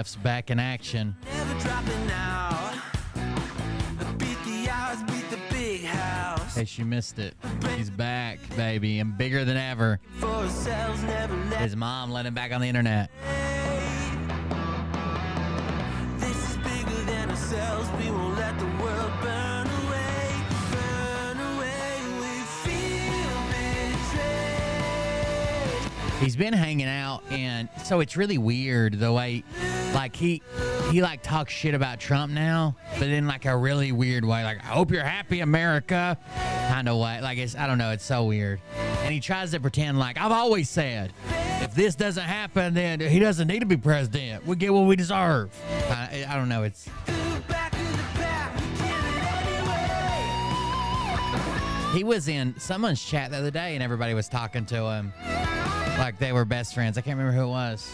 Jeff's back in action. Never dropping now. Beat the house, beat the big house. In case you missed it, he's back, baby, and bigger than ever. For ourselves, never let His mom let him back on the internet. This is bigger than ourselves. We won't let the world burn away. Burn away. We feel betrayed. He's been hanging out, and so it's really weird the way, like, he like talks shit about Trump now, but in like a really weird way, like, I hope you're happy, America, kind of way. Like, I don't know, it's so weird. And he tries to pretend like, I've always said, if this doesn't happen, then he doesn't need to be president. We get what we deserve. I don't know, it's... Back to the pack. Kill it anyway. He was in someone's chat the other day, and everybody was talking to him like they were best friends. I can't remember who it was.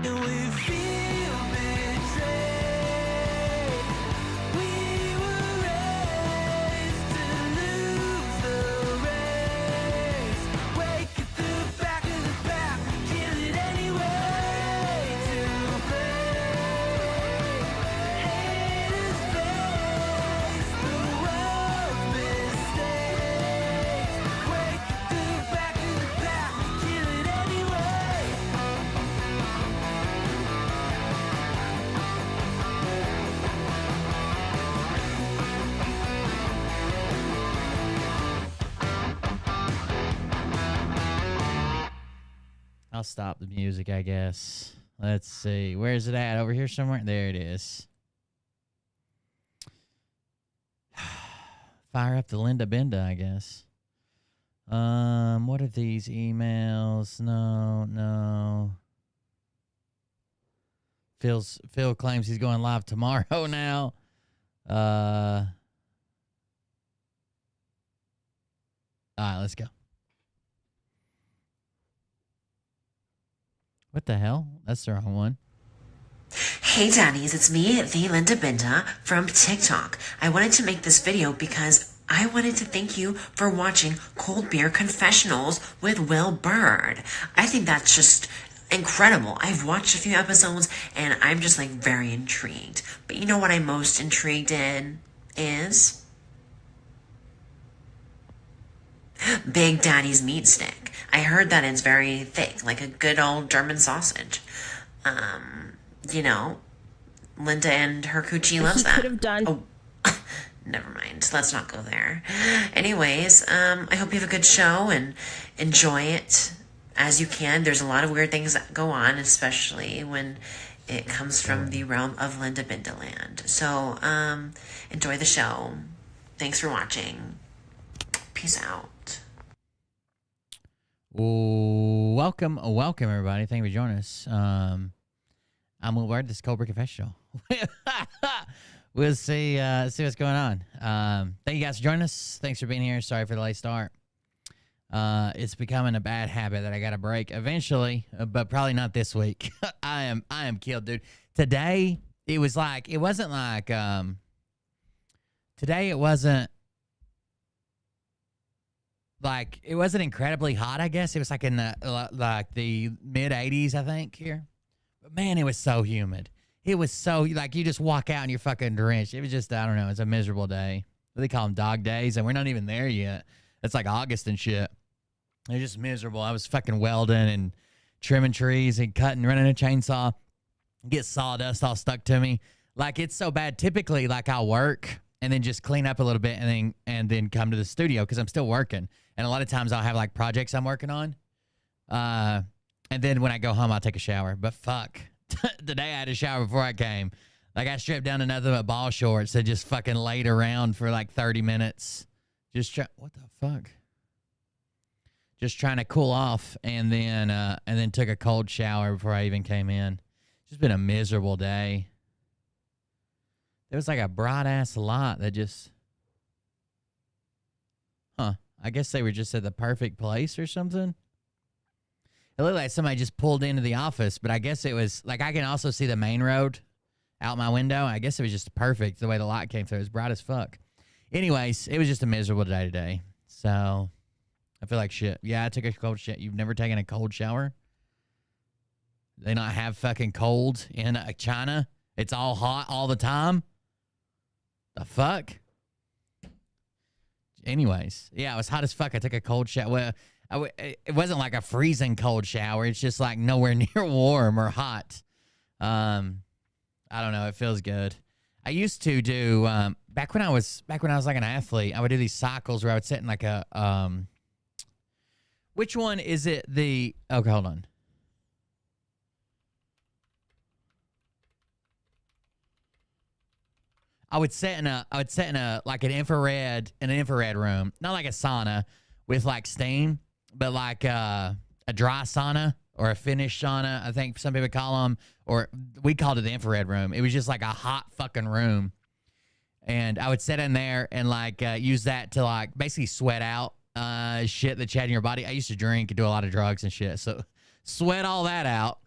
And we feel betrayed. We were raised to lose the race. Wake at the back of the pack. Kill it anyway. To play. Haters face the world's mistakes. Wake at the back of the pack. Kill it anyway. I'll stop the music, I guess. Let's see. Where is it at? Over here somewhere? There it is. Fire up the Linda Benda, I guess. What are these emails? No. Phil claims he's going live tomorrow now. All right, let's go. What the hell? That's the wrong one. Hey Daddies, it's me, the Linda Binda from TikTok. I wanted to make this video because I wanted to thank you for watching Cold Beer Confessionals with Will Bird. I think that's just incredible. I've watched a few episodes and I'm just like very intrigued. But you know what I'm most intrigued in is Big Daddy's meat stick. I heard that it's very thick, like a good old German sausage. You know, Linda and her coochie loves that. Could have done. Oh, never mind. Let's not go there. Anyways, I hope you have a good show and enjoy it as you can. There's a lot of weird things that go on, especially when it comes from the realm of Linda Bindaland. So, enjoy the show. Thanks for watching. Peace out. Welcome, everybody. Thank you for joining us. I'm Will Bird. This is Cobra Confessional. We'll see what's going on. Thank you guys for joining us. Thanks for being here. Sorry for the late start. It's becoming a bad habit that I got to break eventually, but probably not this week. I am killed, dude. Today it wasn't incredibly hot, I guess. It was like in the mid 80s, I think, here. But man, it was so humid. It was so, like, you just walk out and you're fucking drenched. It was just, I don't know, it's a miserable day. They call them dog days, and we're not even there yet. It's like August and shit. It was just miserable. I was fucking welding and trimming trees and cutting, running a chainsaw, get sawdust all stuck to me. Like, it's so bad. Typically, like, I'll work and then just clean up a little bit and then come to the studio because I'm still working. And a lot of times I'll have, like, projects I'm working on. And then when I go home, I'll take a shower. But fuck. Today I had a shower before I came. Like, I stripped down to nothing but ball shorts and just fucking laid around for like 30 minutes. What the fuck? Just trying to cool off, and then took a cold shower before I even came in. It's just been a miserable day. There was like a bright ass lot that just, I guess they were just at the perfect place or something. It looked like somebody just pulled into the office, but I guess it was like I can also see the main road out my window. I guess it was just perfect the way the light came through. It was bright as fuck. Anyways, it was just a miserable day today. So I feel like shit. Yeah, I took a cold shit. You've never taken a cold shower? They not have fucking cold in China? It's all hot all the time? The fuck? Anyways, yeah, it was hot as fuck. I took a cold shower. Well, it wasn't like a freezing cold shower. It's just like nowhere near warm or hot. I don't know. It feels good. I used to do back when I was like an athlete. I would do these cycles where I would sit in like a which one is it? Okay, hold on. I would sit in a like an infrared room, not like a sauna with like steam, but like a dry sauna or a Finnish sauna, I think some people call them, or we called it the infrared room. It was just like a hot fucking room, and I would sit in there and like use that to like basically sweat out shit that you had in your body. I used to drink and do a lot of drugs and shit, so sweat all that out,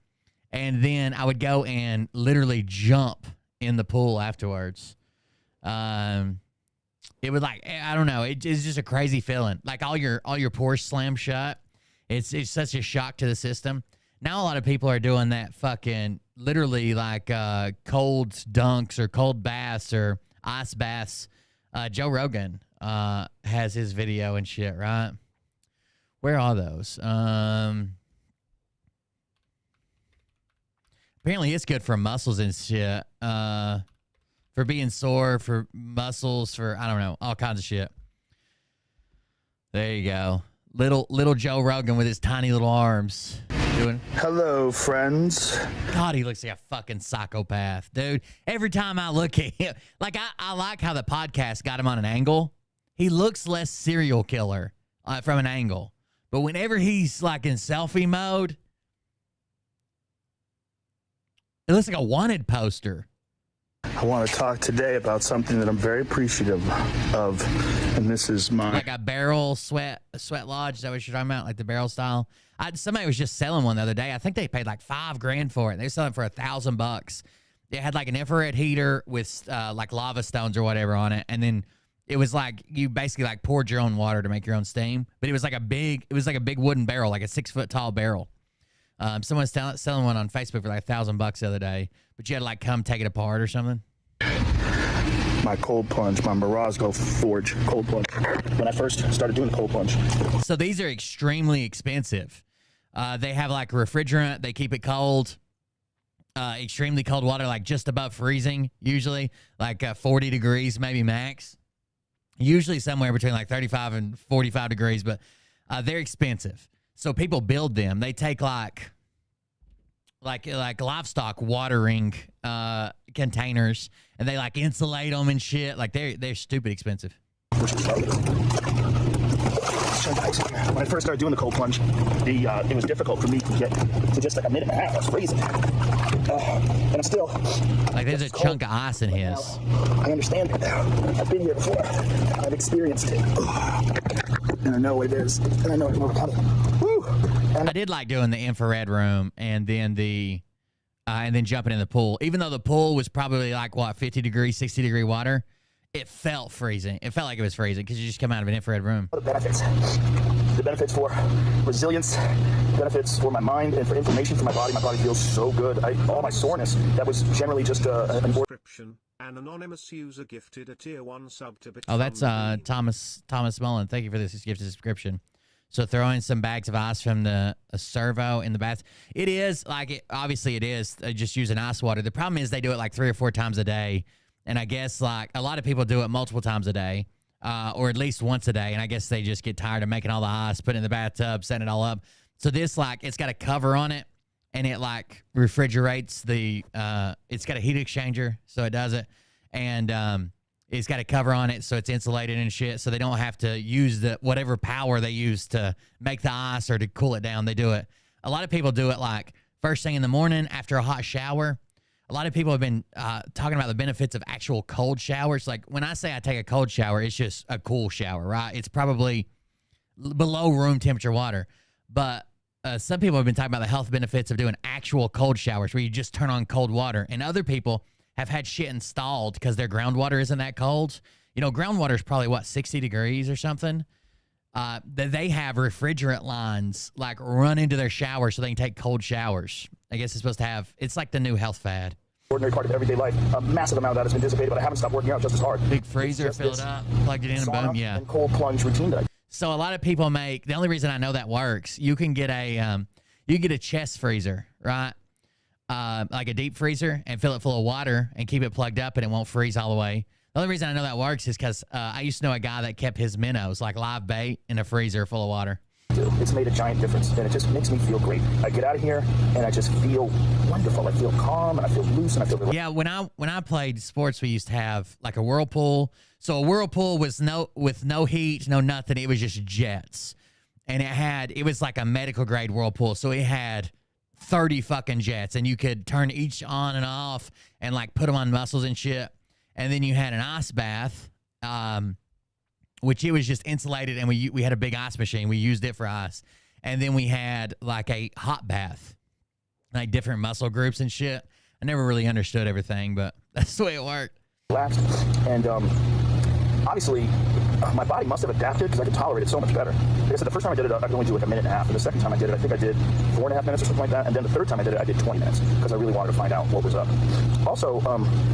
and then I would go and literally jump in the pool afterwards. It would like, I don't know. It's just a crazy feeling. Like all your pores slam shut. It's such a shock to the system. Now a lot of people are doing that fucking literally like, cold dunks or cold baths or ice baths. Joe Rogan, has his video and shit, right? Where are those? Apparently it's good for muscles and shit. For being sore, for muscles, for, I don't know, all kinds of shit. There you go. Little Joe Rogan with his tiny little arms. Doing. Hello, friends. God, he looks like a fucking psychopath, dude. Every time I look at him, like I like how the podcast got him on an angle. He looks less serial killer from an angle. But whenever he's like in selfie mode, it looks like a wanted poster. I want to talk today about something that I'm very appreciative of, and this is my... Like a barrel sweat lodge, is that what you're talking about? Like the barrel style? Somebody was just selling one the other day. I think they paid like $5,000 for it. They were selling it for $1,000. It had like an infrared heater with like lava stones or whatever on it, and then it was like you basically like poured your own water to make your own steam. But it was like a big wooden barrel, like a 6-foot tall barrel. Someone's selling one on Facebook for like $1,000 the other day, but you had to like come take it apart or something. My cold plunge, my Mar-a-Lago Forge cold plunge. When I first started doing the cold plunge. So these are extremely expensive. They have like a refrigerant. They keep it cold. Extremely cold water, like just above freezing, usually like 40 degrees, maybe max. Usually somewhere between like 35 and 45 degrees, but they're expensive. So people build them. They take like livestock watering containers, and they like insulate them and shit. Like they're stupid expensive. When I first started doing the cold plunge, it was difficult for me to get to just like a minute and a half. I was freezing, and I'm still like there's a chunk of ice in his. I understand it now. I've been here before. I've experienced it, and I know what it is, and I know I can overcome it. Woo! I did like doing the infrared room and then and then jumping in the pool. Even though the pool was probably like, 50 degree, 60 degree water, it felt freezing. It felt like it was freezing because you just come out of an infrared room. The benefits for resilience, benefits for my mind, and for inflammation for my body. My body feels so good. All my soreness, that was generally just an Description. An anonymous user gifted a tier 1 sub to become... Oh, that's Thomas Mullen. Thank you for this gifted subscription. So throwing some bags of ice from a servo in the bath. It is like, obviously it is just using ice water. The problem is they do it like 3 or 4 times a day. And I guess like a lot of people do it multiple times a day, or at least once a day. And I guess they just get tired of making all the ice, putting it in the bathtub, setting it all up. So this, like, it's got a cover on it, and it like refrigerates it's got a heat exchanger, so it does it. And it's got a cover on it, so it's insulated and shit, so they don't have to use whatever power they use to make the ice or to cool it down. They do it. A lot of people do it like first thing in the morning after a hot shower. A lot of people have been talking about the benefits of actual cold showers. Like when I say I take a cold shower, it's just a cool shower, right? It's probably below room temperature water. But some people have been talking about the health benefits of doing actual cold showers where you just turn on cold water, and other people have had shit installed because their groundwater isn't that cold. You know, groundwater is probably what, 60 degrees or something. That they have refrigerant lines like run into their shower so they can take cold showers. I guess it's supposed to have. It's like the new health fad. Ordinary part of everyday life. A massive amount of that has been dissipated, but I haven't stopped working out just as hard. Big freezer filled up, plugged it in, and boom, yeah. And cold plunge routine that I So a lot of people make. The only reason I know that works, you can get a chest freezer, right? Like a deep freezer, and fill it full of water and keep it plugged up, and it won't freeze all the way. The only reason I know that works is because I used to know a guy that kept his minnows, like live bait, in a freezer full of water. do. It's made a giant difference, and it just makes me feel great. I get out of here, and I just feel wonderful. I feel calm, and I feel loose, and I feel relaxed. Yeah, when I played sports, we used to have like a whirlpool. So a whirlpool was with no heat, no nothing. It was just jets, and it was like a medical grade whirlpool. So it had 30 fucking jets, and you could turn each on and off, and like put them on muscles and shit. And then you had an ice bath, which it was just insulated, and we had a big ice machine. We used it for ice. And then we had like a hot bath, like different muscle groups and shit. I never really understood everything, but that's the way it worked. Relaxed, and obviously, my body must have adapted because I could tolerate it so much better. Like I said, the first time I did it, I could only do like a minute and a half. And the second time I did it, I think I did 4.5 minutes or something like that. And then the third time I did it, I did 20 minutes because I really wanted to find out what was up. Also,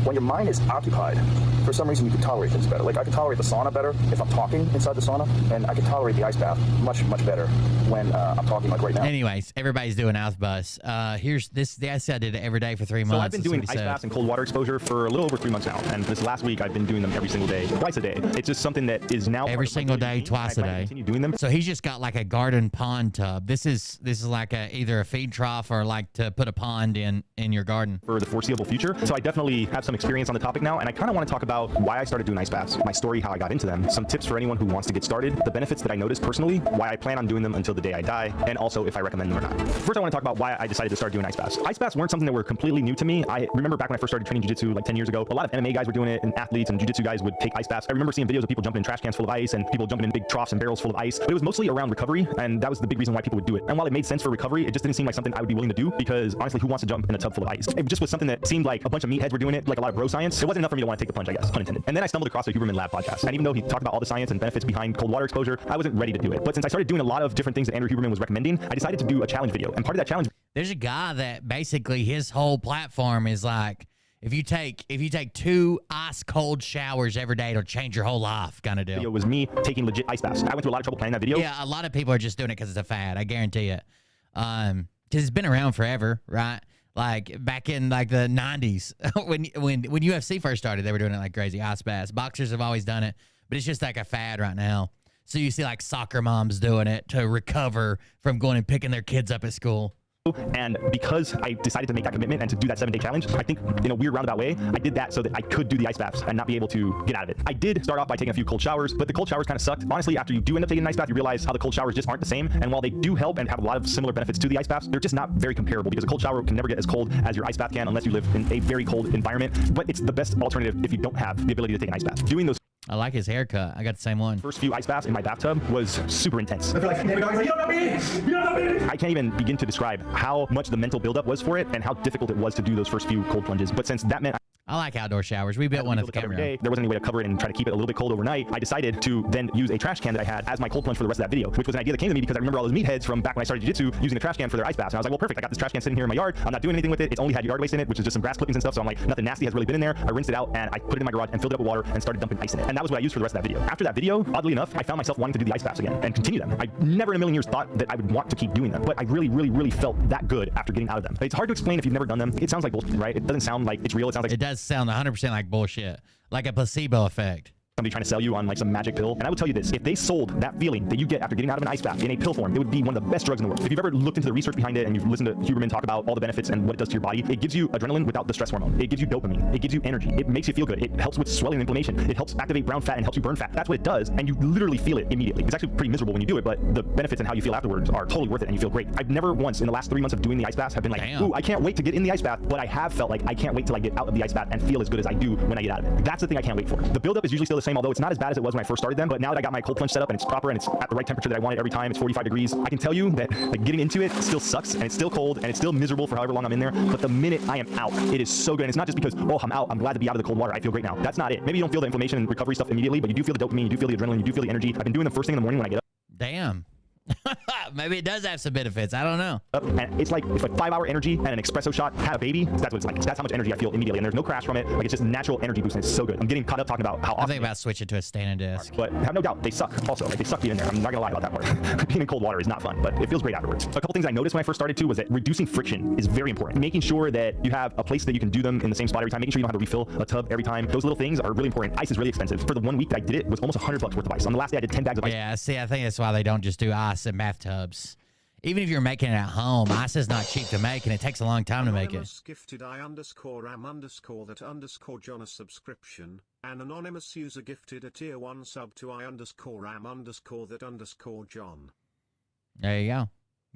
when your mind is occupied, for some reason you can tolerate things better. Like I can tolerate the sauna better if I'm talking inside the sauna, and I can tolerate the ice bath much, much better when I'm talking like right now. Anyways, everybody's doing ice bus. Here's this. I said I did it every day for 3 months. So I've been doing ice baths and cold water exposure for a little over 3 months now, and this last week I've been doing them every single day, twice a day. It's just something that is now every single day, twice a day. Continue doing them. So he's just got like a garden pond tub. This is like either a feed trough or like to put a pond in your garden For the foreseeable future. So I definitely have some experience on the topic now, and I kind of want to talk about why I started doing ice baths, my story, how I got into them, some tips for anyone who wants to get started, the benefits that I noticed personally, why I plan on doing them until the day I die, and also if I recommend them or not. First, I want to talk about why I decided to start doing ice baths. Ice baths weren't something that were completely new to me. I remember back when I first started training jiu-jitsu like 10 years ago, a lot of MMA guys were doing it, and athletes and jiu-jitsu guys would take ice baths. I remember seeing videos of people jumping in trash cans full of ice and people jumping in big troughs and barrels full of ice, but it was mostly around recovery, and that was the big reason why people would do it. And while it made sense for recovery, it just didn't seem like something I would be willing to do because honestly, who wants to jump in a tub full of ice? It just was something that seemed like a bunch of meatheads were doing it, like a lot of bro science. It wasn't enough for me to want to take the plunge, I guess, pun intended. And then I stumbled across the Huberman Lab podcast, and even though he talked about all the science and benefits behind cold water exposure, I wasn't ready to do it. But since I started doing a lot of different things that Andrew Huberman was recommending, I decided to do a challenge video. And part of that challenge, There's a guy that basically his whole platform is like, if you take 2 ice cold showers every day, it'll change your whole life, kind of deal. video was me taking legit ice baths. I went through a lot of trouble planning that video. Yeah, a lot of people are just doing it because it's a fad. I guarantee it. Because it's been around forever, right? Like back in like the 90s when UFC first started, they were doing it like crazy. Ice baths. Boxers have always done it, but it's just like a fad right now. So you see like soccer moms doing it to recover from going and picking their kids up at school. And because I decided to make that commitment and to do that 7-day challenge, I think in a weird roundabout way, I did that so that I could do the ice baths and not be able to get out of it. I did start off by taking a few cold showers, but the cold showers kind of sucked. Honestly, after you do end up taking an ice bath, you realize how the cold showers just aren't the same. And while they do help and have a lot of similar benefits to the ice baths, they're just not very comparable because a cold shower can never get as cold as your ice bath can unless you live in a very cold environment. But it's the best alternative if you don't have the ability to take an ice bath. Doing those I like his haircut. I got the same one. first few ice baths in my bathtub was super intense. I feel like, you don't know me! You don't know me! I can't even begin to describe how much the mental buildup was for it and how difficult it was to do those first few cold plunges. But since that meant I like outdoor showers. We built one at the every camera. day, there wasn't any way to cover it and try to keep it a little bit cold overnight. I decided to then use a trash can that I had as my cold plunge for the rest of that video, which was an idea that came to me because I remember all those meatheads from back when I started jiu-jitsu using the trash can for their ice baths. And I was like, well, perfect. I got this trash can sitting here in my yard. I'm not doing anything with it. It's only had yard waste in it, which is just some grass clippings and stuff. So I'm like, nothing nasty has really been in there. I rinsed it out and I put it in my garage and filled it up with water and started dumping ice in it. And that was what I used for the rest of that video. After that video, oddly enough, I found myself wanting to do the ice baths again and continue them. I never in a million years thought that I would want to keep doing them, but I really, really, really felt that good after getting out of them. It's hard to explain if you've never done them. It sounds like bullshit, right? It doesn't sound like it's real. It sounds like It does sound 100% like bullshit, like a placebo effect. somebody trying to sell you on like some magic pill. And I will tell you this, if they sold that feeling that you get after getting out of an ice bath in a pill form, it would be one of the best drugs in the world. If you've ever looked into the research behind it and you've listened to Huberman talk about all the benefits and what it does to your body, it gives you adrenaline without the stress hormone. It gives you dopamine. It gives you energy. It makes you feel good. It helps with swelling and inflammation. It helps activate brown fat and helps you burn fat. That's what it does. And you literally feel it immediately. It's actually pretty miserable when you do it, but the benefits and how you feel afterwards are totally worth it and you feel great. I've never once in the last 3 months of doing the ice baths have been like, Damn. ooh, I can't wait to get in the ice bath, but I have felt like I can't wait till I get out of the ice bath and feel as good as I do when I get out of it. That's the thing I can't wait for. The buildup is usually still the the same, although it's not as bad as it was when I first started them. But now that I got my cold plunge set up and it's proper and it's at the right temperature that I want it every time, it's 45 degrees, I can tell you that like getting into it still sucks and it's still cold and it's still miserable for however long I'm in there. But the minute I am out, it is so good. And it's not just because, oh, I'm out, I'm glad to be out of the cold water, I feel great now. That's not it. Maybe you don't feel the inflammation and recovery stuff immediately, but you do feel the dopamine, you do feel the adrenaline, you do feel the energy. I've been doing them first thing in the morning when I get up. Damn. Maybe it does have some benefits. I don't know. And it's like 5-hour energy and an espresso shot had a baby. That's what it's like. That's how much energy I feel immediately, and there's no crash from it. Like it's just natural energy boost, and it's so good. I'm getting caught up talking about how I think about switching to a standing desk. But have no doubt, they suck also. Like they suck being in there. I'm not gonna lie about that part. Being in cold water is not fun, but it feels great afterwards. A couple things I noticed when I first started too was that reducing friction is very important. Making sure that you have a place that you can do them in the same spot every time. Making sure you don't have to refill a tub every time. Those little things are really important. Ice is really expensive. For the 1 week that I did it, was almost $100 worth of ice. On the last day, I did 10 bags of ice. Yeah, see, I think that's why they don't just do ice in bathtubs. Even if you're making it at home, ice is not cheap to make, and it takes a long time to make it. Anonymous gifted I_am_that_John a subscription. An anonymous user gifted a tier 1 sub to I_am_that_John. There you go.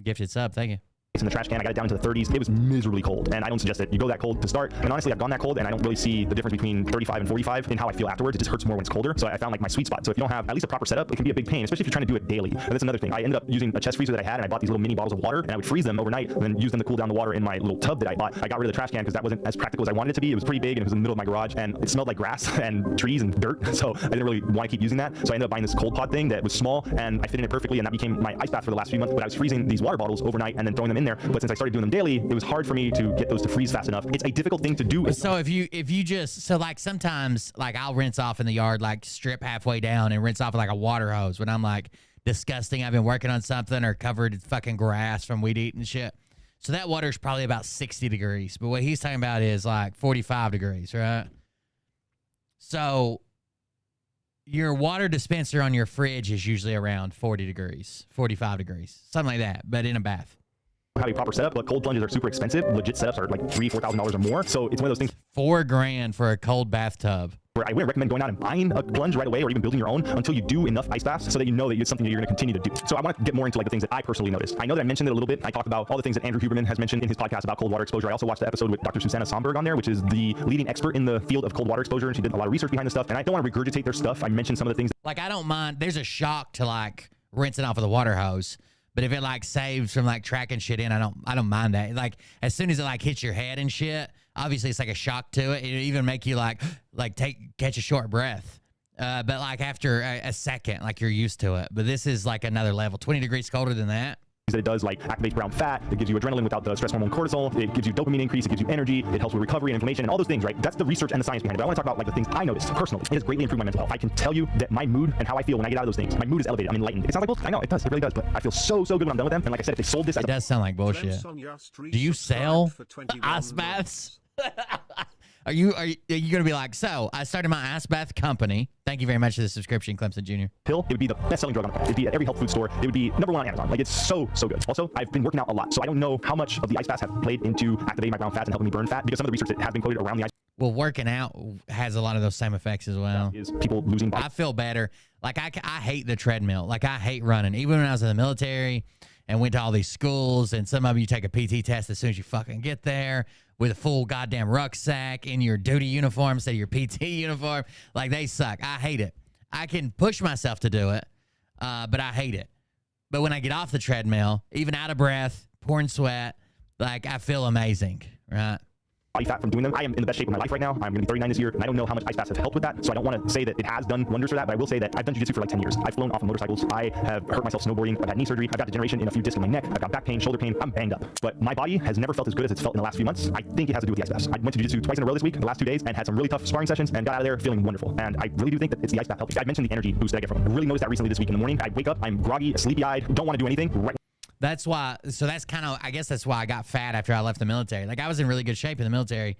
Gifted sub. Thank you. In the trash can, I got it down into the 30s. It was miserably cold, and I don't suggest that you go that cold to start. And honestly, I've gone that cold, and I don't really see the difference between 35 and 45 in how I feel afterwards. It just hurts more when it's colder. So I found like my sweet spot. So if you don't have at least a proper setup, it can be a big pain, especially if you're trying to do it daily. And that's another thing. I ended up using a chest freezer that I had, and I bought these little mini bottles of water, and I would freeze them overnight, and then use them to cool down the water in my little tub that I bought. I got rid of the trash can because that wasn't as practical as I wanted it to be. It was pretty big, and it was in the middle of my garage, and it smelled like grass and trees and dirt. So I didn't really want to keep using that. So I ended up buying this cold pod thing that was small, and I fit in it perfectly, and that became my ice bath for the last few months. But I was freezing these water bottles overnight and then throwing them in there. But since I started doing them daily, it was hard for me to get those to freeze fast enough. It's a difficult thing to do. So if you just, so like sometimes like I'll rinse off in the yard, like strip halfway down and rinse off with like a water hose when I'm like disgusting. I've been working on something or covered in fucking grass from weed eating and shit. So that water's probably about 60 degrees. But what he's talking about is like 45 degrees, right? So your water dispenser on your fridge is usually around 40 degrees, 45 degrees, something like that, but in a bath. Have a proper setup, but cold plunges are super expensive. Legit setups are like $3,000-$4,000 or more. So it's one of those things. $4,000 for a cold bathtub. Where I wouldn't recommend going out and buying a plunge right away or even building your own until you do enough ice baths so that you know that it's something that you're going to continue to do. So I want to get more into like the things that I personally noticed. I know that I mentioned it a little bit. I talked about all the things that Andrew Huberman has mentioned in his podcast about cold water exposure. I also watched the episode with Dr. Susanna Somberg on there, which is the leading expert in the field of cold water exposure. And she did a lot of research behind this stuff. And I don't want to regurgitate their stuff. I mentioned some of the things. Like I don't mind. There's a shock to like rinsing off with a water hose. But if it like saves from like tracking shit in, I don't mind that. Like as soon as it like hits your head and shit, obviously it's like a shock to it. It even make you like catch a short breath. But like after a second, like you're used to it. But this is like another level, 20 degrees colder than that. That it does like activates brown fat, it gives you adrenaline without the stress hormone cortisol, it gives you dopamine increase, it gives you energy, it helps with recovery and inflammation and all those things, right? That's the research and the science behind it. But I want to talk about like the things I noticed personally. It has greatly improved my mental health. I can tell you that my mood and how I feel when I get out of those things, my mood is elevated. I'm enlightened. It sounds like bullshit. I know it does. It really does. But I feel so good when I'm done with them. And like I said, if they sold this, it does sound like bullshit. Do you sell ice baths? Are you gonna be like, so I started my ice bath company. Thank you very much for the subscription, Clemson Jr. Pill, it would be the best-selling drug on the planet. It'd be at every health food store. It would be #1 on Amazon. Like it's so good. Also, I've been working out a lot, so I don't know how much of the ice baths have played into activating my brown fats and helping me burn fat because some of the research that has been quoted around the ice. Well, working out has a lot of those same effects as well. Is people losing body. I feel better. Like I hate the treadmill. Like I hate running. Even when I was in the military and went to all these schools, and some of you take a PT test as soon as you fucking get there with a full goddamn rucksack in your duty uniform instead of your PT uniform. Like they suck. I hate it. I can push myself to do it, but I hate it. But when I get off the treadmill, even out of breath, pouring sweat, like I feel amazing, right? Body fat from doing them. I am in the best shape of my life right now. I'm going to be 39 this year, and I don't know how much ice baths have helped with that. So I don't want to say that it has done wonders for that, but I will say that I've done jiu-jitsu for like 10 years. I've flown off of motorcycles. I have hurt myself snowboarding. I've had knee surgery. I've got degeneration in a few discs in my neck. I've got back pain, shoulder pain. I'm banged up. But my body has never felt as good as it's felt in the last few months. I think it has to do with the ice baths. I went to jiu-jitsu twice in a row this week, the last 2 days, and had some really tough sparring sessions and got out of there feeling wonderful. And I really do think that it's the ice bath helping. I mentioned the energy boost that I get from it. I really noticed that recently this week in the morning. I wake up, I'm groggy, sleepy-eyed, don't want to do anything. That's why, so that's kind of, I guess that's why I got fat after I left the military. Like I was in really good shape in the military.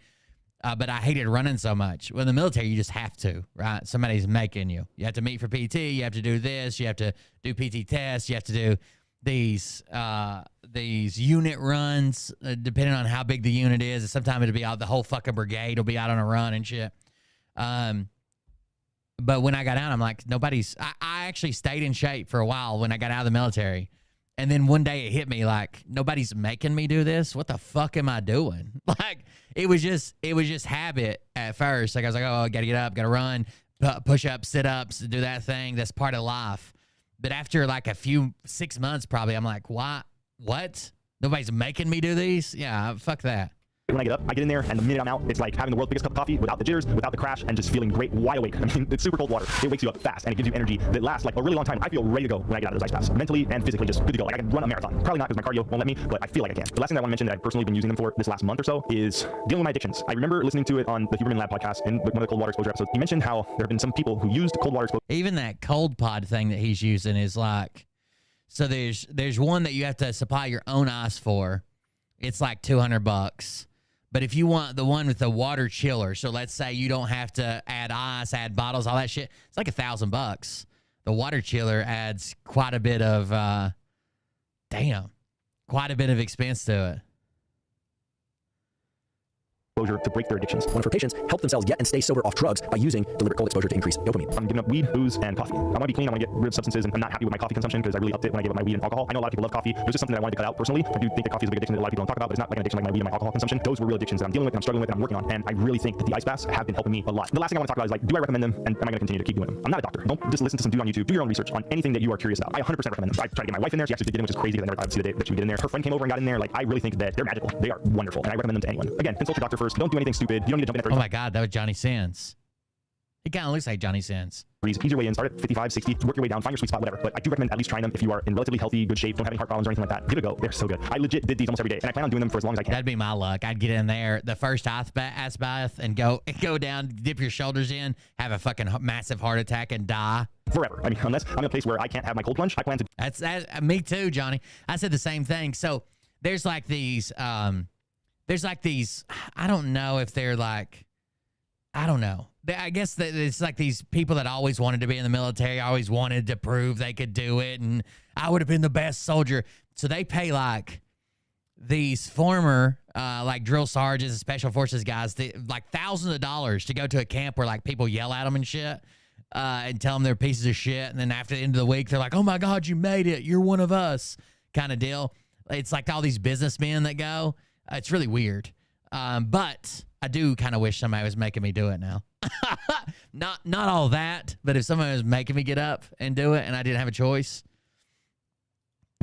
But I hated running so much. Well, in the military, you just have to, right? Somebody's making you. You have to meet for PT. You have to do this. You have to do PT tests. You have to do these unit runs, depending on how big the unit is. Sometimes it'll be out, the whole fucking brigade will be out on a run and shit. But when I got out, I'm like, I actually stayed in shape for a while when I got out of the military. And then one day it hit me like, nobody's making me do this. What the fuck am I doing? Like, it was just habit at first. Like, I was like, oh, I got to get up, got to run. push-ups, sit-ups, do that thing. That's part of life. But after like 6 months, probably, I'm like, why? What? Nobody's making me do these? Yeah, fuck that. When I get up, I get in there, and the minute I'm out, it's like having the world's biggest cup of coffee without the jitters, without the crash, and just feeling great, wide awake. I mean, it's super cold water. It wakes you up fast, and it gives you energy that lasts like a really long time. I feel ready to go when I get out of those ice baths. Mentally and physically just good to go. Like I can run a marathon. Probably not because my cardio won't let me, but I feel like I can. The last thing I want to mention that I've personally been using them for this last month or so is dealing with my addictions. I remember listening to it on the Huberman Lab podcast in one of the cold water exposure episodes. He mentioned how there have been some people who used cold water exposure. Even that cold pod thing that he's using is like, so there's one that you have to supply your own ice for. It's like $200. But if you want the one with the water chiller, so let's say you don't have to add ice, add bottles, all that shit, it's like $1,000. The water chiller adds quite a bit of, quite a bit of expense to it. Exposure to break their addictions. One of her patients helped themselves get and stay sober off drugs by using deliberate cold exposure to increase dopamine. I'm giving up weed, booze, and coffee. I want to be clean. I want to get rid of substances, and I'm not happy with my coffee consumption because I really upped it when I gave up my weed and alcohol. I know a lot of people love coffee. It was just something that I wanted to cut out personally. I do think that coffee is a big addiction that a lot of people don't talk about, but it's not like an addiction like my weed and my alcohol consumption. Those were real addictions that I'm dealing with, and I'm struggling with, and I'm working on. And I really think that the ice baths have been helping me a lot. The last thing I want to talk about is like, do I recommend them, and am I going to continue to keep doing them? I'm not a doctor. Don't just listen to some dude on YouTube. Do your own research on anything that you are curious about. I 100% recommend them. I tried to get my wife in there. She actually did get in, which is crazy because I never thought I'd see the day that she would get in there. Her friend came over and got in there. Like, I really think that they're magical. They are wonderful, and I recommend them to anyone. Again, consult your doctor first. Don't do anything stupid. You don't need to jump in at Oh my God, that was Johnny Sins. He kind of looks like Johnny Sins. Ease your way in, start at 55, 60, work your way down, find your sweet spot, whatever. But I do recommend at least trying them if you are in relatively healthy, good shape, don't have any heart problems or anything like that. Give it a go. They're so good. I legit did these almost every day, and I plan on doing them for as long as I can. That'd be my luck. I'd get in there the first ice bath and go down, dip your shoulders in, have a fucking massive heart attack and die. Forever. I mean, unless I'm in a place where I can't have my cold plunge, I plan to. That's me too, Johnny. I said the same thing. So there's like these, I don't know if they're like, I don't know. I guess that it's like these people that always wanted to be in the military, always wanted to prove they could do it, and I would have been the best soldier. So they pay like these former like drill sergeants and special forces guys like thousands of dollars to go to a camp where like people yell at them and shit and tell them they're pieces of shit. And then after the end of the week, they're like, "Oh my God, you made it. You're one of us," kind of deal. It's like all these businessmen that go. It's really weird. But I do kind of wish somebody was making me do it now. Not all that, but if somebody was making me get up and do it and I didn't have a choice.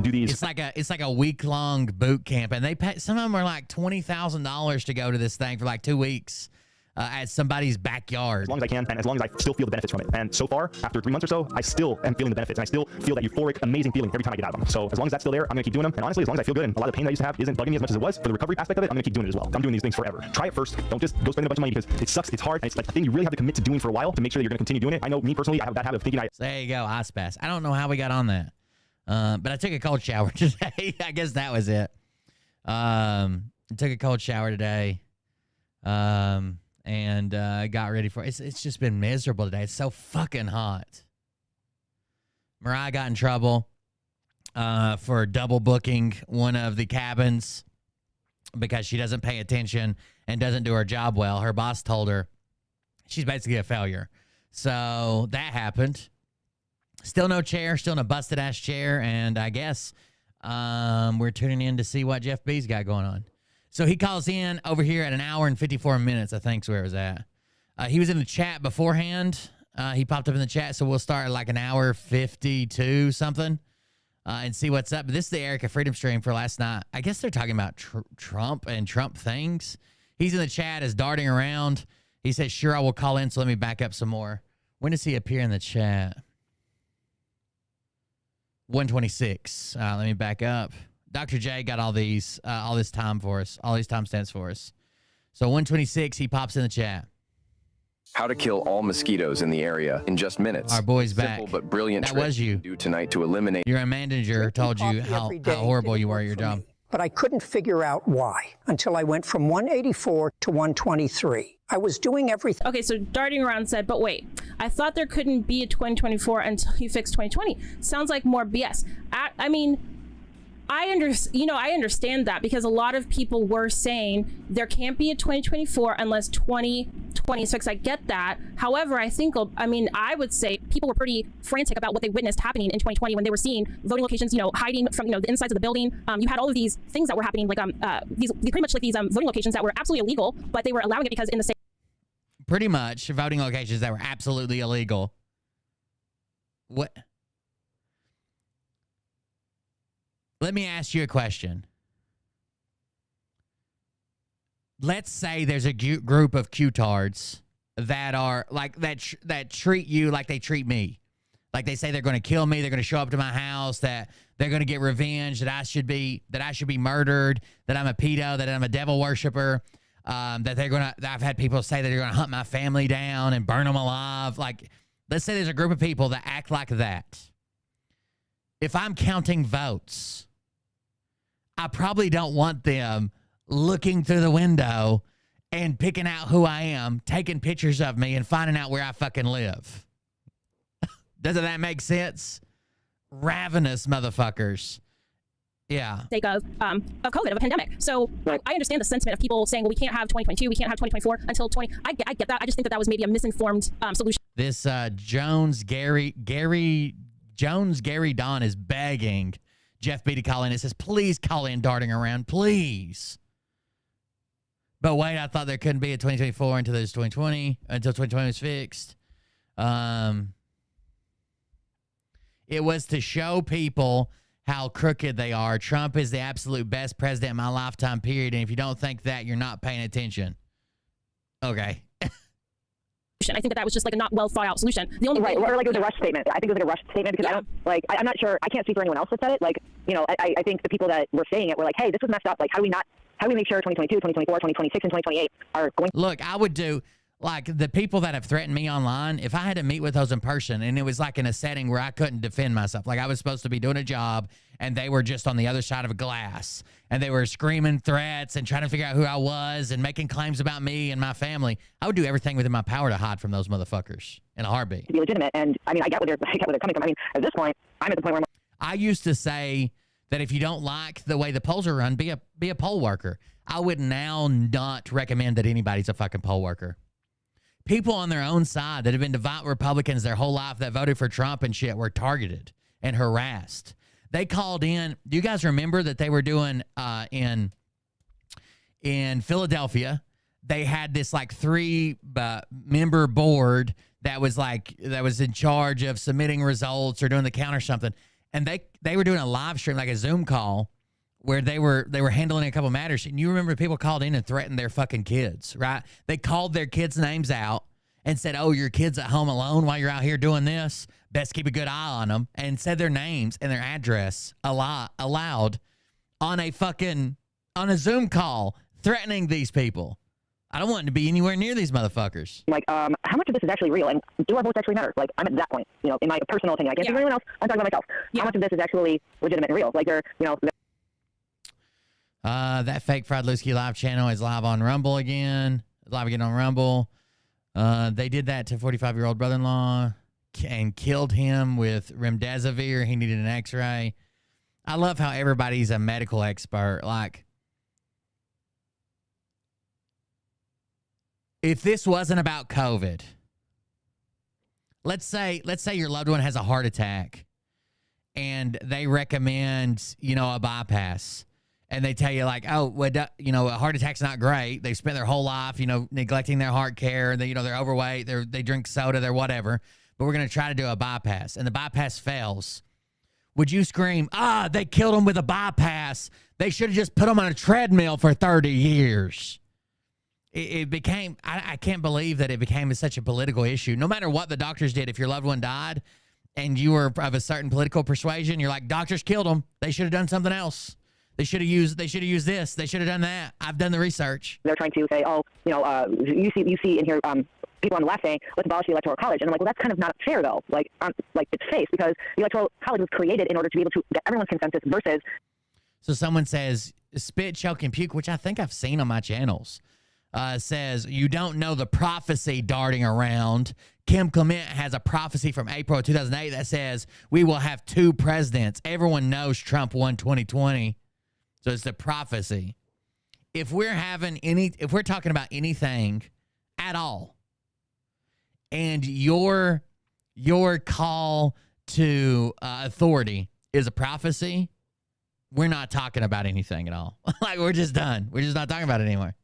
Do these. It's like a week-long boot camp, and they pay, some of them are like $20,000 to go to this thing for like 2 weeks at somebody's backyard. As long as I can, and as long as I still feel the benefits from it. And so far, after 3 months or so, I still am feeling the benefits, and I still feel that euphoric, amazing feeling every time I get out of them. So as long as that's still there, I'm gonna keep doing them. And honestly, as long as I feel good and a lot of the pain that I used to have isn't bugging me as much as it was for the recovery aspect of it, I'm gonna keep doing it as well. I'm doing these things forever. Try it first. Don't just go spend a bunch of money because it sucks, it's hard, and it's like a thing you really have to commit to doing for a while to make sure that you're gonna continue doing it. I know me personally, I have that habit of thinking So there you go, ice baths. I don't know how we got on that. But I took a cold shower today. I guess that was it. I took a cold shower today. And got ready for it. It's just been miserable today. It's so fucking hot. Mariah got in trouble for double booking one of the cabins because she doesn't pay attention and doesn't do her job well. Her boss told her she's basically a failure. So that happened. Still no chair, still in a busted ass chair, and I guess we're tuning in to see what Jeff B's got going on. So he calls in over here at 1 hour and 54 minutes, I think is where it was at. He was in the chat beforehand. He popped up in the chat, so we'll start at like 1 hour 52 something and see what's up. But this is the Erica Freedom stream for last night. I guess they're talking about Trump and Trump things. He's in the chat, is darting around. He says, "Sure, I will call in, so let me back up some more." When does he appear in the chat? 126. Let me back up. Dr. J got all this time for us, all these timestamps for us. So 126, he pops in the chat. How to kill all mosquitoes in the area in just minutes. Our boy's Simple back. but brilliant That trick was you. can do tonight to eliminate. Your manager told you how horrible you were at your job. But I couldn't figure out why until I went from 184 to 123. I was doing everything. Okay, so darting around said, but wait, I thought there couldn't be a 2024 until you fix 2020. Sounds like more BS. I mean, I understand that because a lot of people were saying there can't be a 2024 unless 2020 is fixed. I get that. However, I would say people were pretty frantic about what they witnessed happening in 2020 when they were seeing voting locations, hiding from, the insides of the building. You had all of these things that were happening, like these pretty much like these voting locations that were absolutely illegal, but they were allowing it because in the state. pretty much voting locations that were absolutely illegal. What? Let me ask you a question. Let's say there's a group of Q-tards that are like that treat you like they treat me. Like they say they're going to kill me, they're going to show up to my house, that they're going to get revenge, that I should be murdered, that I'm a pedo, that I'm a devil worshiper, that I've had people say that they're going to hunt my family down and burn them alive. Like, let's say there's a group of people that act like that. If I'm counting votes, I probably don't want them looking through the window and picking out who I am, taking pictures of me, and finding out where I fucking live. Doesn't that make sense? Ravenous motherfuckers. Yeah. Sake of COVID, of a pandemic. So I understand the sentiment of people saying, well, we can't have 2022, we can't have 2024 until 20. I get that. I just think that was maybe a misinformed solution. This Jones Gary Don is begging Jeff B to call in. It says, please call in, darting around, please. But wait, I thought there couldn't be a 2024 until there's 2020, until 2020 was fixed. It was to show people how crooked they are. Trump is the absolute best president in my lifetime, period. And if you don't think that, you're not paying attention. Okay. I think that was just like a not well thought out solution. The only right, or like it was a rush statement. I think it was like a rush statement because I don't like. I'm not sure. I can't speak for anyone else that said it. Like, you know, I think the people that were saying it were like, hey, this was messed up. Like, how do we make sure 2022, 2024, 2026, and 2028 are going? Look, I would do. Like, the people that have threatened me online, if I had to meet with those in person and it was like in a setting where I couldn't defend myself, like I was supposed to be doing a job and they were just on the other side of a glass and they were screaming threats and trying to figure out who I was and making claims about me and my family, I would do everything within my power to hide from those motherfuckers in a heartbeat. To be legitimate. And I mean, I get where they're coming from. I mean, at this point, I'm at the point where I used to say that if you don't like the way the polls are run, be a poll worker. I would now not recommend that anybody's a fucking poll worker. People on their own side that have been devout Republicans their whole life that voted for Trump and shit were targeted and harassed. They called in. Do you guys remember that they were doing in Philadelphia? They had this like 3-member board that was in charge of submitting results or doing the count or something. And they were doing a live stream, like a Zoom call, where they were handling a couple matters. And you remember people called in and threatened their fucking kids, right? They called their kids' names out and said, oh, your kid's at home alone while you're out here doing this. Best keep a good eye on them. And said their names and their address aloud on a Zoom call, threatening these people. I don't want to be anywhere near these motherfuckers. Like, how much of this is actually real? And do our votes actually matter? Like, I'm at that point, you know, in my personal opinion. I can't speak for anyone else. I'm talking about myself. How much of this is actually legitimate and real? Like, they're, you know... That fake Fried Lusky live channel is live on Rumble again. Live again on Rumble. They did that to 45-year-old brother-in-law and killed him with remdesivir. He needed an x-ray. I love how everybody's a medical expert. Like, if this wasn't about COVID, let's say your loved one has a heart attack and they recommend, you know, a bypass. And they tell you, like, oh, well, you know, a heart attack's not great. They've spent their whole life, you know, neglecting their heart care. They, you know, they're overweight. They drink soda. They're whatever. But we're going to try to do a bypass. And the bypass fails. Would you scream, they killed him with a bypass. They should have just put him on a treadmill for 30 years. It became, I can't believe that it became such a political issue. No matter what the doctors did, if your loved one died and you were of a certain political persuasion, you're like, doctors killed him. They should have done something else. They should have used this. They should have done that. I've done the research. They're trying to say, oh, you know, you see in here people on the left saying, let's abolish the Electoral College. And I'm like, well, that's kind of not fair, though. Like it's face, because the Electoral College was created in order to be able to get everyone's consensus versus. So someone says, spit, choke, and puke, which I think I've seen on my channels, says, you don't know the prophecy darting around. Kim Clement has a prophecy from April of 2008 that says we will have 2 presidents. Everyone knows Trump won 2020. So it's the prophecy. If we're talking about anything at all, and your call to authority is a prophecy, we're not talking about anything at all. Like, we're just done. We're just not talking about it anymore.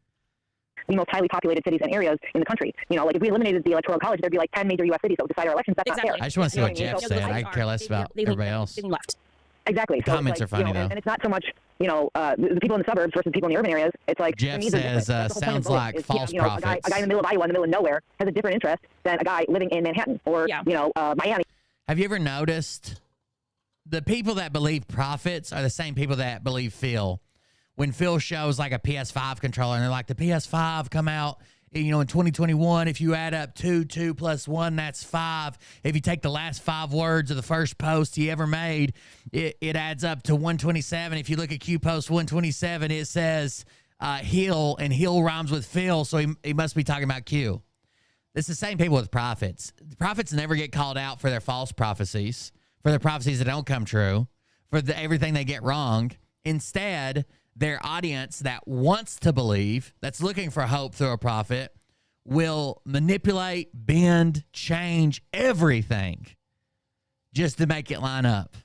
the most highly populated cities and areas in the country. You know, like if we eliminated the electoral college, there'd be like 10 major U.S. cities that would decide our elections. That's not fair. I just want to see You know what I mean? Jeff So- said. I care less about everybody else. left. Exactly. The comments it's are funny, you know, though. And it's not so much, you know, the people in the suburbs versus people in the urban areas. It's like Jeff their needs are different. says, That's the whole point of sounds voting, like is, false you know, a guy prophets. in the middle of Iowa, in the middle of nowhere, has a different interest than a guy living in Manhattan or you know Miami. Have you ever noticed the people that believe prophets are the same people that believe Phil? When Phil shows like a PS5 controller and they're like, the PS5 come out, you know, in 2021, if you add up 2 plus 1, that's 5. If you take the last 5 words of the first post he ever made, it adds up to 127. If you look at Q post 127, it says Hill, and Hill rhymes with Phil, so he must be talking about Q. It's the same people with prophets. The prophets never get called out for their false prophecies, for their prophecies that don't come true, for everything they get wrong. Instead, their audience that wants to believe, that's looking for hope through a prophet, will manipulate, bend, change everything just to make it line up.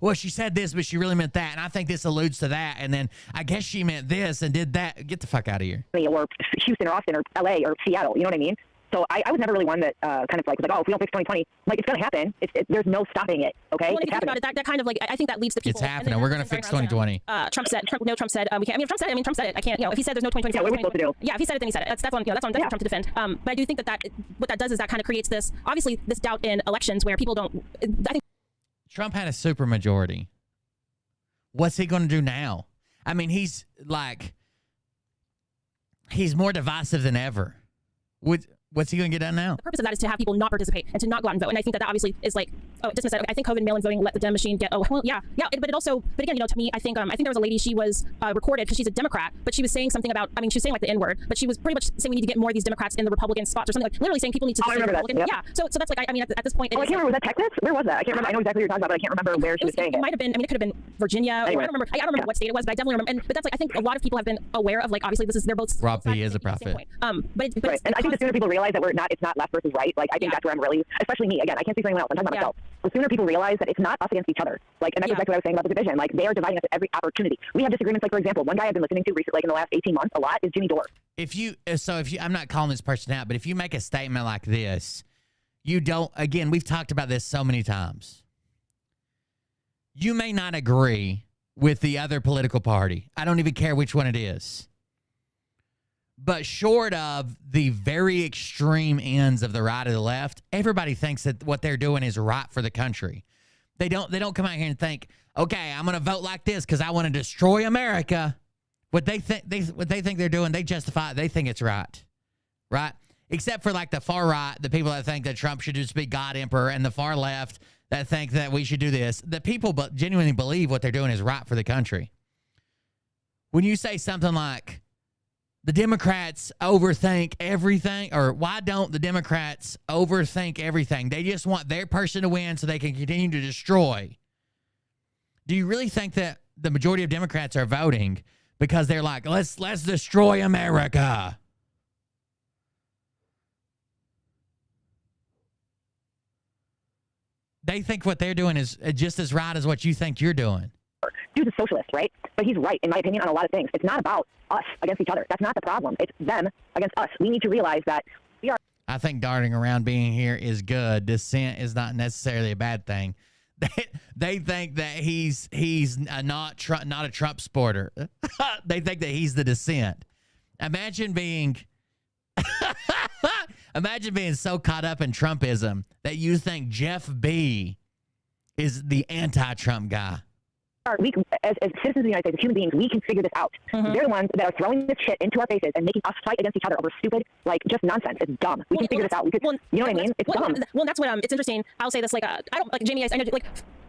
Well, she said this, but she really meant that, and I think this alludes to that, and then I guess she meant this and did that. Get the fuck out of here. Or Houston or Austin or LA or Seattle, you know what I mean? So I was never really one that kind of like was like, oh, if we don't fix 2020, like it's going to happen. There's no stopping it, okay? Well, if you think about it, that kind of like, I think that leads to people. It's happening. We're going to fix 2020. Trump said, we can't. I mean, if Trump said it, I can't. You know, if he said there's no 2020, yeah, what are we supposed to do? Yeah, if he said it, then he said it. That's on Trump to defend. But I do think that what that does is that kind of creates this, obviously, this doubt in elections where people don't. I think Trump had a super majority. What's he going to do now? I mean, he's more divisive than ever. What's he going to get done now? the purpose of that is to have people not participate and to not go out and vote. And I think that obviously is like, dismiss that. I think COVID mail-in voting let the Dem machine get. But again, you know, to me, I think there was a lady. She was recorded because she's a Democrat, but she was saying something about. I mean, she was saying like the N-word, but she was pretty much saying we need to get more of these Democrats in the Republican spots or something, like literally saying people need to. I remember that. Yep. Yeah. So that's like I mean at this point. I can't remember. Was that Texas? Where was that? I can't remember. I know exactly what you're talking about, but I can't remember where she was saying it. Might have been. I mean, it could have been Virginia. Anyway. Or I don't remember what state it was, but I definitely remember. But that's like I think a lot of people have been aware of like obviously they're both. Rob P is a prophet. But right. And I think the sooner people realize that it's not left versus right. Like I think that's where I'm really, especially me. Again, I can't speak for anyone else. I'm talking about myself. The sooner people realize that it's not us against each other. Like, and that's exactly what I was saying about the division. Like they are dividing us at every opportunity. We have disagreements. Like for example, one guy I've been listening to recently, like in the last 18 months, a lot is Jimmy Dore. If you, I'm not calling this person out, but if you make a statement like this, you don't. Again, we've talked about this so many times. You may not agree with the other political party. I don't even care which one it is. But short of the very extreme ends of the right or the left, everybody thinks that what they're doing is right for the country. They don't come out here and think, okay, I'm going to vote like this because I want to destroy America. What they think they're doing, they justify it. They think it's right. Right? Except for like the far right, the people that think that Trump should just be God emperor, and the far left that think that we should do this. The people genuinely believe what they're doing is right for the country. When you say something like, the Democrats overthink everything, or why don't the Democrats overthink everything? They just want their person to win so they can continue to destroy. Do you really think that the majority of Democrats are voting because they're like, let's destroy America? They think what they're doing is just as right as what you think you're doing. Dude's a socialist, right? But he's right, in my opinion, on a lot of things. It's not about us against each other. That's not the problem. It's them against us. We need to realize that we are. I think darting around being here is good. Dissent is not necessarily a bad thing. They think that he's not a Trump supporter. They think that he's the dissent. Imagine being so caught up in Trumpism that you think Jeff B is the anti-Trump guy. We, as citizens of the United States, as human beings, we can figure this out. They're the ones that are throwing this shit into our faces and making us fight against each other over stupid, like, just nonsense. It's dumb. We can figure this out. You know what I mean? It's dumb. Well, that's what it's interesting. I'll say this, like, I don't, like, Jamie, I know, like,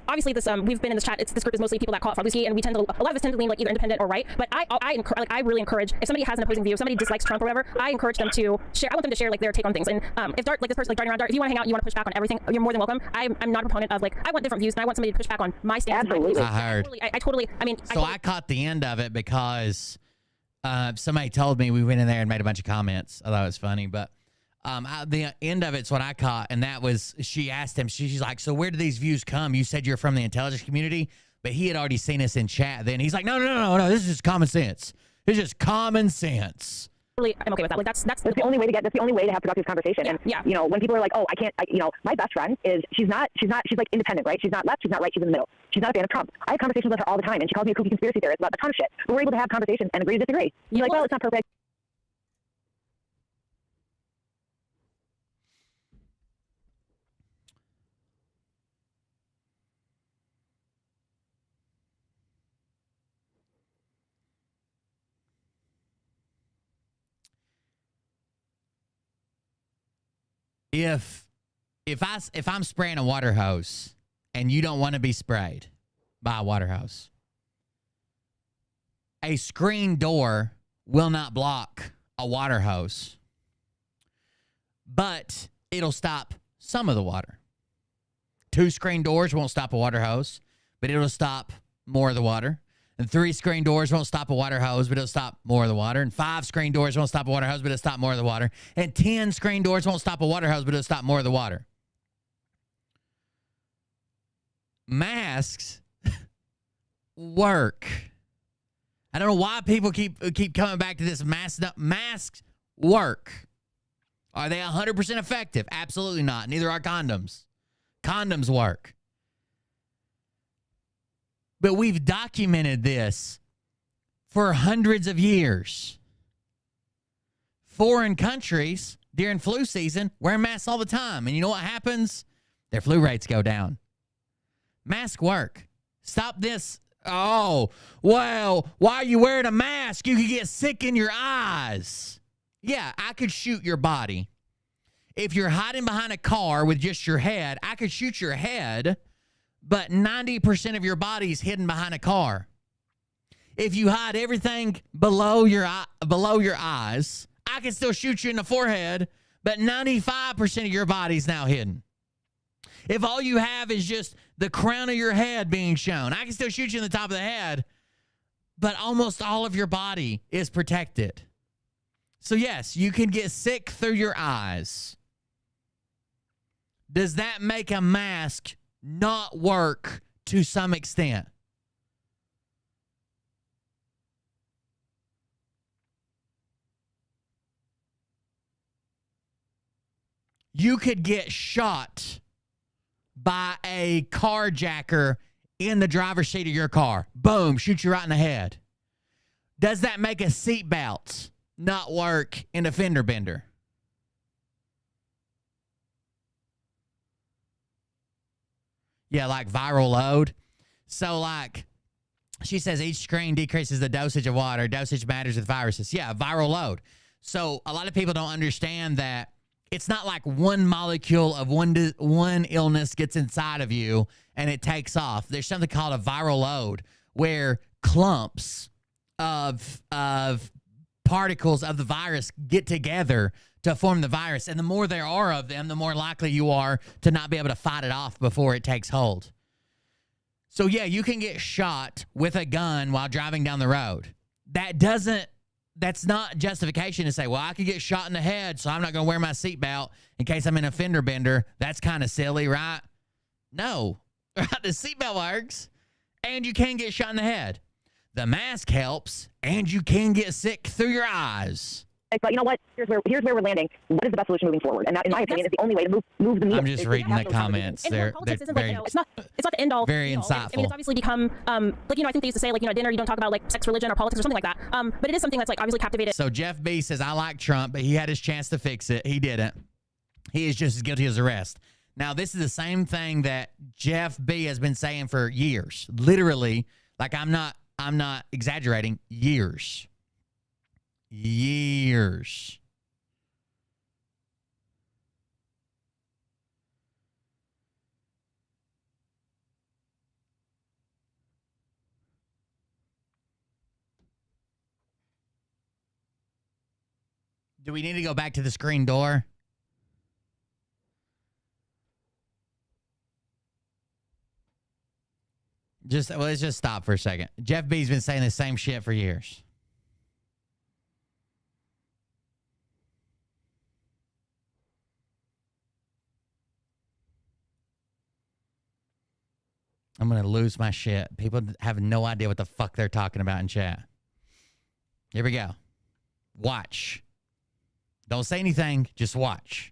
obviously this, we've been in this chat, this group is mostly people that call it Farlooski, and we tend to, a lot of us tend to lean, like, either independent or right, but I really encourage, if somebody has an opposing view, if somebody dislikes Trump or whatever, I encourage them to share, I want them to share, like, their take on things, and if Dart, like this person, like, darting around Dart, if you want to hang out and you want to push back on everything, you're more than welcome. I'm not a proponent of, like, I want different views, and I want somebody to push back on my stance. Absolutely. I totally, I caught the end of it because somebody told me, we went in there and made a bunch of comments. I thought it was funny, but the end of it's what I caught, and that was, she asked him, she's like, so where do these views come? You said you're from the intelligence community, but he had already seen us in chat then. He's like, no, this is just common sense. It's just common sense. I'm okay with that. Like that's the only way to have productive conversation. And you know, when people are like, oh, I can't, you know, my best friend is she's like independent, right? She's not left, she's not right, she's in the middle. She's not a fan of Trump. I have conversations with her all the time, and she calls me a kooky conspiracy theorist about a ton of shit. But we're able to have conversations and agree to disagree. You're like, well, it's not perfect. If I'm spraying a water hose and you don't want to be sprayed by a water hose, a screen door will not block a water hose, but it'll stop some of the water. 2 screen doors won't stop a water hose, but it'll stop more of the water. And 3 screen doors won't stop a water hose, but it'll stop more of the water. And 5 screen doors won't stop a water hose, but it'll stop more of the water. And 10 screen doors won't stop a water hose, but it'll stop more of the water. Masks work. I don't know why people keep coming back to this. Masks work. Are they 100% effective? Absolutely not. Neither are condoms. Condoms work. But we've documented this for hundreds of years. Foreign countries during flu season wear masks all the time. And you know what happens? Their flu rates go down. Masks work. Stop this. Oh, well, why are you wearing a mask? You could get sick in your eyes. Yeah, I could shoot your body. If you're hiding behind a car with just your head, I could shoot your head, but 90% of your body's hidden behind a car. If you hide everything below your eyes, I can still shoot you in the forehead, but 95% of your body's now hidden. If all you have is just the crown of your head being shown, I can still shoot you in the top of the head, but almost all of your body is protected. So yes, you can get sick through your eyes. Does that make a mask not work to some extent? You could get shot by a carjacker in the driver's seat of your car. Boom, shoot you right in the head. Does that make a seatbelt not work in a fender bender? Yeah, like viral load. So like she says each screen decreases the dosage of water. Dosage matters with viruses. Yeah, viral load. So a lot of people don't understand that it's not like one molecule of one illness gets inside of you and it takes off. There's something called a viral load where clumps of particles of the virus get together to form the virus. And the more there are of them, the more likely you are to not be able to fight it off before it takes hold. So yeah, you can get shot with a gun while driving down the road. That's not justification to say, well, I could get shot in the head, so I'm not going to wear my seatbelt in case I'm in a fender bender. That's kind of silly, right? No. The seatbelt works, and you can get shot in the head. The mask helps, and you can get sick through your eyes. But you know what? Here's where we're landing. What is the best solution moving forward? And that, in my opinion, is the only way to move the needle. I'm just reading the comments. They're very, it's not the end all. very insightful. I mean, it's obviously become like, you know, I think they used to say, like, you know, at dinner you don't talk about like sex, religion, or politics or something like that. But it is something that's like obviously captivated. So Jeff B says, I like Trump, but he had his chance to fix it. He didn't. He is just as guilty as the rest. Now, this is the same thing that Jeff B has been saying for years. Literally, like I'm not exaggerating, years. Years. Do we need to go back to the screen door? Let's just stop for a second. Jeff B's been saying the same shit for years. I'm going to lose my shit. People have no idea what the fuck they're talking about in chat. Here we go. Watch. Don't say anything. Just watch.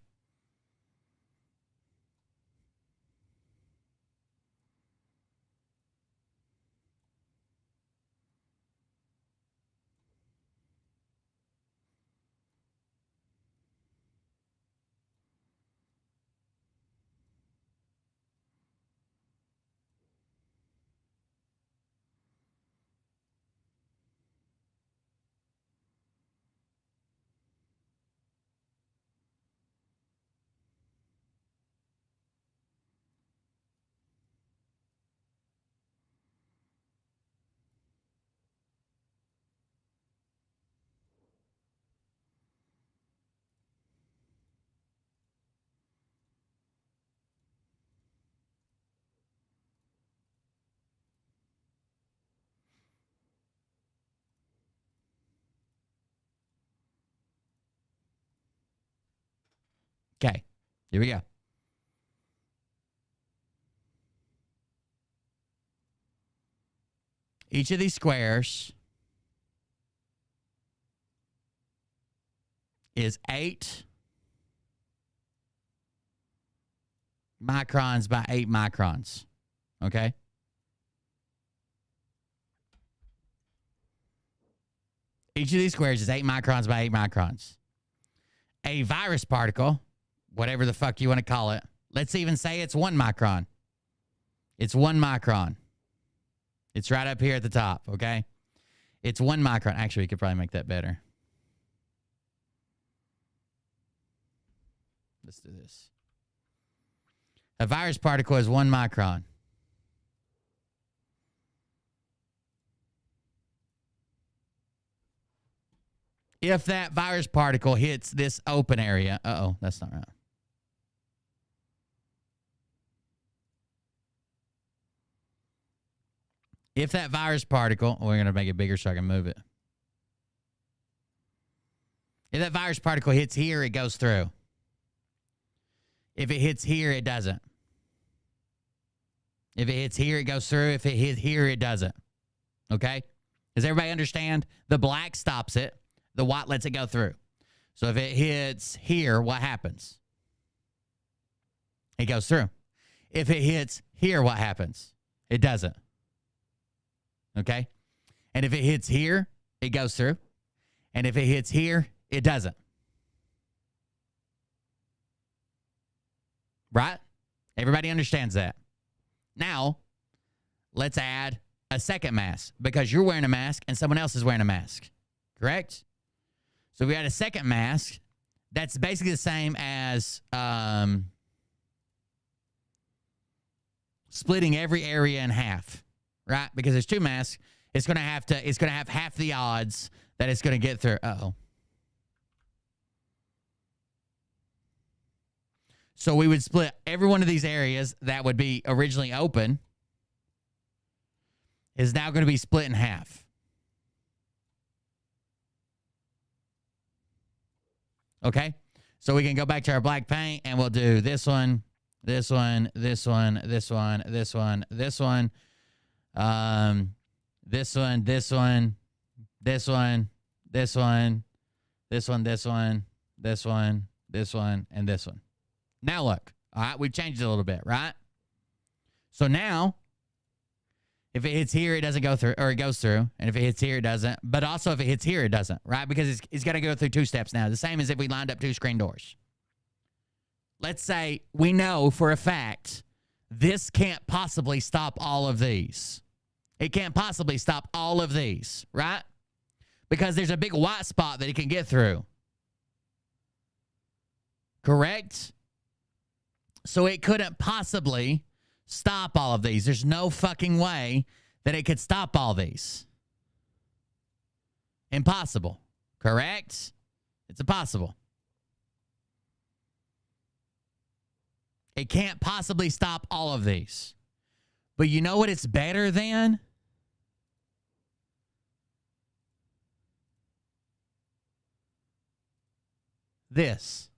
Okay, here we go. Each of these squares is 8 microns by 8 microns. Okay? Each of these squares is 8 microns by 8 microns. A virus particle, whatever the fuck you want to call it, let's even say it's 1 micron. It's 1 micron. It's right up here at the top, okay? It's 1 micron. Actually, we could probably make that better. Let's do this. A virus particle is 1 micron. If that virus particle hits this open area, uh-oh, that's not right. If that virus particle, we're going to make it bigger so I can move it. If that virus particle hits here, it goes through. If it hits here, it doesn't. If it hits here, it goes through. If it hits here, it doesn't. Okay? Does everybody understand? The black stops it. The white lets it go through. So if it hits here, what happens? It goes through. If it hits here, what happens? It doesn't. Okay? And if it hits here, it goes through. And if it hits here, it doesn't. Right? Everybody understands that. Now, let's add a second mask because you're wearing a mask and someone else is wearing a mask. Correct? So we add a second mask that's basically the same as splitting every area in half. Right? Because there's 2 masks. It's gonna have half the odds that it's gonna get through. Uh-oh. So we would split every one of these areas that would be originally open is now going to be split in half. Okay? So we can go back to our black paint and we'll do this one, this one, this one, this one, this one, this one, this one, this one, this one, this one, this one, this one, this one, this one, and this one. Now look, all right, we've changed it a little bit, right? So now, if it hits here, it doesn't go through, or it goes through. And if it hits here, it doesn't. But also if it hits here, it doesn't, right? Because it's got to go through 2 steps now. The same as if we lined up 2 screen doors. Let's say we know for a fact this can't possibly stop all of these. It can't possibly stop all of these, right? Because there's a big white spot that it can get through. Correct? So it couldn't possibly stop all of these. There's no fucking way that it could stop all these. Impossible. Correct? It's impossible. It can't possibly stop all of these. But you know what it's better than? This.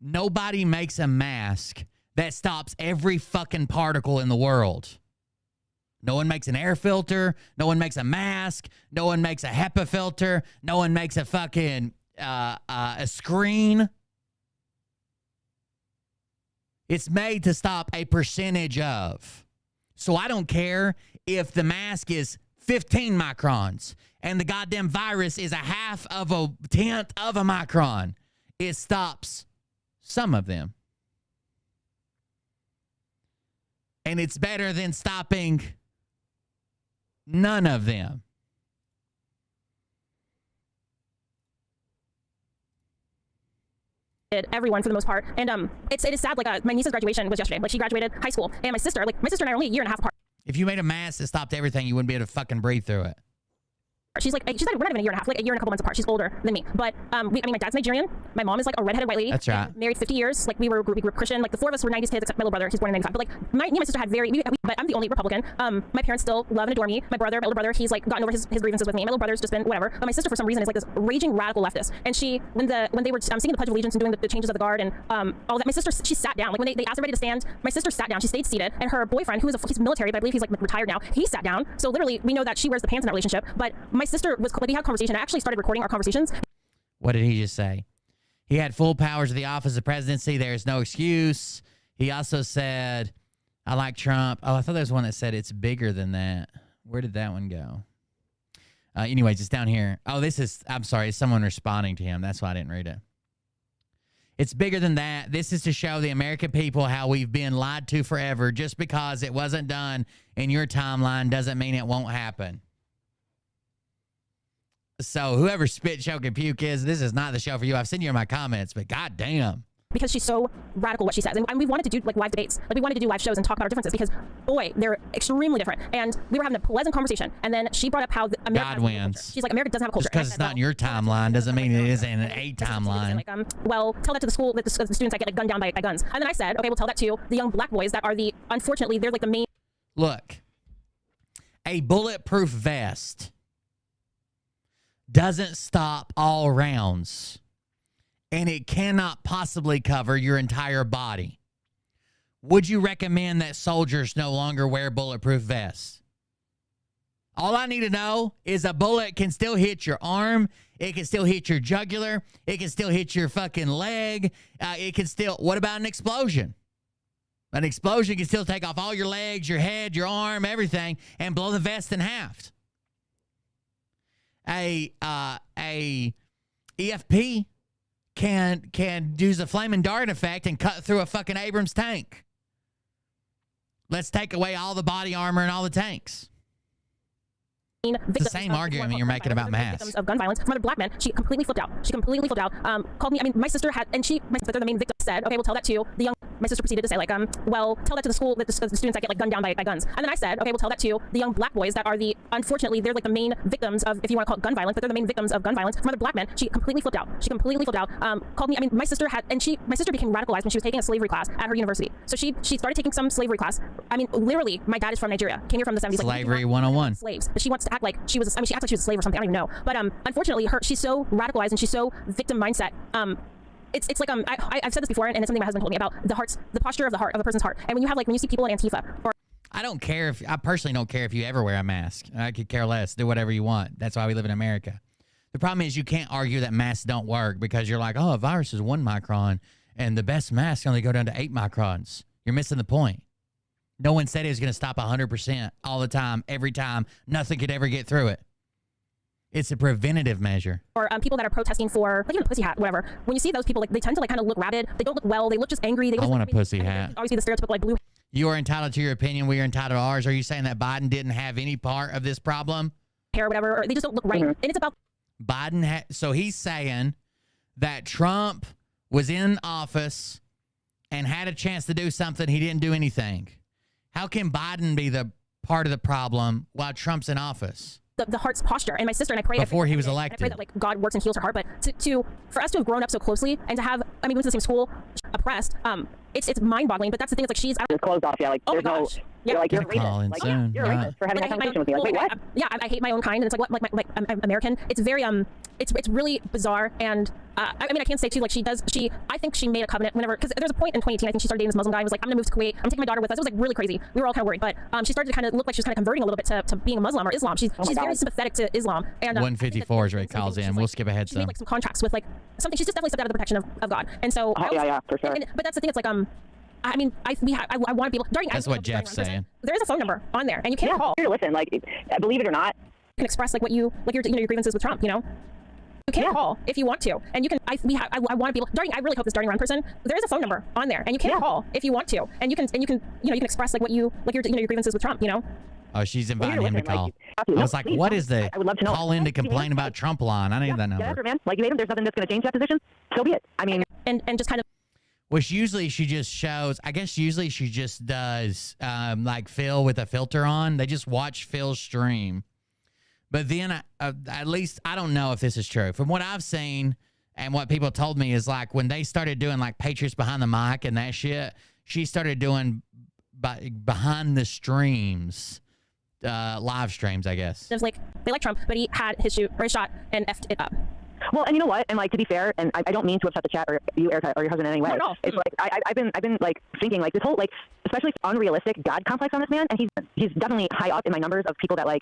Nobody makes a mask that stops every fucking particle in the world. No one makes an air filter. No one makes a mask. No one makes a HEPA filter. No one makes a fucking a screen. It's made to stop a percentage of. So I don't care if the mask is 15 microns and the goddamn virus is a 0.5 of a micron. It stops some of them. And it's better than stopping none of them. Everyone for the most part. And it is sad. Like my niece's graduation was yesterday. Like she graduated high school, and my sister and I are only a year and a half apart. If you made a mask that stopped everything, you wouldn't be able to fucking breathe through it. She's not even a year and a half, like a year and a couple months apart. She's older than me. But my dad's Nigerian. My mom is like a redheaded white lady. That's right. Married 50 years. Like we grew up Christian. Like the four of us were 90s kids, except my little brother. He's born in 95. But like me and my sister had but I'm the only Republican. My parents still love and adore me. My older brother, he's like gotten over his grievances with me. My little brother's just been whatever. But my sister, for some reason, is like this raging radical leftist. And she, when they were singing the Pledge of Allegiance and doing the changes of the guard and all that, my sister, she sat down. Like when they asked everybody to stand, my sister sat down. She stayed seated. And her boyfriend, he's military, but I believe he's like retired now, he sat down. So literally, we know that she wears the pants in that relationship. But my sister was like, we had a conversation. I actually started recording our conversations. What did he just say? He had full powers of the office of presidency. There's no excuse. He also said, I like Trump. Oh, I thought there was one that said it's bigger than that. Where did that one go? Anyways, it's down here. Oh, I'm sorry, it's someone responding to him. That's why I didn't read it. It's bigger than that. This is to show the American people how we've been lied to forever. Just because it wasn't done in your timeline doesn't mean it won't happen. So whoever Spit Choke and Puke is, this is not the show for you. I've seen you in my comments, but goddamn. Because she's so radical what she says. And we wanted to do like live debates. Like we wanted to do live shows and talk about our differences because, boy, they're extremely different. And we were having a pleasant conversation. And then she brought up how America God wins. She's like, America doesn't have a culture. Just because it's not in your timeline doesn't mean it isn't in an A timeline. Like, well, tell that to the school that the students that get like gunned down by guns. And then I said, okay, we'll tell that to the young black boys that are unfortunately, they're like the main. Look, a bulletproof vest doesn't stop all rounds, and it cannot possibly cover your entire body. Would you recommend that soldiers no longer wear bulletproof vests? All I need to know is a bullet can still hit your arm. It can still hit your jugular. It can still hit your fucking leg. What about an explosion? An explosion can still take off all your legs, your head, your arm, everything, and blow the vest in half. A EFP can use a flaming dart effect and cut through a fucking Abrams tank. Let's take away all the body armor and all the tanks. It's the same argument you're making about masks. Victims of gun violence from other black men. She completely flipped out. Called me. I mean, my sister had, and they're the main victim. Said, okay, we'll tell that to the young. My sister proceeded to say, like, well, tell that to the school that the students that get like gunned down by guns. And then I said, okay, we'll tell that to the young black boys that are unfortunately, they're like the main victims of, if you want to call it gun violence, but they're the main victims of gun violence from other black men. She completely flipped out. Called me. I mean, my sister became radicalized when she was taking a slavery class at her university. So she started taking some slavery class. I mean, literally, my dad is from Nigeria, came here from the 70s. Slavery 101. Slaves, but she wants to act like she was. I mean, she acts like she was a slave or something. I don't even know. But unfortunately, she's so radicalized and she's so victim mindset. It's like I've said this before, and it's something my husband told me about the posture of the heart of a person's heart. And when you see people in Antifa or I personally don't care if you ever wear a mask. I could care less. Do whatever you want. That's why we live in America. The problem is you can't argue that masks don't work because you're like, oh, a virus is 1 micron and the best masks only go down to 8 microns. You're missing the point. No one said it was going to stop 100% all the time, every time. Nothing could ever get through it. It's a preventative measure. Or people that are protesting for, like, even a pussy hat, whatever. When you see those people, like, they tend to, like, kind of look rabid. They don't look well. They look just angry. I want a pussy hat. Obviously, the stereotypical, like, blue. You are entitled to your opinion. We are entitled to ours. Are you saying that Biden didn't have any part of this problem? Hair or whatever. Or they just don't look right. And it's about... Biden so he's saying that Trump was in office and had a chance to do something. He didn't do anything. How can Biden be the part of the problem while Trump's in office? The heart's posture, and my sister and I pray before he was elected. I pray that like God works and heals her heart, but for us to have grown up so closely and to have, I mean, we went to the same school, oppressed, it's mind-boggling. But that's the thing. It's like it's closed off. Yeah, like oh there's my no. gosh. You're like you're Gonna call racist. in Like, soon. you're Yeah. racist for having Like, that conversation with me. Like, wait, what? Yeah, I hate my own kind, and it's like what, like I'm American. It's very it's really bizarre, and I mean, I can't say too. Like I think she made a covenant whenever, because there's a point in 2018. I think she started dating this Muslim guy and was like, I'm gonna move to Kuwait. I'm taking my daughter with us. It was like really crazy. We were all kind of worried, but she started to kind of look like she was kind of converting a little bit to being a Muslim or Islam. She's very sympathetic to Islam. And 154 is where it calls in. We'll skip ahead she made like some contracts with like something. She's just definitely stepped out of the protection of God. And so yeah, for sure. But that's the thing. It's like I mean, I want to be able. That's what Jeff's saying. There is a phone number on there, and you can't call. Here to listen. Like, believe it or not, you can express like your your grievances with Trump. You know, you can call if you want to, and you can. I want to be able. I really hope this darting around person. There is a phone number on there, and you can call if you want to, and you can express like your grievances with Trump. You know. Oh, she inviting him to call. Like, I was like, what is the I would love to know. call in to complain about Trump line? I need that number. Get after, man. Like, you made him. There's nothing that's going to change that position. So be it. I mean, and just kind of. Which usually she just shows, I guess usually she just does like Phil with a filter on. They just watch Phil's stream. But then at least, I don't know if this is true. From what I've seen and what people told me is like when they started doing like Patriots Behind the Mic and that shit, she started doing behind the streams, live streams, I guess. There's like, they like Trump, but he had his shot and effed it up. Well, and you know what? And like, to be fair, and I don't mean to upset the chat or you, Erica, or your husband in any way. No. It's like I've been like thinking like this whole like especially unrealistic God complex on this man, and he's definitely high up in my numbers of people that like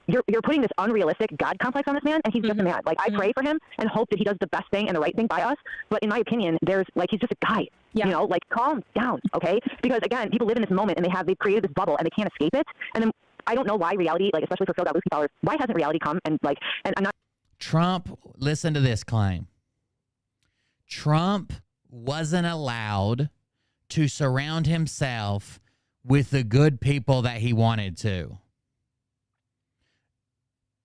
you're putting this unrealistic God complex on this man, and he's just a man. Like I pray for him and hope that he does the best thing and the right thing by us. But in my opinion, there's like he's just a guy. Yeah. You know, like calm down, okay? Because again, people live in this moment and they've created this bubble and they can't escape it. And then I don't know why reality, like especially for Phil Lucy followers, why hasn't reality come and like and I'm not. Trump, listen to this claim. Trump wasn't allowed to surround himself with the good people that he wanted to.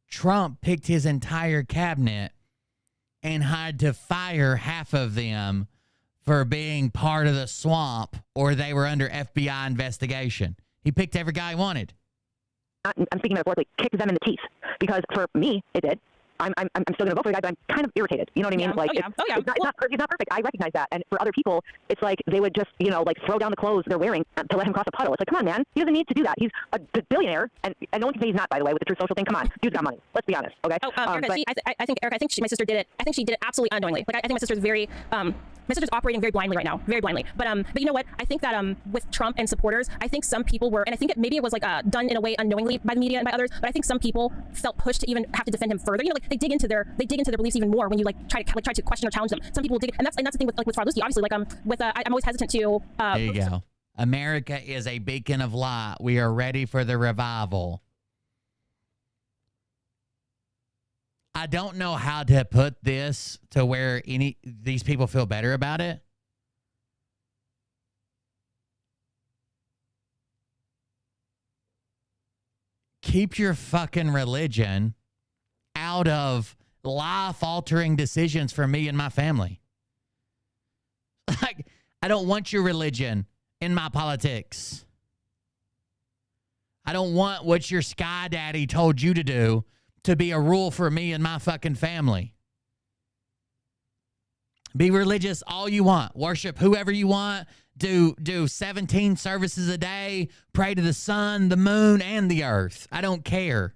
Trump picked his entire cabinet and had to fire half of them for being part of the swamp or they were under FBI investigation. He picked every guy he wanted. I'm speaking metaphorically, kicked them in the teeth. Because for me, it did. I'm still going to vote for the guy, but I'm kind of irritated. You know what I mean? Like, it's not perfect. I recognize that. And for other people, it's like they would just, like throw down the clothes they're wearing to let him cross a puddle. It's like, come on, man. He doesn't need to do that. He's a billionaire, and no one can say he's not, by the way, with the Truth Social thing. Come on. Dude's got money. Let's be honest, okay? Erica, I think my sister did it. I think she did it absolutely unknowingly. Like, I think my sister's very, my sister's operating very blindly right now, very blindly. But you know what? I think that with Trump and supporters, I think some people were, and I think maybe it was like done in a way unknowingly by the media and by others. But I think some people felt pushed to even have to defend him further. You know, like they dig into their beliefs even more when you try to question or challenge them. Some people dig, and that's the thing with Farluski. Obviously, I'm always hesitant to. There you go. America is a beacon of light. We are ready for the revival. I don't know how to put this to where these people feel better about it. Keep your fucking religion out of life-altering decisions for me and my family. Like, I don't want your religion in my politics. I don't want what your sky daddy told you to do to be a rule for me and my fucking family. Be religious all you want. Worship whoever you want. Do 17 services a day. Pray to the sun, the moon, and the earth. I don't care.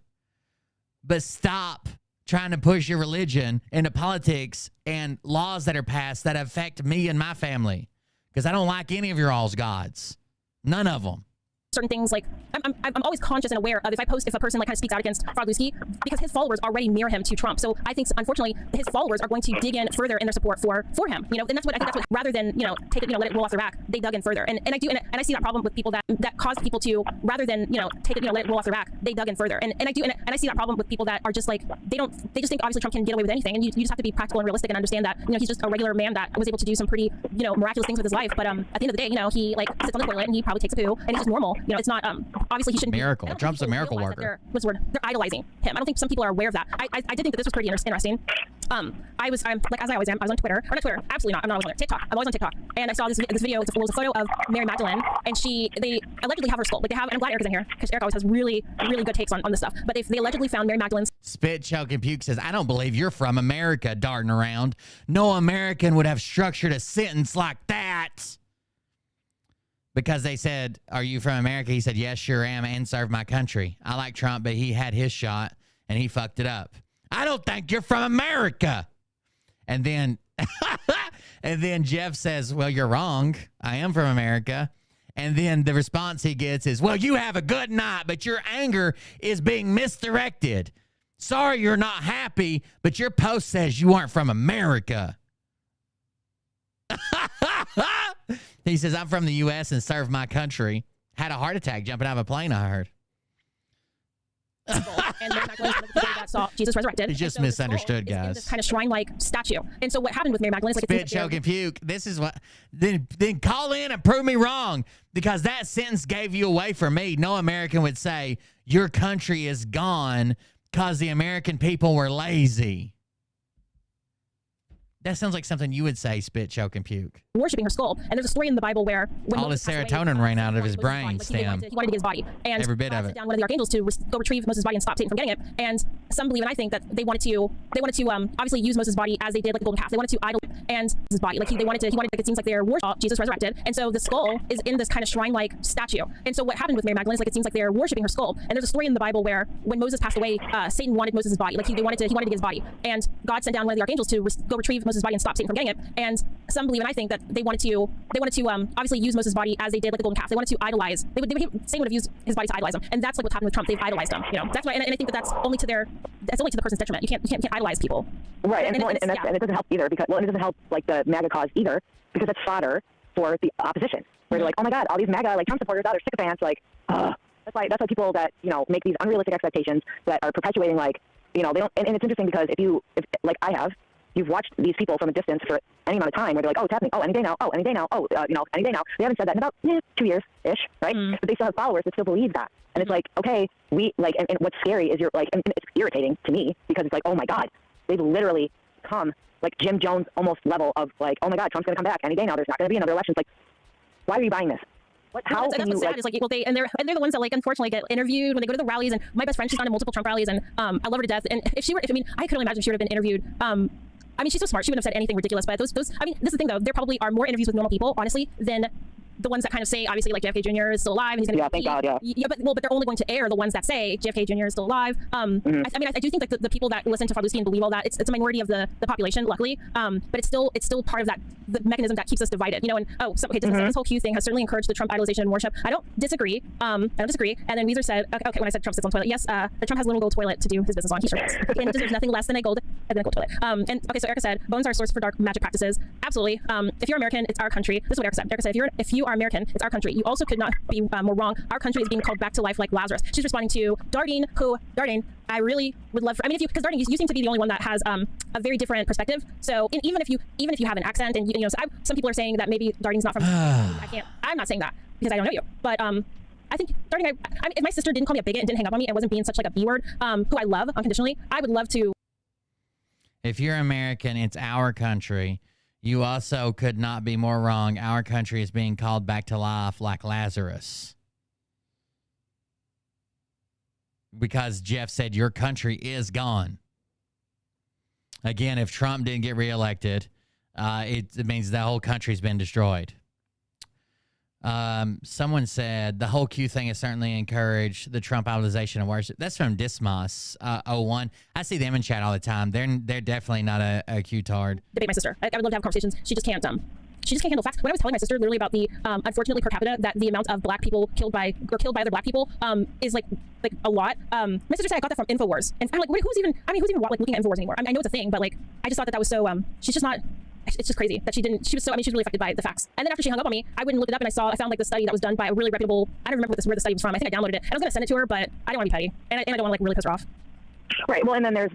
But stop trying to push your religion into politics and laws that are passed that affect me and my family. Because I don't like any of your all's gods. None of them. Certain things, like I'm always conscious and aware of if a person kind of speaks out against Farluski, because his followers already mirror him to Trump. So I think unfortunately his followers are going to dig in further in their support for him. And that's what I think. That's what, rather than take it, let it roll off their back, they dug in further. And I see that problem with people that cause people to, rather than take it, let it roll off their back, they dug in further. And I see that problem with people that are just like they just think obviously Trump can get away with anything, and you just have to be practical and realistic and understand that he's just a regular man that was able to do some pretty miraculous things with his life. But at the end of the day, he sits on the toilet and he probably takes a poo and he's just normal. It's not obviously he shouldn't miracle. be. Trump's a miracle worker. They're idolizing him. I don't think some people are aware of that. I did think that this was pretty interesting. I'm like, as I always am, I was on Twitter, or not Twitter, absolutely not. I'm not always on TikTok. I'm always on TikTok. And I saw this video. It was a photo of Mary Magdalene, and they allegedly have her skull. Like they have, and I'm glad Erica's in here because Erica always has really, really good takes on this stuff. But they allegedly found Mary Magdalene's. Spit Choke and Puke says, I don't believe you're from America darting around. No American would have structured a sentence like that. because they said, "Are you from America?" He said, "Yes, sure am, and served my country. I like Trump, but he had his shot and he fucked it up. I don't think you're from America." And then, and then Jeff says, "Well, you're wrong. I am from America." And then the response he gets is, "Well, you have a good night, but your anger is being misdirected. Sorry you're not happy, but your post says you aren't from America." He says, "I'm from the U.S. and served my country. Had a heart attack jumping out of a plane, I heard." And Mary Magdalene is one of the people that saw Jesus resurrected. He just And so this misunderstood, skull is in guys. this kind of shrine-like statue. And so what happened with Mary Magdalene is like Spit, choke, and puke. This is what. Then call in and prove me wrong, because that sentence gave you away for me. No American would say your country is gone because the American people were lazy. That sounds like something you would say, spit, choke, and puke. worshiping her skull. And there's a story in the Bible where when all his Moses passed away, serotonin ran out of his Moses' brain body, like, stem. he wanted to get his body. And Every bit God of sent it. down one of the archangels to go retrieve Moses' body and stop Satan from getting it. And some believe, and I think that they wanted to obviously use Moses' body as they did like the golden calf. They wanted to idol and his body. Like he wanted like it seems like they're worshiping Jesus resurrected. And so the skull is in this kind of shrine-like statue. And so what happened with Mary Magdalene is like it seems like they're worshiping her skull. And there's a story in the Bible where when Moses passed away, Satan wanted Moses' body. Like he wanted to get his body. And God sent down one of the archangels to go retrieve Moses' body and stop Satan from getting it. And some believe, and I think that they wanted to obviously use Moses' body as they did like the golden calf. They wanted to idolize. Satan would have used his body to idolize him, and that's like what's happened with Trump. They've idolized him. You know, that's why, and I think that's only to the person's detriment. You can't idolize people. Right, and it doesn't help either because it doesn't help like the MAGA cause either because it's fodder for the opposition. Where they're like, oh my God, all these MAGA like Trump supporters, they're sycophants. Like, that's why people that make these unrealistic expectations that are perpetuating like they don't. And it's interesting because if like I have. You've watched these people from a distance for any amount of time where they're like, oh, it's happening. Oh, any day now. Oh, any day now. Oh, any day now. They haven't said that in about 2 years-ish, right? But they still have followers that still believe that. And it's like, okay, we like, and what's scary is you're like, and it's irritating to me because it's like, oh my God, they've literally come like Jim Jones almost level of like, oh my God, Trump's going to come back any day now. There's not going to be another election. It's like, why are you buying this? How that's what's sad is like, well, they're the ones that like unfortunately get interviewed when they go to the rallies. And my best friend, she's gone to multiple Trump rallies, and I love her to death. And I could only imagine if she would have been interviewed. I mean, she's so smart. She wouldn't have said anything ridiculous. But those. I mean, this is the thing, though. There probably are more interviews with normal people, honestly, than the ones that kind of say, obviously, like JFK Jr. is still alive and he's going to. Yeah, thank God. Yeah. But they're only going to air the ones that say JFK Jr. is still alive. I mean, I do think like the people that listen to Farlowski and believe all that, it's a minority of the population, luckily. But it's still part of the mechanism that keeps us divided. And this whole Q thing has certainly encouraged the Trump idolization and worship. I don't disagree. And then Weezer said, okay, when I said Trump sits on toilet, yes, the Trump has a little gold toilet to do his business on. He sure does. And it deserves nothing less than a gold toilet. And okay, so Erica said bones are a source for dark magic practices. Absolutely. If you're American, it's our country. This is what Erica said. Erica said, if you are American, it's our country. You also could not be more wrong. Our country is being called back to life like Lazarus. She's responding to Dardine, I really would love because Dardine, you seem to be the only one that has a very different perspective. So even if you have an accent and some people are saying that maybe Dardine's not from I'm not saying that because I don't know you. But I think Dardine, if my sister didn't call me a bigot and didn't hang up on me and wasn't being such like a B word, who I love unconditionally, I would love to. If you're American, it's our country. You also could not be more wrong. Our country is being called back to life like Lazarus. Because Jeff said your country is gone. Again, if Trump didn't get reelected, it means the whole country's been destroyed. Someone said the whole Q thing has certainly encouraged the Trump idolization of worship. That's from Dismas 01. I see them in chat all the time. They're definitely not a Q-tard. Debate my sister. I would love to have conversations. She just can't handle facts. When I was telling my sister literally about the unfortunately per capita that the amount of black people killed by other black people is like a lot. My sister said I got that from InfoWars, and I'm like, who's even like looking at InfoWars anymore? I know it's a thing, but like I just thought that was so she's just not. It's just crazy that she was really affected by the facts. And then after she hung up on me, I went and looked it up and I found like the study that was done by a really reputable. I don't remember where the study was from. I think I downloaded it. And I was gonna send it to her, but I don't want to be petty, and I don't want to like really piss her off. Right. Well, and then there's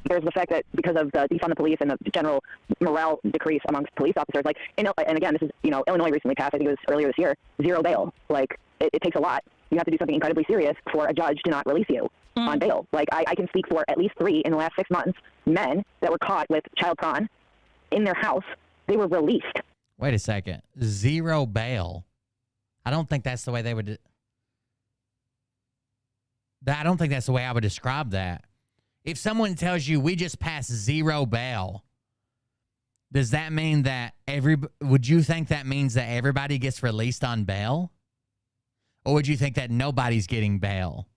there's the fact that because of the defund the police and the general morale decrease amongst police officers, like, and again, this is, Illinois recently passed, I think it was earlier this year, 0 bail. Like, it takes a lot. You have to do something incredibly serious for a judge to not release you on bail. Like, I can speak for at least 3 in the last 6 months, men that were caught with child porn in their house. They were released. Wait a second. 0 bail. I don't think that's the way they would... I don't think that's the way I would describe that. If someone tells you we just passed 0 bail, Does that mean that would you think that means that everybody gets released on bail? Or would you think that nobody's getting bail?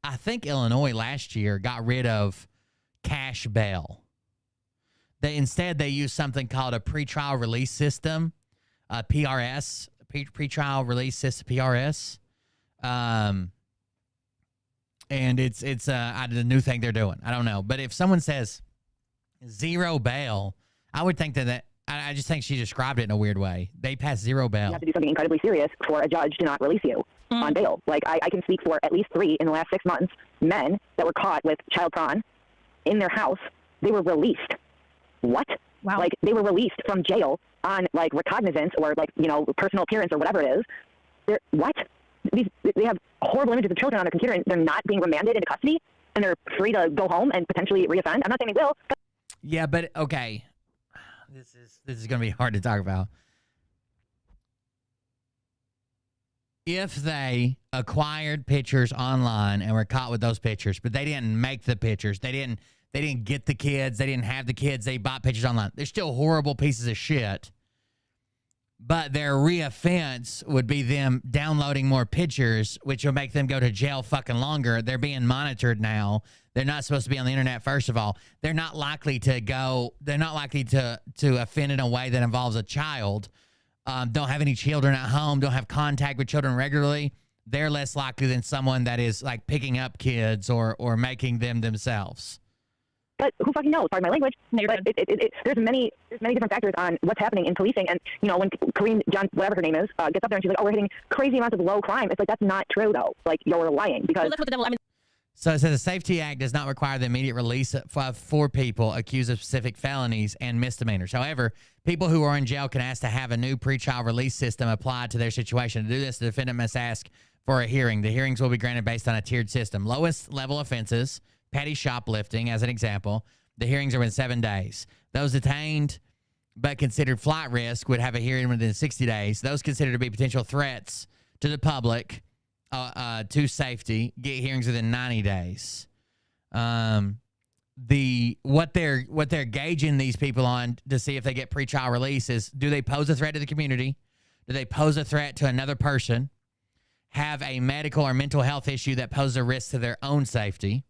I think Illinois last year got rid of cash bail. Instead they used something called a pretrial release system, PRS, pretrial release system, PRS. And it's the new thing they're doing. I don't know. But if someone says zero bail, I would think that I just think she described it in a weird way. They passed zero bail. You have to do something incredibly serious for a judge to not release you on bail. Like, I can speak for at least 3 in the last 6 months, men that were caught with child porn in their house. They were released. What? Wow. Like, they were released from jail on, like, recognizance or, like, you know, personal appearance or whatever it is. What? They have horrible images of children on their computer, and they're not being remanded into custody, and they're free to go home and potentially reoffend. I'm not saying they will. But yeah, but okay. This is going to be hard to talk about. If they acquired pictures online and were caught with those pictures, but they didn't make the pictures, they didn't get the kids, they didn't have the kids, they bought pictures online. They're still horrible pieces of shit. But their reoffense would be them downloading more pictures, which will make them go to jail fucking longer. They're being monitored now. They're not supposed to be on the internet, first of all. They're not likely to offend in a way that involves a child. Don't have any children at home, don't have contact with children regularly. They're less likely than someone that is like picking up kids or making them themselves. But who fucking knows? Pardon my language. But there's many different factors on what's happening in policing. And, you know, when Kareem John, whatever her name is, gets up there and she's like, oh, we're hitting crazy amounts of low crime. It's like, that's not true, though. Like, you're lying. Because well, that's what the devil, I mean, so it says the Safety Act does not require the immediate release for people accused of specific felonies and misdemeanors. However, people who are in jail can ask to have a new pretrial release system applied to their situation. To do this, the defendant must ask for a hearing. The hearings will be granted based on a tiered system. Lowest level offenses, petty shoplifting, as an example, the hearings are within 7 days. Those detained but considered flight risk would have a hearing within 60 days. Those considered to be potential threats to the public, to safety, get hearings within 90 days. What they're gauging these people on to see if they get pretrial release is, do they pose a threat to the community? Do they pose a threat to another person? Have a medical or mental health issue that poses a risk to their own safety?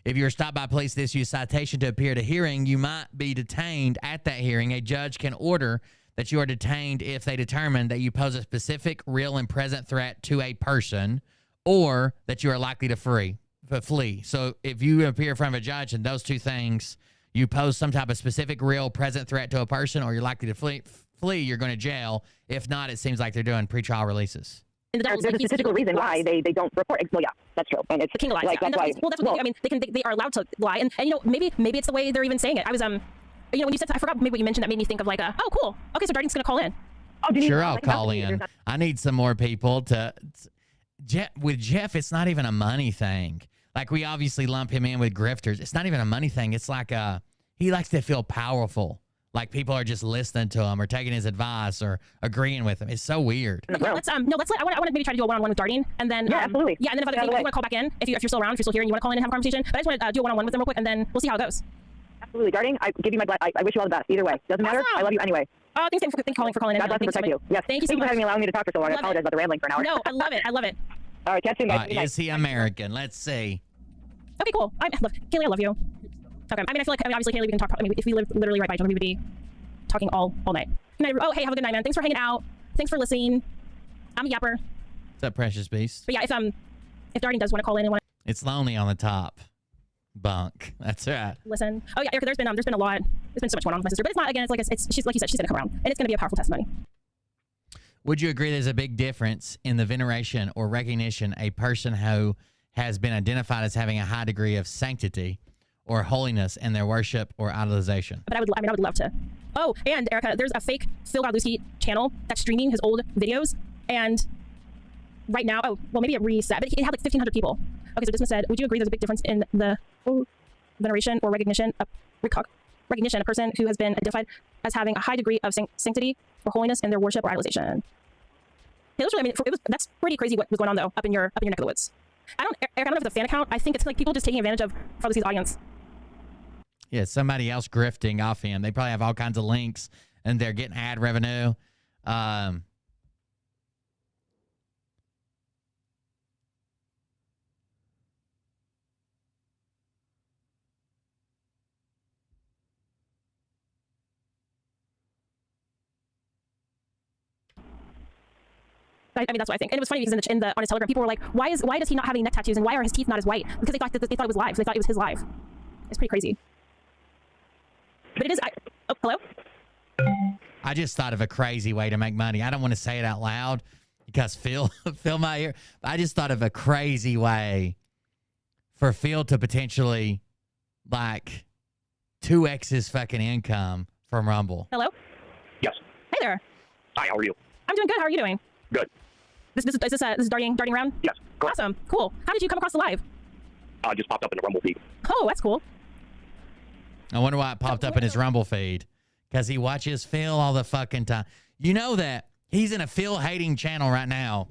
If you're stopped by police to issue a citation to appear at a hearing, you might be detained at that hearing. A judge can order that you are detained if they determine that you pose a specific, real, and present threat to a person, or that you are likely to flee. So if you appear in front of a judge and those two things, you pose some type of specific, real, present threat to a person, or you're likely to flee, you're going to jail. If not, it seems like they're doing pretrial releases. There's a statistical reason why they don't report. Well, yeah, that's true. And it's the king of lies. Like, Yeah. that's why. Well, that's what I mean. They are allowed to lie, and you know, maybe it's the way they're even saying it. I was you know, when you said, I forgot maybe what you mentioned that made me think of like oh, cool. Okay, so Darden's gonna call in. Oh, Sure, I'll call in. I need some more people to. With Jeff, it's not even a money thing. Like, we obviously lump him in with grifters. It's not even a money thing. It's like he likes to feel powerful. Like people are just listening to him or taking his advice or agreeing with him. It's so weird. Yeah, let's I want to maybe try to do a one-on-one with Dardine, and then yeah, absolutely. Yeah, and then if you want to call back in, if you're still around, if you're still here and you want to call in and have a conversation. But I just want to do a one-on-one with them real quick, and then we'll see how it goes. Absolutely, Dardine. I give you my I wish you all the best. Either way, doesn't matter. Awesome. I love you anyway. Oh, thanks for calling in. God bless and protect you. Yes. Thank you so much for allowing me to talk for so long. I apologize about the rambling for an hour. No, I love it. I love it. All right, catch you guys. Is he American? Let's see. Okay, cool. Kaylee, I love you. Okay. I mean, I feel like obviously Kaylee, we can talk. I mean, if we live literally right by each other, we would be talking all night. Oh, hey, have a good night, man. Thanks for hanging out. Thanks for listening. I'm a yapper. What's up, precious beast? But yeah, if Dardine does want to call in and want to, it's lonely on the top bunk. That's right. Listen. Oh yeah, Erica, there's been a lot. There's been so much going on with my sister, but it's not, again, it's like she's like you said, she's gonna come around, and it's gonna be a powerful testimony. Would you agree there's a big difference in the veneration or recognition a person who has been identified as having a high degree of sanctity or holiness in their worship or idolization? But I would love to. Oh, and Erica, there's a fake Phil Godlewski channel that's streaming his old videos, and right now, maybe it reset, but it had like 1,500 people. Okay, so Disma said, would you agree there's a big difference in the veneration or recognition a person who has been identified as having a high degree of sanctity or holiness in their worship or idolization? It was really, I mean, that's pretty crazy what was going on though up in your neck of the woods. Eric, I don't know if it's a fan account. I think it's like people just taking advantage of Father audience. Yeah, somebody else grifting off him. They probably have all kinds of links and they're getting ad revenue. I mean, that's what I think. And it was funny because on his Telegram, people were like, why does he not have any neck tattoos and why are his teeth not as white? Because they thought it was live. So they thought it was his live. It's pretty crazy. But it is. Oh, hello? I just thought of a crazy way to make money. I don't want to say it out loud because Phil my ear. I just thought of a crazy way for Phil to potentially like 2x his fucking income from Rumble. Hello? Yes. Hey there. Hi, how are you? I'm doing good. How are you doing? Good. Is this darting around? Yes. Correct. Awesome. Cool. How did you come across the live? Just popped up in the Rumble feed. Oh, that's cool. I wonder why it popped up in his Rumble feed. Because he watches Phil all the fucking time. You know that he's in a Phil hating channel right now.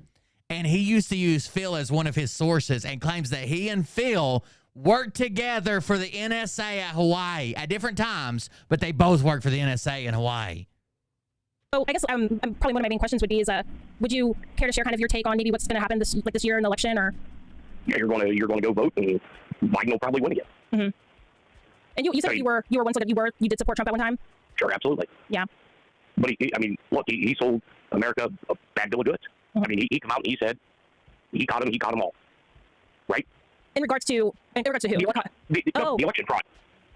And he used to use Phil as one of his sources and claims that he and Phil worked together for the NSA at Hawaii at different times, but they both worked for the NSA in Hawaii. So I guess probably one of my main questions would be would you care to share kind of your take on maybe what's going to happen this year in the election, or? Yeah, you're going to go vote, and Biden will probably win again. Mm-hmm. And you said you were one so that you did support Trump at one time. Sure, absolutely. Yeah. But look, he sold America a bad bill of goods. Mm-hmm. I mean, he came out and he said he caught them all, right? In regards to who? The election fraud.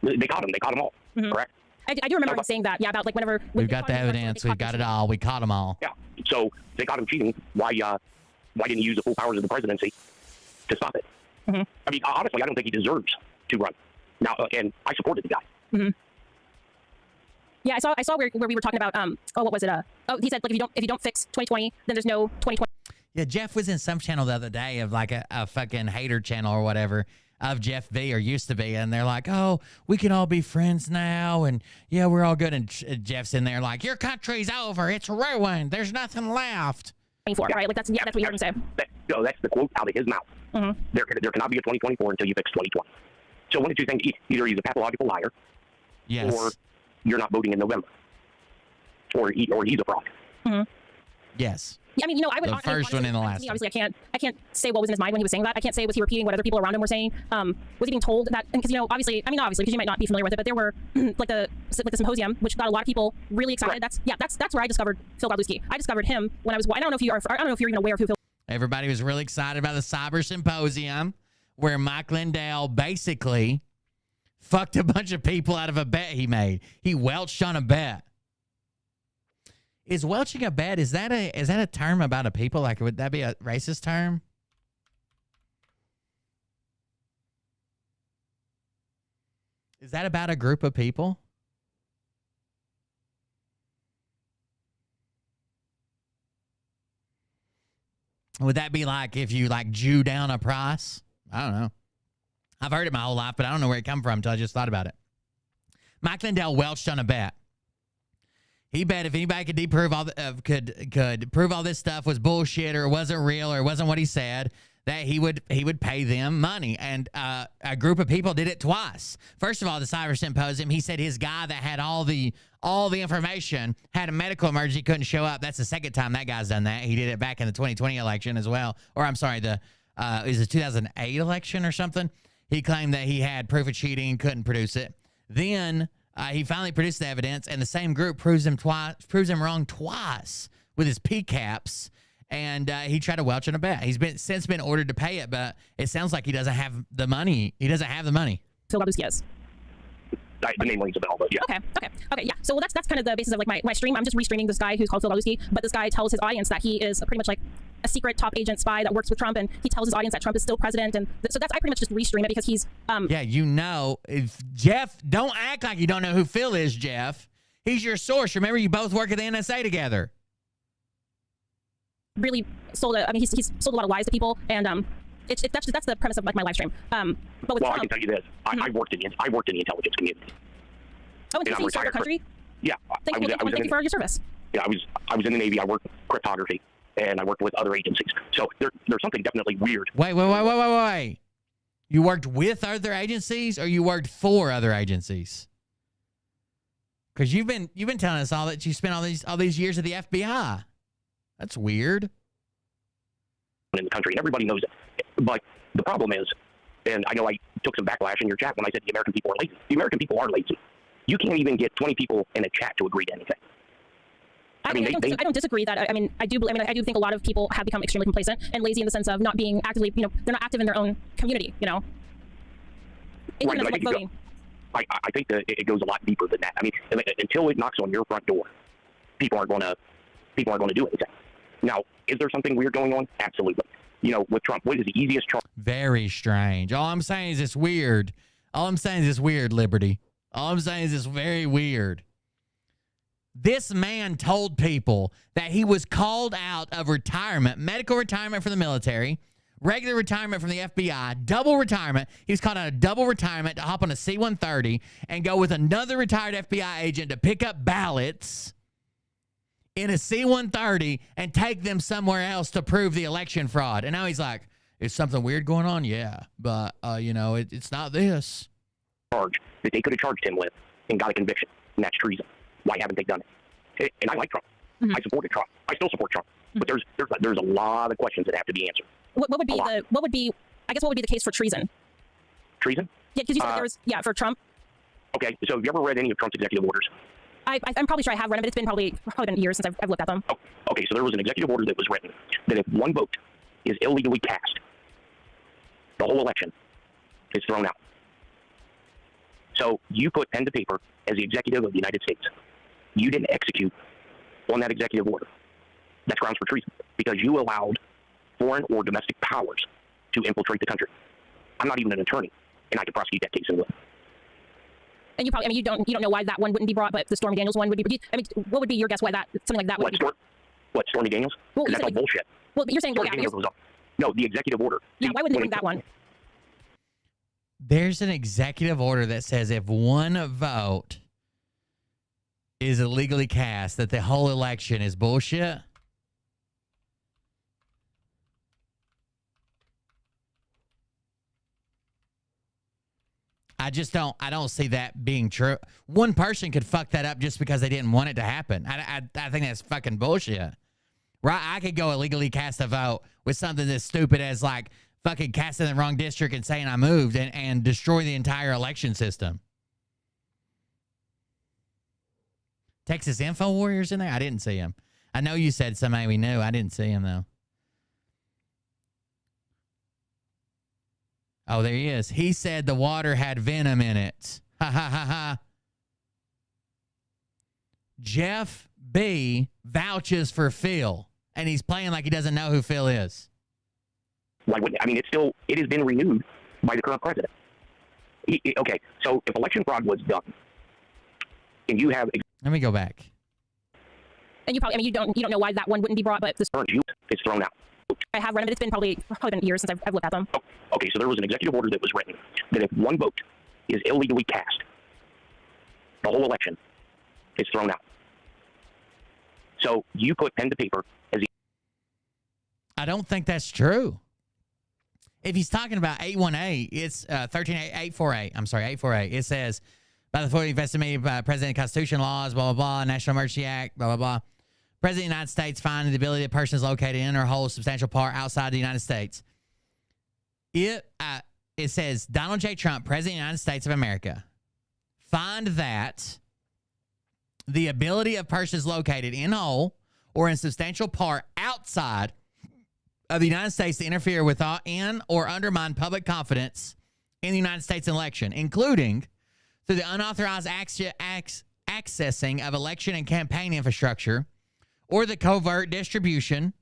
They caught them all. Mm-hmm. Correct. I do remember him saying that. Yeah, about like whenever we've got the evidence, we've got it all, we caught them all. Yeah. So they caught him cheating. Why didn't he use the full powers of the presidency to stop it? Mm-hmm. I mean, honestly, I don't think he deserves to run. Now, and I supported the guy. Mm-hmm. Yeah, I saw where we were talking about what was it? He said like if you don't fix 2020, then there's no 2020. Yeah, Jeff was in some channel the other day of like a fucking hater channel or whatever of Jeff V, or used to be, and they're like, oh, we can all be friends now, and yeah, we're all good, and Jeff's in there like, your country's over, it's ruined, there's nothing left. 24, right? Like that's what you heard him say. That's the quote out of his mouth. Mm-hmm. There cannot be a 2024 until you fix 2020. So one of two things: either he's a pathological liar, yes, or you're not voting in November, or he's a fraud. Mm-hmm. Yes. Yeah, I mean, I would. The first one and the last. Obviously, I can't say what was in his mind when he was saying that. I can't say was he repeating what other people around him were saying. Was he being told that? Because obviously, because you might not be familiar with it, but there were like the symposium, which got a lot of people really excited. Right. That's where I discovered Phil Godlewski. I discovered him when I was. I don't know if you're even aware of who Phil. Everybody was really excited about the cyber symposium, where Mike Lindell basically fucked a bunch of people out of a bet he made. He welched on a bet. Is welching a bet, is that a term about a people? Like, would that be a racist term? Is that about a group of people? Would that be like if you like Jew down a price? I don't know. I've heard it my whole life, but I don't know where it come from until I just thought about it. Mike Lindell welched on a bet. He bet if anybody could prove could prove all this stuff was bullshit or it wasn't real or it wasn't what he said, that he would pay them money. And a group of people did it twice. First of all, the cyber symposium, he said his guy that had all the information had a medical emergency, couldn't show up. That's the second time that guy's done that. He did it back in the 2020 election as well. Or I'm sorry, is it 2008 election or something? He claimed that he had proof of cheating, couldn't produce it. Then he finally produced the evidence, and the same group proves him wrong twice with his PCAPs, and he tried to welch on a bet. He's since been ordered to pay it, but it sounds like he doesn't have the money. He doesn't have the money. Phil Godlewski is. The name rings a bell, but yeah. Okay, yeah. So that's kind of the basis of like my stream. I'm just restreaming this guy who's called Phil Godlewski, but this guy tells his audience that he is pretty much like a secret top agent spy that works with Trump, and he tells his audience that Trump is still president, and so I pretty much just restream it because he's Yeah, if Jeff, don't act like you don't know who Phil is, Jeff. He's your source. Remember, you both work at the NSA together. Really sold he's sold a lot of lies to people, and that's the premise of like my live stream. But with Trump, I can tell you this: I worked in the intelligence community. Oh, and you served your country? Yeah, thank you for your service. Yeah, I was in the Navy. I worked cryptography, and I worked with other agencies. So there's something definitely weird. Wait. You worked with other agencies, or you worked for other agencies? Because you've been telling us all that you spent all these years at the FBI. That's weird. In the country, and everybody knows it. But the problem is, and I know I took some backlash in your chat when I said the American people are lazy. The American people are lazy. You can't even get 20 people in a chat to agree to anything. I don't disagree that. I do think a lot of people have become extremely complacent and lazy in the sense of not being actively, they're not active in their own community, Right, I think that it goes a lot deeper than that. I mean, until it knocks on your front door, people aren't going to do anything. Now, is there something weird going on? Absolutely. With Trump, what is the easiest charge? Very strange. All I'm saying is it's weird. Liberty. All I'm saying is it's very weird. This man told people that he was called out of retirement, medical retirement from the military, regular retirement from the FBI, double retirement. He was called out of double retirement to hop on a C-130 and go with another retired FBI agent to pick up ballots in a C-130 and take them somewhere else to prove the election fraud. And now he's like, is something weird going on? Yeah, but, it's not this. Charge that they could have charged him with and got a conviction, and that's treason. Why haven't they done it? And I like Trump. Mm-hmm. I supported Trump. I still support Trump. Mm-hmm. But there's a lot of questions that have to be answered. What would be the case for treason? Treason? Yeah, because you said there was for Trump. Okay, so have you ever read any of Trump's executive orders? I'm probably sure I have read them, but it's been probably been years since I've looked at them. Oh, okay, so there was an executive order that was written that if one vote is illegally cast, the whole election is thrown out. So you put pen to paper as the executive of the United States. You didn't execute on that executive order. That's grounds for treason because you allowed foreign or domestic powers to infiltrate the country. I'm not even an attorney, and I could prosecute that case in will. And you probably, you don't know why that one wouldn't be brought, but the Stormy Daniels one would be. What would be your guess why something like that would be? What, Stormy Daniels? Well, that's all bullshit. Well, you're saying Stormy Daniels was up. No, the executive order. Yeah, why wouldn't they bring that one? There's an executive order that says if one vote is illegally cast, that the whole election is bullshit. I don't see that being true. One person could fuck that up just because they didn't want it to happen. I think that's fucking bullshit. Right? I could go illegally cast a vote with something as stupid as like fucking casting the wrong district and saying I moved and destroy the entire election system. Texas Info Warriors in there? I didn't see him. I know you said somebody we knew. I didn't see him though. Oh, there he is. He said the water had venom in it. Ha ha ha ha. Jeff B vouches for Phil, and he's playing like he doesn't know who Phil is. Why wouldn't? I mean, it has been renewed by the current president. Okay, so if election fraud was done, and you have, let me go back. And you probably, you don't know why that one wouldn't be brought, but this it's thrown out. I have read them. It's been probably been years since I've looked at them. Oh, okay, so there was an executive order that was written that if one vote is illegally cast, the whole election is thrown out. So you put pen to paper as I don't think that's true. If he's talking about 818, it's 848. I'm sorry, 848. It says, by the 40 estimated by President Constitution laws, blah, blah, blah, National Emergency Act, blah, blah, blah. President of the United States finding the ability of persons located in or hold substantial part outside the United States. It says, Donald J. Trump, President of the United States of America, find that the ability of persons located in whole or in substantial part outside of the United States to interfere with in or undermine public confidence in the United States election, including through the unauthorized accessing of election and campaign infrastructure or the covert distribution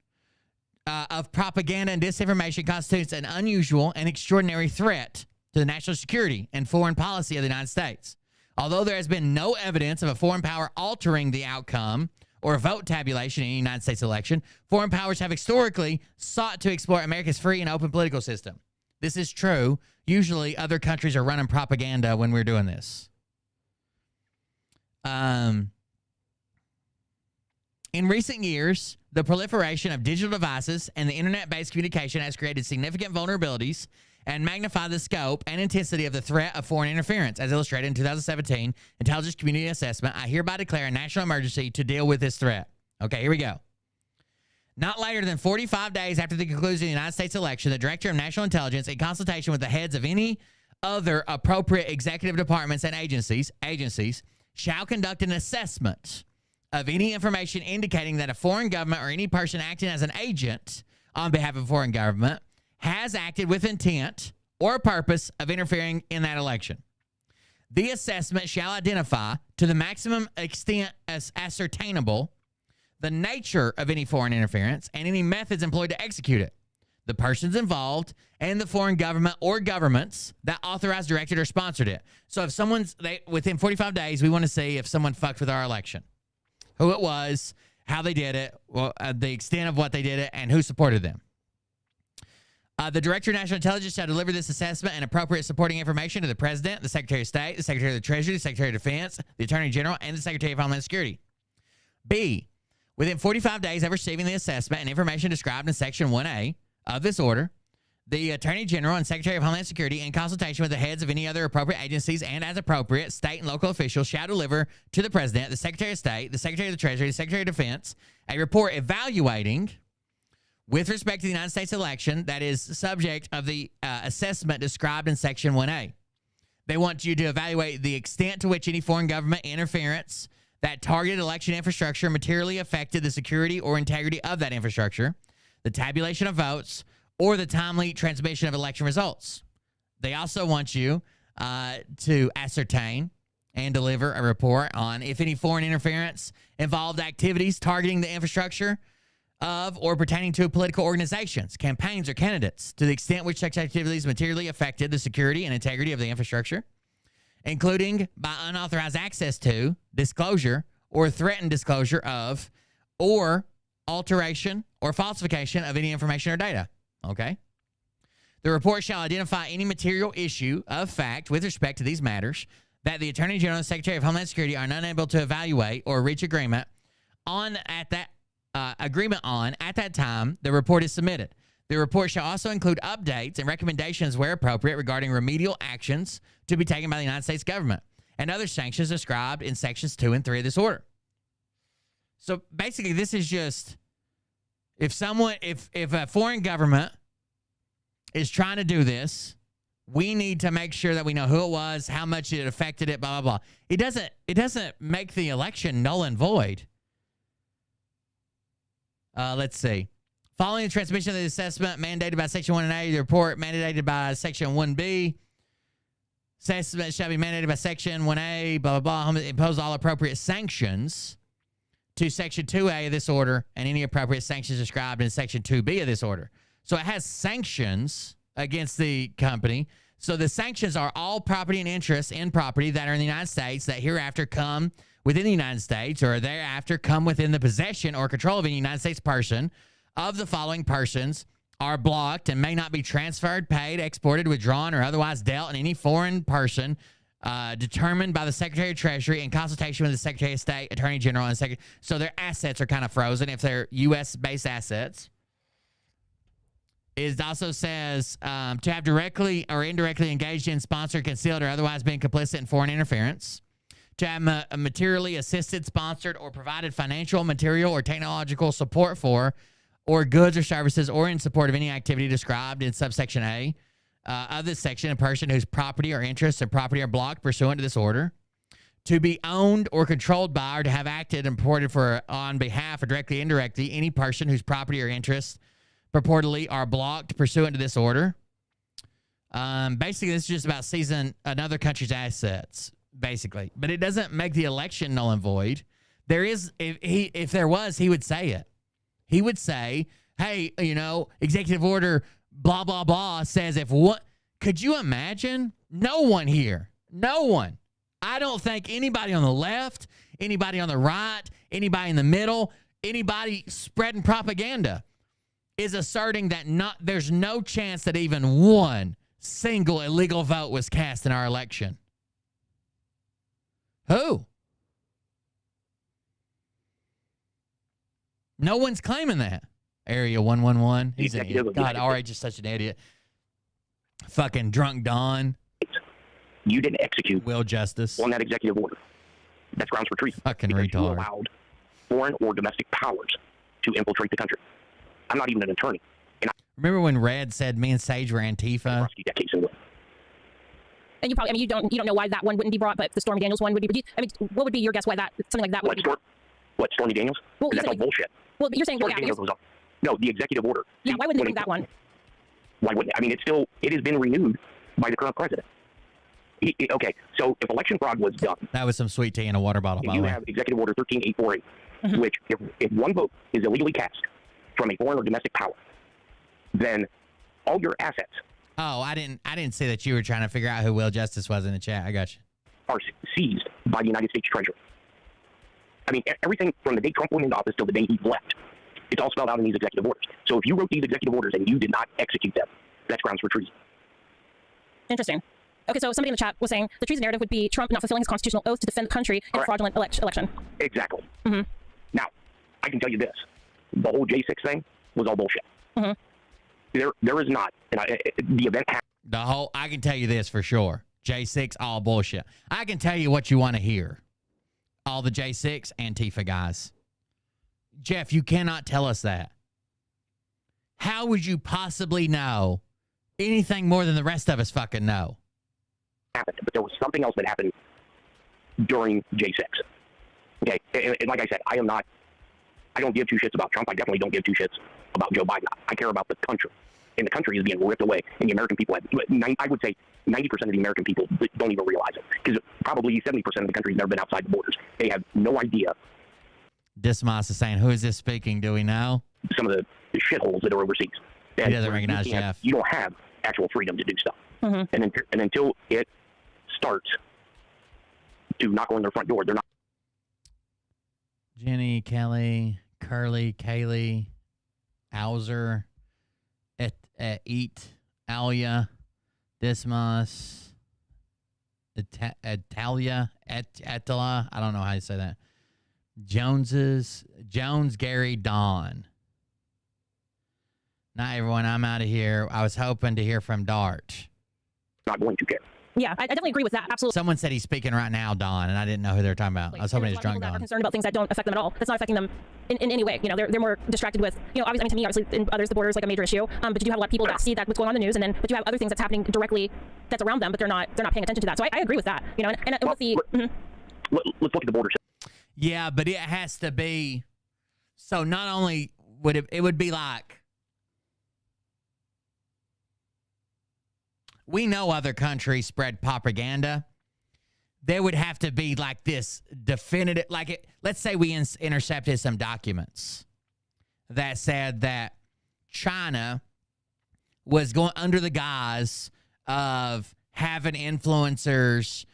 of propaganda and disinformation constitutes an unusual and extraordinary threat to the national security and foreign policy of the United States. Although there has been no evidence of a foreign power altering the outcome or a vote tabulation in the United States election, foreign powers have historically sought to exploit America's free and open political system. This is true. Usually other countries are running propaganda when we're doing this. In recent years, the proliferation of digital devices and the internet-based communication has created significant vulnerabilities and magnified the scope and intensity of the threat of foreign interference. As illustrated in 2017 Intelligence Community Assessment, I hereby declare a national emergency to deal with this threat. Okay, here we go. Not later than 45 days after the conclusion of the United States election, the Director of National Intelligence, in consultation with the heads of any other appropriate executive departments and agencies, shall conduct an assessment of any information indicating that a foreign government or any person acting as an agent on behalf of a foreign government has acted with intent or purpose of interfering in that election. The assessment shall identify, to the maximum extent as ascertainable, the nature of any foreign interference and any methods employed to execute it, the persons involved, and the foreign government or governments that authorized, directed, or sponsored it. So if within 45 days, we want to see if someone fucked with our election, who it was, how they did it, the extent of what they did it, and who supported them. The Director of National Intelligence shall deliver this assessment and appropriate supporting information to the President, the Secretary of State, the Secretary of the Treasury, the Secretary of Defense, the Attorney General, and the Secretary of Homeland Security. B, within 45 days of receiving the assessment and information described in Section 1A of this order, the Attorney General and Secretary of Homeland Security, in consultation with the heads of any other appropriate agencies and as appropriate, state and local officials, shall deliver to the President, the Secretary of State, the Secretary of the Treasury, the Secretary of Defense, a report evaluating, with respect to the United States election, that is subject of the assessment described in Section 1A. They want you to evaluate the extent to which any foreign government interference that targeted election infrastructure materially affected the security or integrity of that infrastructure, the tabulation of votes, or the timely transmission of election results. They also want you to ascertain and deliver a report on if any foreign interference involved activities targeting the infrastructure of or pertaining to political organizations, campaigns, or candidates, to the extent which such activities materially affected the security and integrity of the infrastructure, including by unauthorized access to, disclosure, or threatened disclosure of, or alteration or falsification of any information or data. Okay? The report shall identify any material issue of fact with respect to these matters that the Attorney General and Secretary of Homeland Security are unable to evaluate or reach agreement on at that time the report is submitted. The report shall also include updates and recommendations where appropriate regarding remedial actions to be taken by the United States government and other sanctions described in sections 2 and 3 of this order. So basically, this is just if a foreign government is trying to do this, we need to make sure that we know who it was, how much it affected it, blah, blah, blah. It doesn't make the election null and void. Let's see. Following the transmission of the assessment mandated by Section 1A, the report mandated by Section 1B, assessment shall be mandated by Section 1A, blah, blah, blah, impose all appropriate sanctions to Section 2A of this order and any appropriate sanctions described in Section 2B of this order. So it has sanctions against the company. So the sanctions are all property and interests in property that are in the United States that hereafter come within the United States or thereafter come within the possession or control of any United States person of the following persons are blocked and may not be transferred, paid, exported, withdrawn, or otherwise dealt in any foreign person determined by the Secretary of Treasury in consultation with the Secretary of State, Attorney General, and Secretary. So their assets are kind of frozen if they're U.S.-based assets. It also says to have directly or indirectly engaged in, sponsored, concealed, or otherwise been complicit in foreign interference. To have materially assisted, sponsored, or provided financial, material, or technological support for, or goods or services, or in support of any activity described in subsection A of this section, a person whose property or interests of property are blocked pursuant to this order. To be owned or controlled by, or to have acted and purported for on behalf, or directly or indirectly, any person whose property or interests purportedly are blocked pursuant to this order. Basically, this is just about seizing another country's assets, basically. But it doesn't make the election null and void. There is, if there was, he would say it. He would say, hey, executive order, blah, blah, blah, says if what, could you imagine? No one here, no one. I don't think anybody on the left, anybody on the right, anybody in the middle, anybody spreading propaganda is asserting that there's no chance that even one single illegal vote was cast in our election. Who? No one's claiming that. Area 111. He's an idiot. God, executive- RH is such an idiot. Fucking drunk Don. You didn't execute Will Justice on that executive order. That's grounds for treason. Fucking because retard. You allowed foreign or domestic powers to infiltrate the country. I'm not even an attorney. And Remember when Red said me and Sage were Antifa? prosecute that case in will. And you probably, I mean, you don't know why that one wouldn't be brought, but the Stormy Daniels one would be. I mean, what would be your guess why that something like that would be brought? What, Stormy Daniels? Well, That's all bullshit. Well, you're saying, well, Stormy yeah, Daniels was all, no, the executive order. yeah. Why wouldn't they do that one? Why wouldn't it? I mean, it has been renewed by the current president. Okay, so if election fraud was done, That was some sweet tea in a water bottle, by the you way. have Executive Order 13848, which if one vote is illegally cast from a foreign or domestic power, then all your assets Oh, I didn't see that you were trying to figure out who Will Justice was in the chat. I got you. are seized by the United States Treasury. I mean, everything from the day Trump went into office till the day he left, it's all spelled out in these executive orders. So if you wrote these executive orders and you did not execute them, that's grounds for treason. Interesting. Okay, so somebody in the chat was saying the treason narrative would be Trump not fulfilling his constitutional oath to defend the country in a fraudulent election. Exactly. Mm-hmm. Now, I can tell you this. The whole J6 thing was all bullshit. Mm-hmm. There is not. And the event happened. I can tell you this for sure. J6, all bullshit. I can tell you what you want to hear. All the J6 Antifa guys. Jeff, you cannot tell us that. How would you possibly know anything more than the rest of us fucking know? Happened, but there was something else that happened during J6. Okay, and like I said, I don't give two shits about Trump. I definitely don't give two shits about Joe Biden. I care about the country. And the country is being ripped away. And the American people, I would say 90% of the American people don't even realize it. Because probably 70% of the country has never been outside the borders. They have no idea. Dismas is saying, who is this speaking? Do we know? Some of the shitholes that are overseas. He doesn't recognize Jeff. You don't have actual freedom to do stuff. Mm-hmm. And until it starts to knock on their front door, they're not. Jenny, Kelly, Curly, Kaylee, Auser, Eat, Alia, Dismas, Italia, Etala. I don't know how you say that. Jones, Gary, Don. Not everyone. I'm out of here. I was hoping to hear from Dart. Not going to care. Yeah, I definitely agree with that. Absolutely. Someone said he's speaking right now, Don, and I didn't know who they were talking about. I was hoping he was drunk Don. Don. Concerned about things that don't affect them at all. That's not affecting them in any way. You know, they're more distracted with, you know, obviously, I mean, to me, obviously, in others, the border is like a major issue. But you do have a lot of people that see that what's going on in the news, and then, but you have other things that's happening directly that's around them, but they're not paying attention to that. So I agree with that. You know, and with the. Let's look at the border. Yeah, but it has to be. So not only would it would be like. We know other countries spread propaganda. There would have to be like this definitive, like it. Let's say we intercepted some documents that said that China was going under the guise of having influencers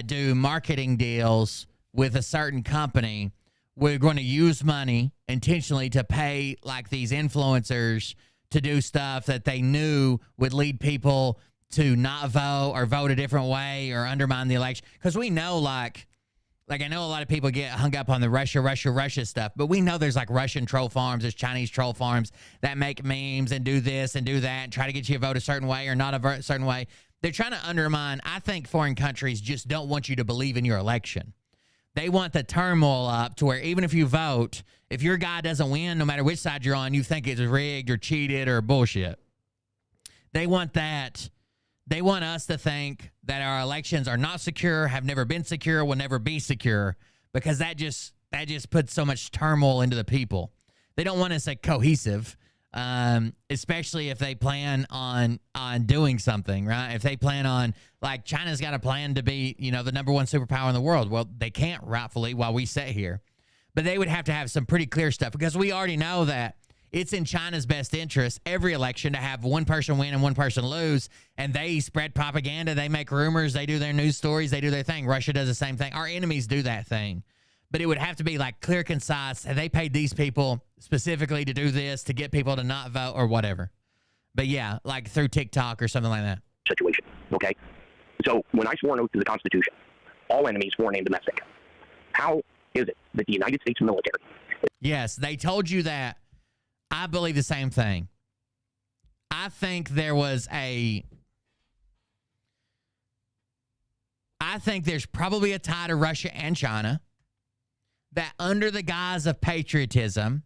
do marketing deals with a certain company. We're going to use money intentionally to pay like these influencers to do stuff that they knew would lead people to not vote or vote a different way or undermine the election. Because we know, like I know a lot of people get hung up on the Russia stuff, but we know there's like Russian troll farms, there's Chinese troll farms that make memes and do this and do that and try to get you to vote a certain way or not a certain way. They're trying to undermine. I think foreign countries just don't want you to believe in your election. They want the turmoil up to where even if you vote, if your guy doesn't win, no matter which side you're on, you think it's rigged or cheated or bullshit. They want that. They want us to think that our elections are not secure, have never been secure, will never be secure, because that just puts so much turmoil into the people. They don't want us cohesive, especially if they plan on doing something, right? If they plan on, like China's got a plan to be, you know, the number one superpower in the world. Well, they can't rightfully while we sit here, but they would have to have some pretty clear stuff because we already know that it's in China's best interest every election to have one person win and one person lose, and they spread propaganda, they make rumors, they do their news stories, they do their thing. Russia does the same thing. Our enemies do that thing. But it would have to be like clear, concise, and they paid these people specifically to do this, to get people to not vote or whatever. But yeah, like through TikTok or something like that. Situation, okay? So when I swore an oath to the Constitution, all enemies, foreign and domestic, how is it that the United States military? Yes, they told you that. I believe the same thing. I think there's probably a tie to Russia and China that under the guise of patriotism,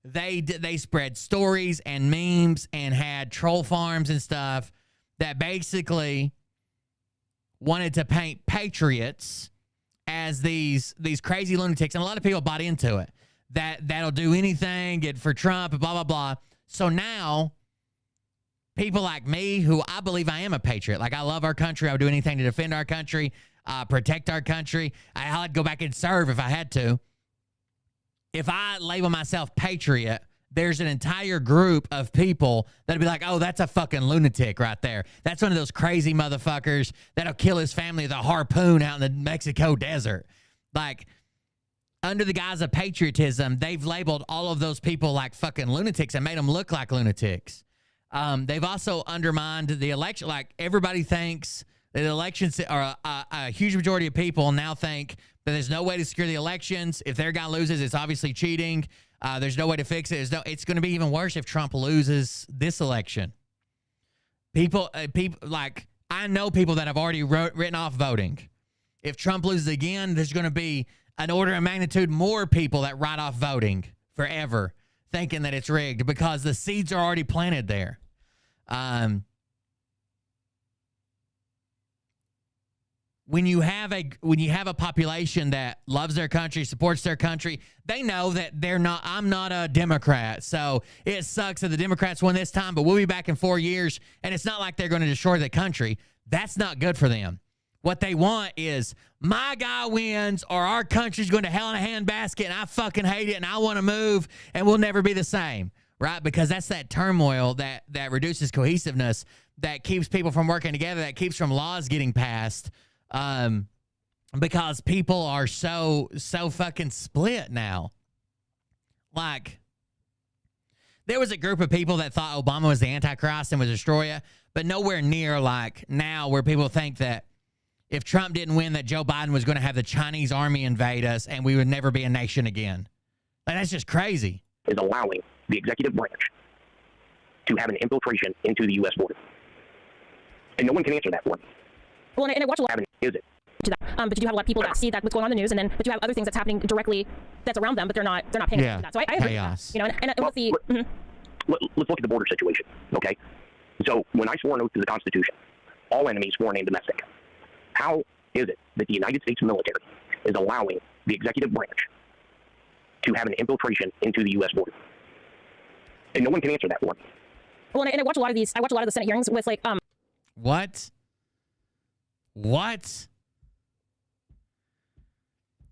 they spread stories and memes and had troll farms and stuff that basically wanted to paint patriots as these crazy lunatics. And a lot of people bought into it. That'll do anything, get for Trump, and blah, blah, blah. So now, people like me, who I believe I am a patriot, like I love our country, I would do anything to defend our country, protect our country. I'd go back and serve if I had to. If I label myself patriot, there's an entire group of people that'll be like, oh, that's a fucking lunatic right there. That's one of those crazy motherfuckers that'll kill his family with a harpoon out in the Mexico desert. Like, under the guise of patriotism, they've labeled all of those people like fucking lunatics and made them look like lunatics. They've also undermined the election. Like, everybody thinks that the elections are a huge majority of people now think that there's no way to secure the elections. If their guy loses, it's obviously cheating. There's no way to fix it. It's going to be even worse if Trump loses this election. People like, I know people that have already written off voting. If Trump loses again, there's going to be an order of magnitude more people that write off voting forever, thinking that it's rigged because the seeds are already planted there. When you have a population that loves their country, supports their country, they know that I'm not a Democrat. So it sucks that the Democrats won this time, but we'll be back in 4 years. And it's not like they're going to destroy the country. That's not good for them. What they want is my guy wins or our country's going to hell in a handbasket and I fucking hate it and I want to move and we'll never be the same, right? Because that's that turmoil that reduces cohesiveness, that keeps people from working together, that keeps from laws getting passed, because people are so fucking split now. Like, there was a group of people that thought Obama was the Antichrist and would destroy you, but nowhere near like now where people think that if Trump didn't win, that Joe Biden was going to have the Chinese army invade us and we would never be a nation again. Like, that's just crazy. Is allowing the executive branch to have an infiltration into the U.S. border. And no one can answer that for me. Well, and I watch a lot. Is it? To that. But you do have a lot of people that see that what's going on in the news, and then but you have other things that's happening directly that's around them, but they're not paying attention to that. So I agree. Chaos. With that, and with the let's look at the border situation. Okay, so when I swore an oath to the Constitution, all enemies, foreign and domestic. How is it that the United States military is allowing the executive branch to have an infiltration into the U.S. border? And no one can answer that for me. Well, and I watch a lot of these. I watch a lot of the Senate hearings with like What?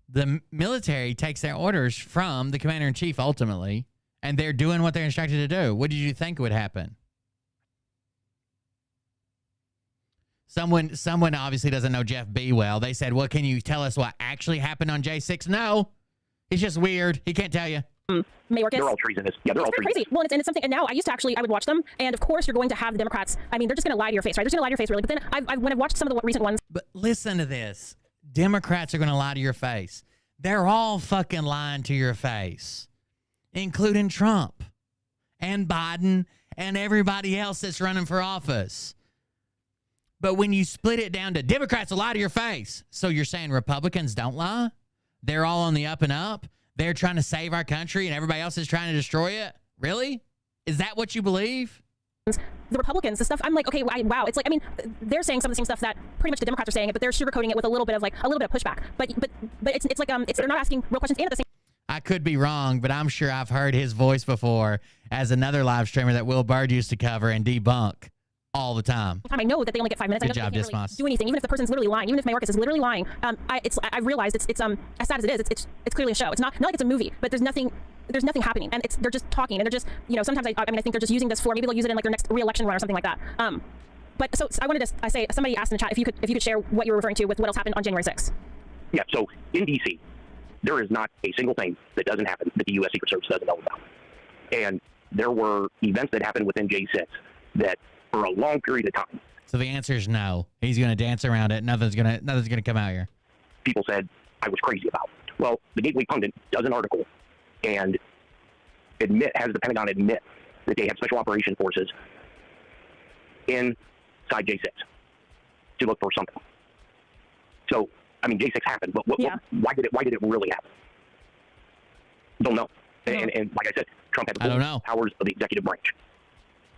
The military takes their orders from the commander-in-chief ultimately, and they're doing what they're instructed to do. What did you think would happen? Someone obviously doesn't know Jeff B. well. They said, well, can you tell us what actually happened on J6? No. He's just weird. He can't tell you. Mayorkas. They're all treasonous. Yeah, they're all treasonous. Crazy. Well, and it's something. And now I would watch them, and of course you're going to have the Democrats. I mean, they're just going to lie to your face, right? They're just going to lie to your face, really. But then when I've watched some of the recent ones. But listen to this. Democrats are going to lie to your face. They're all fucking lying to your face, including Trump and Biden and everybody else that's running for office. But when you split it down to Democrats will lie to your face, so you're saying Republicans don't lie? They're all on the up and up? They're trying to save our country and everybody else is trying to destroy it? Really? Is that what you believe? The Republicans, the stuff, I'm like, okay, wow. It's like, I mean, they're saying some of the same stuff that pretty much the Democrats are saying it, but they're sugarcoating it with a little bit of pushback. But it's like they're not asking real questions and at the same. I could be wrong, but I'm sure I've heard his voice before as another live streamer that Will Bird used to cover and debunk all the time. I know that they only get 5 minutes. Good I know job, they can't really Dismas. do anything, even if the person's literally lying, even if Mayorkas is literally lying. I've realized it's as sad as it is. It's clearly a show. It's not like it's a movie, but there's nothing happening, and they're just talking, and they're just sometimes I think they're just using this for maybe they'll use it in like their next re-election run or something like that. But so I wanted to say somebody asked in the chat if you could share what you were referring to with what else happened on January 6th. Yeah. So in D.C., there is not a single thing that doesn't happen that the U.S. Secret Service doesn't know about, and there were events that happened within J6 that for a long period of time. So the answer is no. He's going to dance around it. Nothing's going to come out here. People said I was crazy about. Well, the Gateway Pundit does an article and has the Pentagon admit that they have special operation forces inside J6 to look for something. So, I mean, J6 happened, but why did it really happen? Don't know. And like I said, Trump had the powers of the executive branch,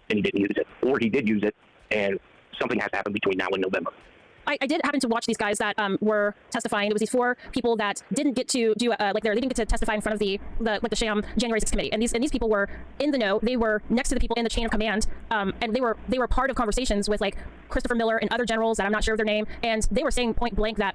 and he didn't use it, or he did use it, and something has to happen between now and November. I did happen to watch these guys that were testifying. It was these 4 people that didn't get to do they didn't get to testify in front of the sham January 6th committee. And these people were in the know. They were next to the people in the chain of command, and they were part of conversations with like Christopher Miller and other generals that I'm not sure of their name. And they were saying point blank that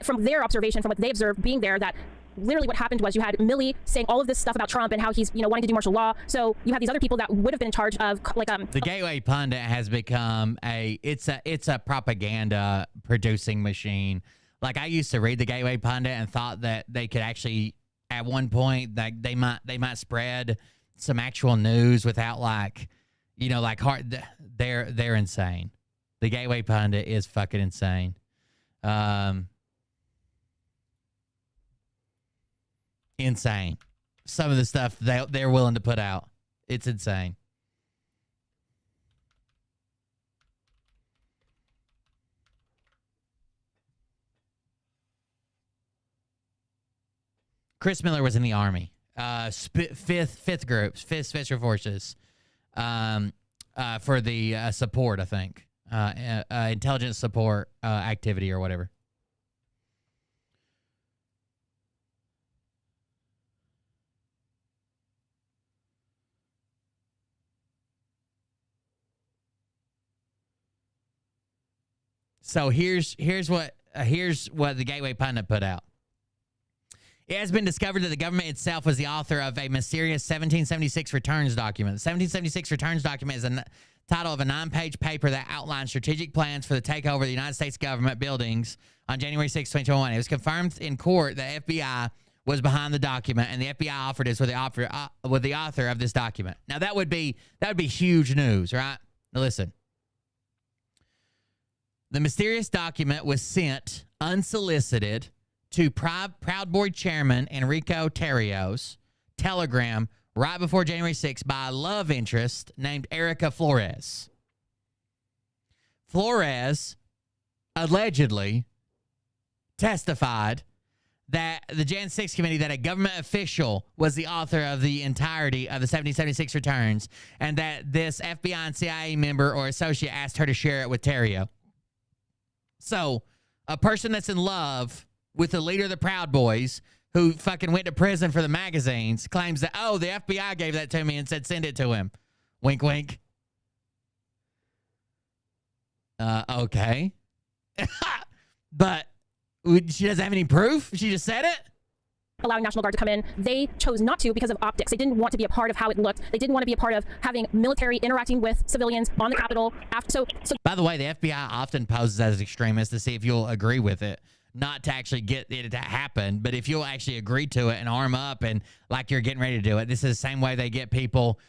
from their observation, from what they observed being there, that literally what happened was you had Milley saying all of this stuff about Trump and how he's wanting to do martial law. So you have these other people that would have been in charge of the Gateway Pundit has become it's a propaganda producing machine. Like I used to read the Gateway Pundit and thought that they could actually at one point like they might spread some actual news without they're insane. The Gateway Pundit is fucking insane. Insane. Some of the stuff they're willing to put out. It's insane. Chris Miller was in the Army. Fifth groups, fifth special forces, for the support, I think, intelligence support activity or whatever. So here's what the Gateway Pundit put out. It has been discovered that the government itself was the author of a mysterious 1776 returns document. The 1776 returns document is the title of a 9-page paper that outlines strategic plans for the takeover of the United States government buildings on January 6, 2021. It was confirmed in court that FBI was behind the document, and the FBI offered us with the author of this document. Now that would be huge news, right? Now listen. The mysterious document was sent unsolicited to Proud Boy Chairman Enrico Tarrio's telegram right before January 6th by a love interest named Erica Flores. Flores allegedly testified that the Jan 6 committee, that a government official was the author of the entirety of the 1776 returns, and that this FBI and CIA member or associate asked her to share it with Tarrio. So, a person that's in love with the leader of the Proud Boys, who fucking went to prison for the magazines, claims that, oh, the FBI gave that to me and said send it to him. Wink, wink. Okay. But she doesn't have any proof? She just said it? Allowing National Guard to come in. They chose not to because of optics. They didn't want to be a part of how it looked. They didn't want to be a part of having military interacting with civilians on the Capitol. So by the way, the FBI often poses as extremists to see if you'll agree with it. Not to actually get it to happen, but if you'll actually agree to it and arm up and like you're getting ready to do it. This is the same way they get people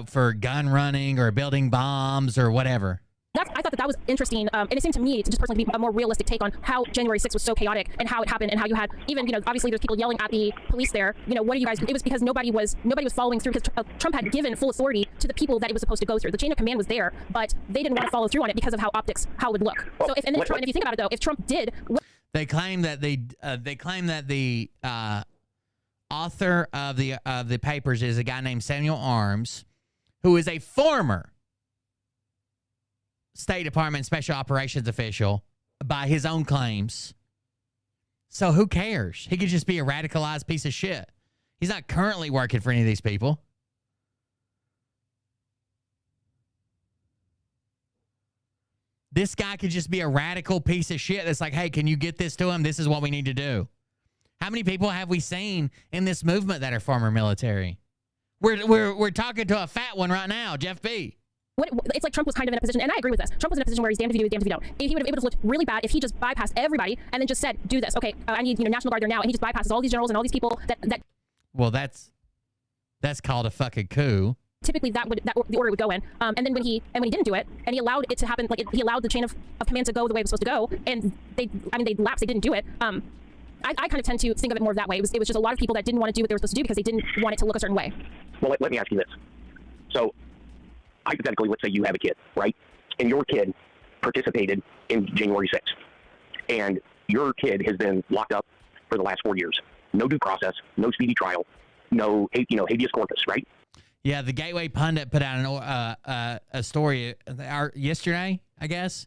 for gun running or building bombs or whatever. I thought that was interesting, and it seemed to me to just personally be a more realistic take on how January 6th was so chaotic and how it happened, and how you had even, obviously there's people yelling at the police there. What are you guys? It was because nobody was following through, because Trump had given full authority to the people that it was supposed to go through. The chain of command was there, but they didn't want to follow through on it because of how it would look. So if you think about it though, if Trump did, they claim that the author of the papers is a guy named Samuel Arms, who is a former State Department Special Operations official by his own claims. So who cares? He could just be a radicalized piece of shit. He's not currently working for any of these people. This guy could just be a radical piece of shit that's like, hey, can you get this to him? This is what we need to do. How many people have we seen in this movement that are former military? We're talking to a fat one right now, Jeff B. It's like Trump was kind of in a position, and I agree with this. Trump was in a position where he's damned if you do, damned if you don't. He would have looked really bad if he just bypassed everybody and then just said, "Do this, okay? I need National Guard there now," and he just bypasses all these generals and all these people. Well, that's called a fucking coup. Typically, the order would go in, and then when he didn't do it, and he allowed it to happen, he allowed the chain of command to go the way it was supposed to go, and they lapsed. They didn't do it. I kind of tend to think of it more of that way. It was just a lot of people that didn't want to do what they were supposed to do because they didn't want it to look a certain way. Well, let me ask you this. So, hypothetically, let's say you have a kid, right? And your kid participated in January 6th. And your kid has been locked up for the last 4 years. No due process, no speedy trial, no, habeas corpus, right? Yeah, the Gateway Pundit put out a story yesterday, I guess.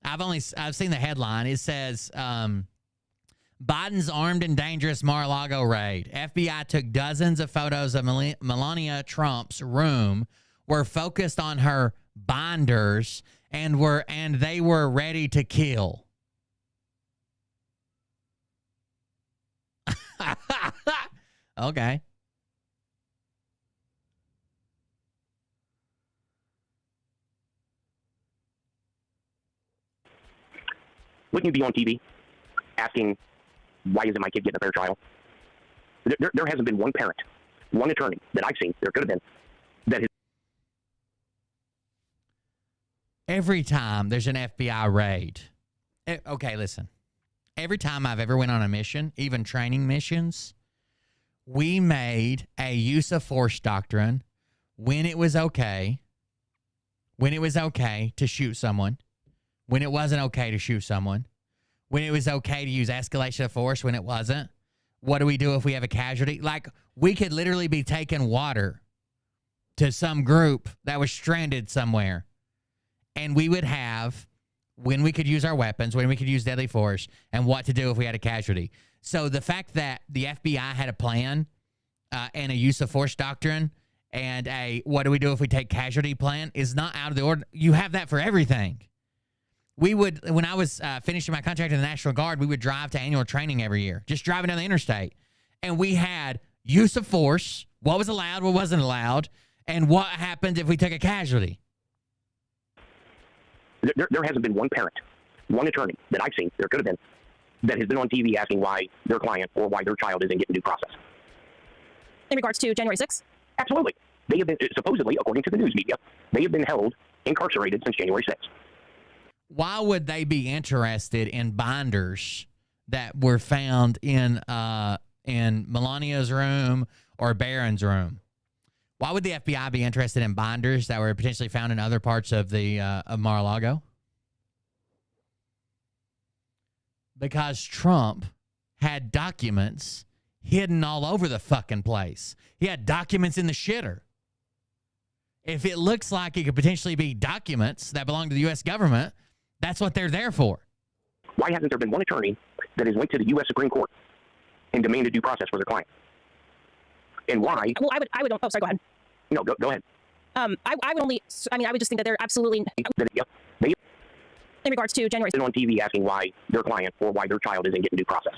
I've seen the headline. It says, Biden's armed and dangerous Mar-a-Lago raid. FBI took dozens of photos of Melania Trump's room, were focused on her binders, and they were ready to kill. Okay. Wouldn't you be on TV asking, why isn't my kid getting a fair trial? There hasn't been one parent, one attorney that I've seen, there could have been, that has... Every time there's an FBI raid. Okay, listen. Every time I've ever went on a mission, even training missions, we made a use of force doctrine when it was okay to shoot someone, when it wasn't okay to shoot someone, when it was okay to use escalation of force, when it wasn't. What do we do if we have a casualty? Like, we could literally be taking water to some group that was stranded somewhere, and we would have when we could use our weapons, when we could use deadly force, and what to do if we had a casualty. So the fact that the FBI had a plan and a use of force doctrine and a what do we do if we take casualty plan is not out of the order. You have that for everything. We would, when I was finishing my contract in the National Guard, we would drive to annual training every year, just driving down the interstate. And we had use of force, what was allowed, what wasn't allowed, and what happened if we took a casualty. There hasn't been one parent, one attorney that I've seen, there could have been, that has been on TV asking why their client or why their child isn't getting due process. In regards to January 6th? Absolutely. They have been, supposedly, according to the news media, they have been held incarcerated since January 6th. Why would they be interested in binders that were found in Melania's room or Barron's room? Why would the FBI be interested in binders that were potentially found in other parts of the of Mar-a-Lago? Because Trump had documents hidden all over the fucking place. He had documents in the shitter. If it looks like it could potentially be documents that belong to the U.S. government, that's what they're there for. Why hasn't there been one attorney that has went to the U.S. Supreme Court and demanded due process for their client? And why? Well, I would. Oh, sorry. Go ahead. No, go ahead. I would only. I mean, I would just think that they're absolutely. They in regards to January. Been on TV asking why their client or why their child isn't getting due process.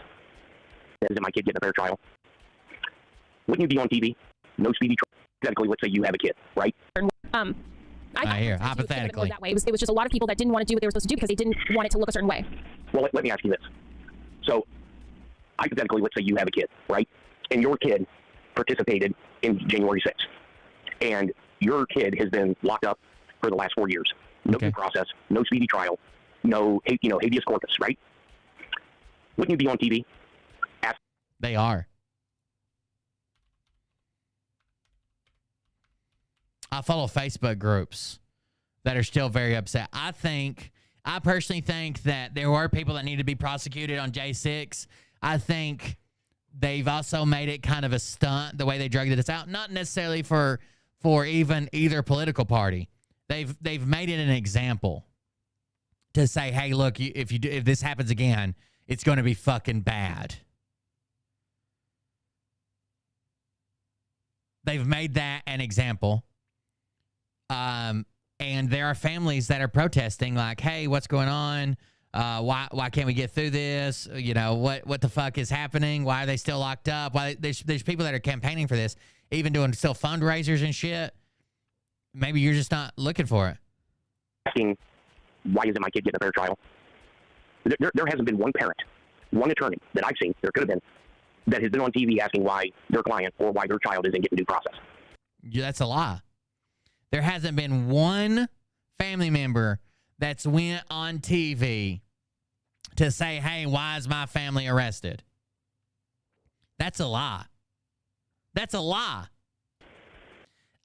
Isn't my kid getting a fair trial? Wouldn't you be on TV? No speedy trial. Hypothetically, let's say you have a kid, right? I hear hypothetically. That way. It was just a lot of people that didn't want to do what they were supposed to do because they didn't want it to look a certain way. Well, let me ask you this. So, hypothetically, let's say you have a kid, right? And your kid participated in January 6th. And your kid has been locked up for the last 4 years. No due process, no speedy trial, no habeas corpus, right? Wouldn't you be on TV? They are. I follow Facebook groups that are still very upset. I personally think that there were people that need to be prosecuted on J6. I think they've also made it kind of a stunt the way they dragged this out. Not necessarily for even either political party. They've made it an example to say, hey, look, if this happens again, it's going to be fucking bad. They've made that an example. And there are families that are protesting like, hey, what's going on? Why can't we get through this? You know, what the fuck is happening? Why are they still locked up? Why there's people that are campaigning for this, even doing still fundraisers and shit. Maybe you're just not looking for it. Asking, why isn't my kid getting a fair trial? There hasn't been one parent, one attorney that I've seen, there could have been, that has been on TV asking why their client or why their child isn't getting due process. Yeah, that's a lie. There hasn't been one family member that's went on TV to say, hey, why is my family arrested? That's a lie. That's a lie.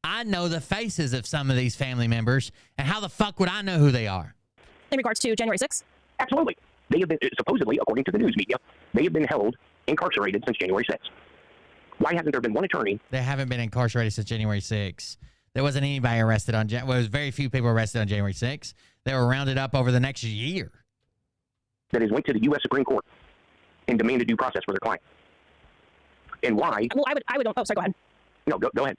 I know the faces of some of these family members, and how the fuck would I know who they are? In regards to January 6th? Absolutely. They have been, supposedly, according to the news media, they have been held incarcerated since January 6th. Why hasn't there been one attorney? They haven't been incarcerated since January 6th. There wasn't anybody arrested on, well, there was very few people arrested on January 6th. They were rounded up over the next year. That has went to the U.S. Supreme Court and demanded due process for their client. And why? Well, I would, oh, sorry, go ahead. No, go ahead.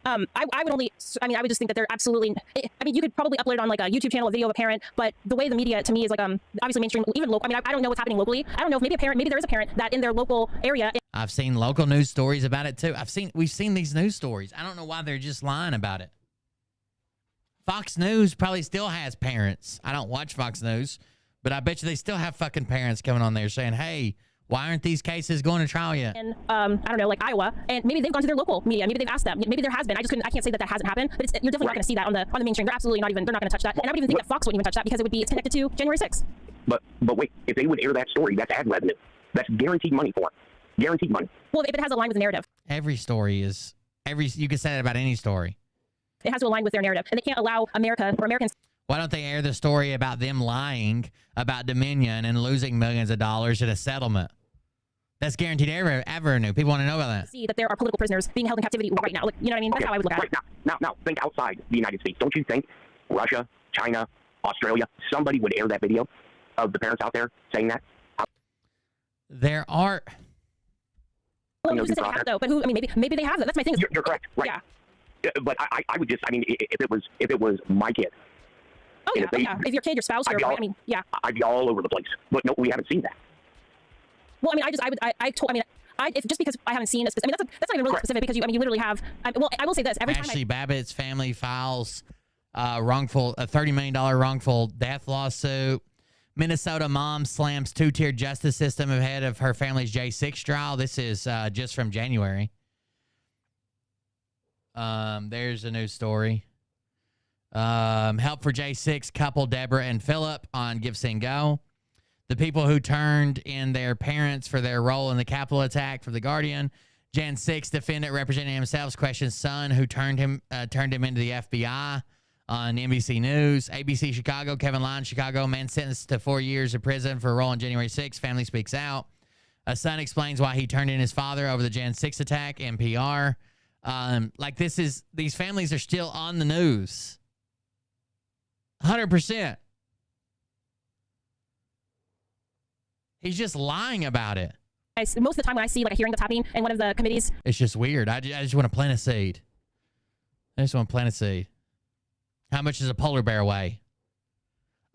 I would only, I mean, I would just think that they're absolutely, I mean, you could probably upload it on like a YouTube channel, a video of a parent, but the way the media to me is like, obviously mainstream, even local. I mean, I don't know what's happening locally. I don't know if maybe a parent, maybe there is a parent that in their local area. I've seen local news stories about it too. We've seen these news stories. I don't know why they're just lying about it. Fox News probably still has parents. I don't watch Fox News, but I bet you they still have fucking parents coming on there saying, hey, why aren't these cases going to trial yet? In, I don't know, like Iowa, and maybe they've gone to their local media. Maybe they've asked them. Maybe there has been. I can't say that hasn't happened, but you're definitely not going to see that on the mainstream. They're absolutely not even, they're not going to touch that. And I would even think that Fox wouldn't even touch that because it's connected to January 6th. But wait, if they would air that story, that's ad revenue. That's guaranteed money for them. Guaranteed money. Well, if it has a line with the narrative. Every story is, you can say that about any story. It has to align with their narrative, and they can't allow America or Americans. Why don't they air the story about them lying about Dominion and losing millions of dollars in a settlement? That's guaranteed revenue. People want to know about that. See that there are political prisoners being held in captivity right now. Like, you know what I mean? That's how I would look at it. Now, think outside the United States. Don't you think Russia, China, Australia, somebody would air that video of the parents out there saying that? There are. Well, who's to say they have though? But who? I mean, maybe they have that. That's my thing. You're correct, right? Yeah. But I would just, I mean, if it was my kid. Oh yeah, if your kid, your spouse, I mean, yeah. I'd be all over the place. But no, we haven't seen that. Well, I mean, if just because I haven't seen a specific, I mean, that's not even really specific because you literally have. Well, I will say this: every Ashley time Babbitt's family files a $30 million wrongful death lawsuit. Minnesota mom slams two-tier justice system ahead of her family's J6 trial. This is just from January. There's a news story. Help for J6 couple Deborah and Philip on Give Send Go. The people who turned in their parents for their role in the Capitol attack for The Guardian. Jan 6 defendant representing himself questions son who turned him into the FBI on NBC News. ABC Chicago, Kevin Lyons, Chicago, man sentenced to 4 years of prison for a role on January 6. Family speaks out. A son explains why he turned in his father over the Jan 6 attack. NPR. Like these families are still on the news. 100%. He's just lying about it. most of the time when I see like a hearing that's happening in one of the committees, it's just weird. I just want to plant a seed. I just want to plant a seed. How much does a polar bear weigh?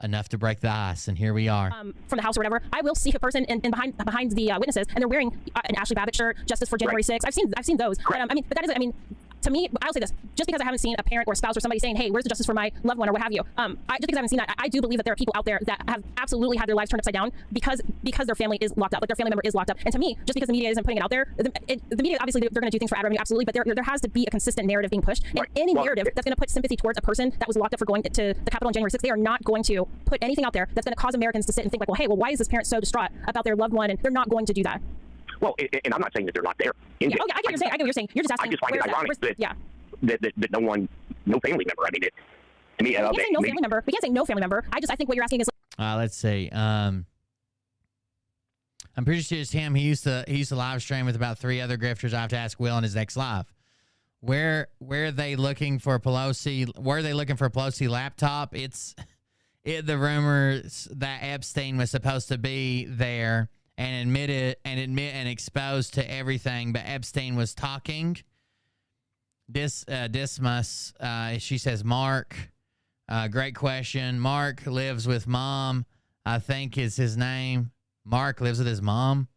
Enough to break the ice, and here we are. From the house or whatever, I will see a person in behind the witnesses, and they're wearing an Ashley Babbitt shirt, Justice for January 6th. I've seen those. But, but that isn't. To me, I'll say this: just because I haven't seen a parent or a spouse or somebody saying, "Hey, where's the justice for my loved one?" or what have you, just because I haven't seen that, I do believe that there are people out there that have absolutely had their lives turned upside down because their family is locked up, like their family member is locked up. And to me, just because the media isn't putting it out there, the media obviously they're going to do things for ad revenue, absolutely, but there has to be a consistent narrative being pushed. And any narrative that's going to put sympathy towards a person that was locked up for going to the Capitol on January 6th, they are not going to put anything out there that's going to cause Americans to sit and think like, well, hey, why is this parent so distraught about their loved one? And they're not going to do that. Well, and I'm not saying that they're not there. I get what you're saying. I get what you're saying. You're just asking. I just find it ironic that no family member. I mean, we can't say no family member. We can't say no family member. I think what you're asking is. Let's see. I'm pretty sure it's him. He used to live stream with about 3 other grifters. I have to ask Will on his next live. Where are they looking for Pelosi? Where are they looking for a Pelosi laptop? The rumors that Epstein was supposed to be there and admit and exposed to everything, but Epstein was talking. Dismas, she says, Mark, great question. Mark lives with mom, I think is his name. Mark lives with his mom.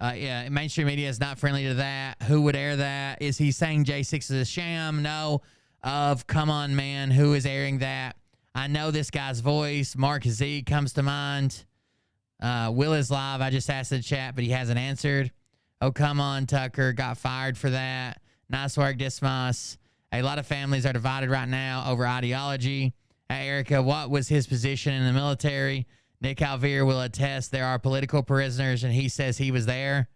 Yeah, mainstream media is not friendly to that. Who would air that? Is he saying J6 is a sham? No. Come on, man. Who is airing that? I know this guy's voice. Mark Z comes to mind. Will is live. I just asked in the chat, but he hasn't answered. Oh, come on, Tucker. Got fired for that. Nice work, Dismas. A lot of families are divided right now over ideology. Erica, what was his position in the military? Nick Alvear will attest there are political prisoners, and he says he was there.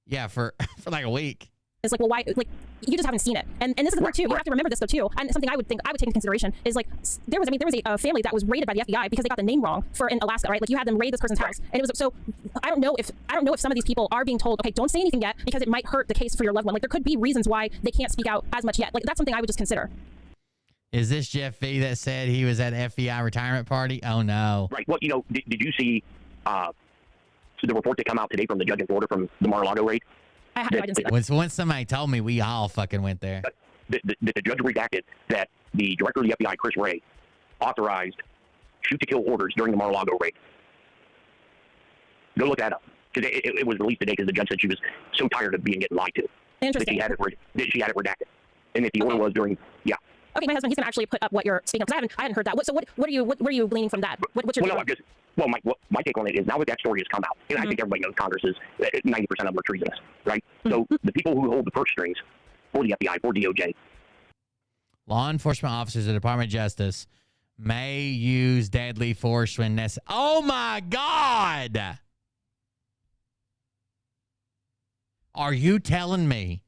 Yeah, for like a week. It's like, well, why? Like, you just haven't seen it. And this is the thing too. You have to remember this though too. And something I would take into consideration is like there was a family that was raided by the FBI because they got the name wrong in Alaska, right? Like you had them raid this person's house, and it was so. I don't know if some of these people are being told, okay, don't say anything yet because it might hurt the case for your loved one. Like there could be reasons why they can't speak out as much yet. Like that's something I would just consider. Is this Jeff V that said he was at FBI retirement party? Oh no. Right. Well, did you see the report that come out today from the judge in Florida from the Mar-a-Lago raid? I didn't see that. Once somebody told me, we all fucking went there. The judge redacted that the director of the FBI, Chris Wray, authorized shoot-to-kill orders during the Mar-a-Lago raid. Go look that up. Because it was released today because the judge said she was so tired of getting lied to. Interesting. That she had it redacted. And that the order was during, yeah. Okay, my husband, he's gonna actually put up what you're speaking of because I hadn't heard that. So what are you gleaning from that? What's your my take on it is now that story has come out, and I think everybody knows Congress is 90% of them are treasonous, right? So the people who hold the purse strings for the FBI, for DOJ, law enforcement officers of the Department of Justice may use deadly force when necessary. Oh my God! Are you telling me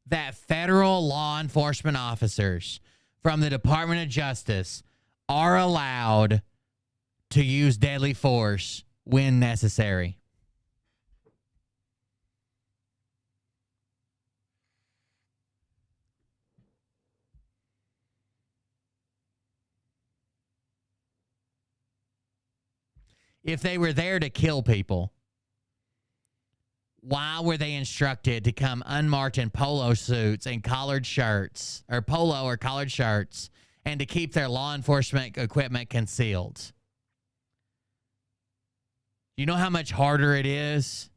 that federal law enforcement officers from the Department of Justice are allowed to use deadly force when necessary? If they were there to kill people, why were they instructed to come unmarked in polo suits and collared shirts, or polo or collared shirts, and to keep their law enforcement equipment concealed? You know how much harder it is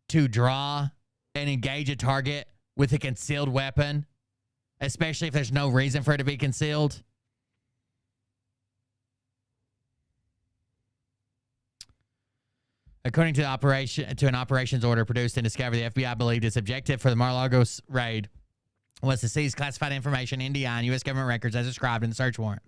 to draw and engage a target with a concealed weapon, especially if there's no reason for it to be concealed? According to an operations order produced in Discovery, the FBI believed its objective for the Mar-a-Lago raid was to seize classified information, NDI, and U.S. government records as described in the search warrant.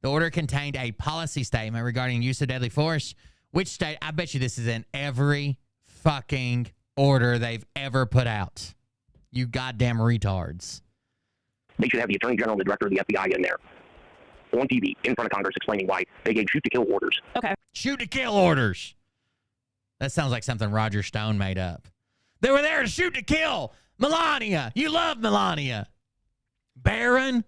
The order contained a policy statement regarding use of deadly force, which state, I bet you this is in every fucking order they've ever put out. You goddamn retards. They should have the Attorney General and the Director of the FBI in there on TV in front of Congress explaining why they gave shoot-to-kill orders. Okay. Shoot-to-kill orders. That sounds like something Roger Stone made up. They were there to shoot to kill Melania. You love Melania. Barron,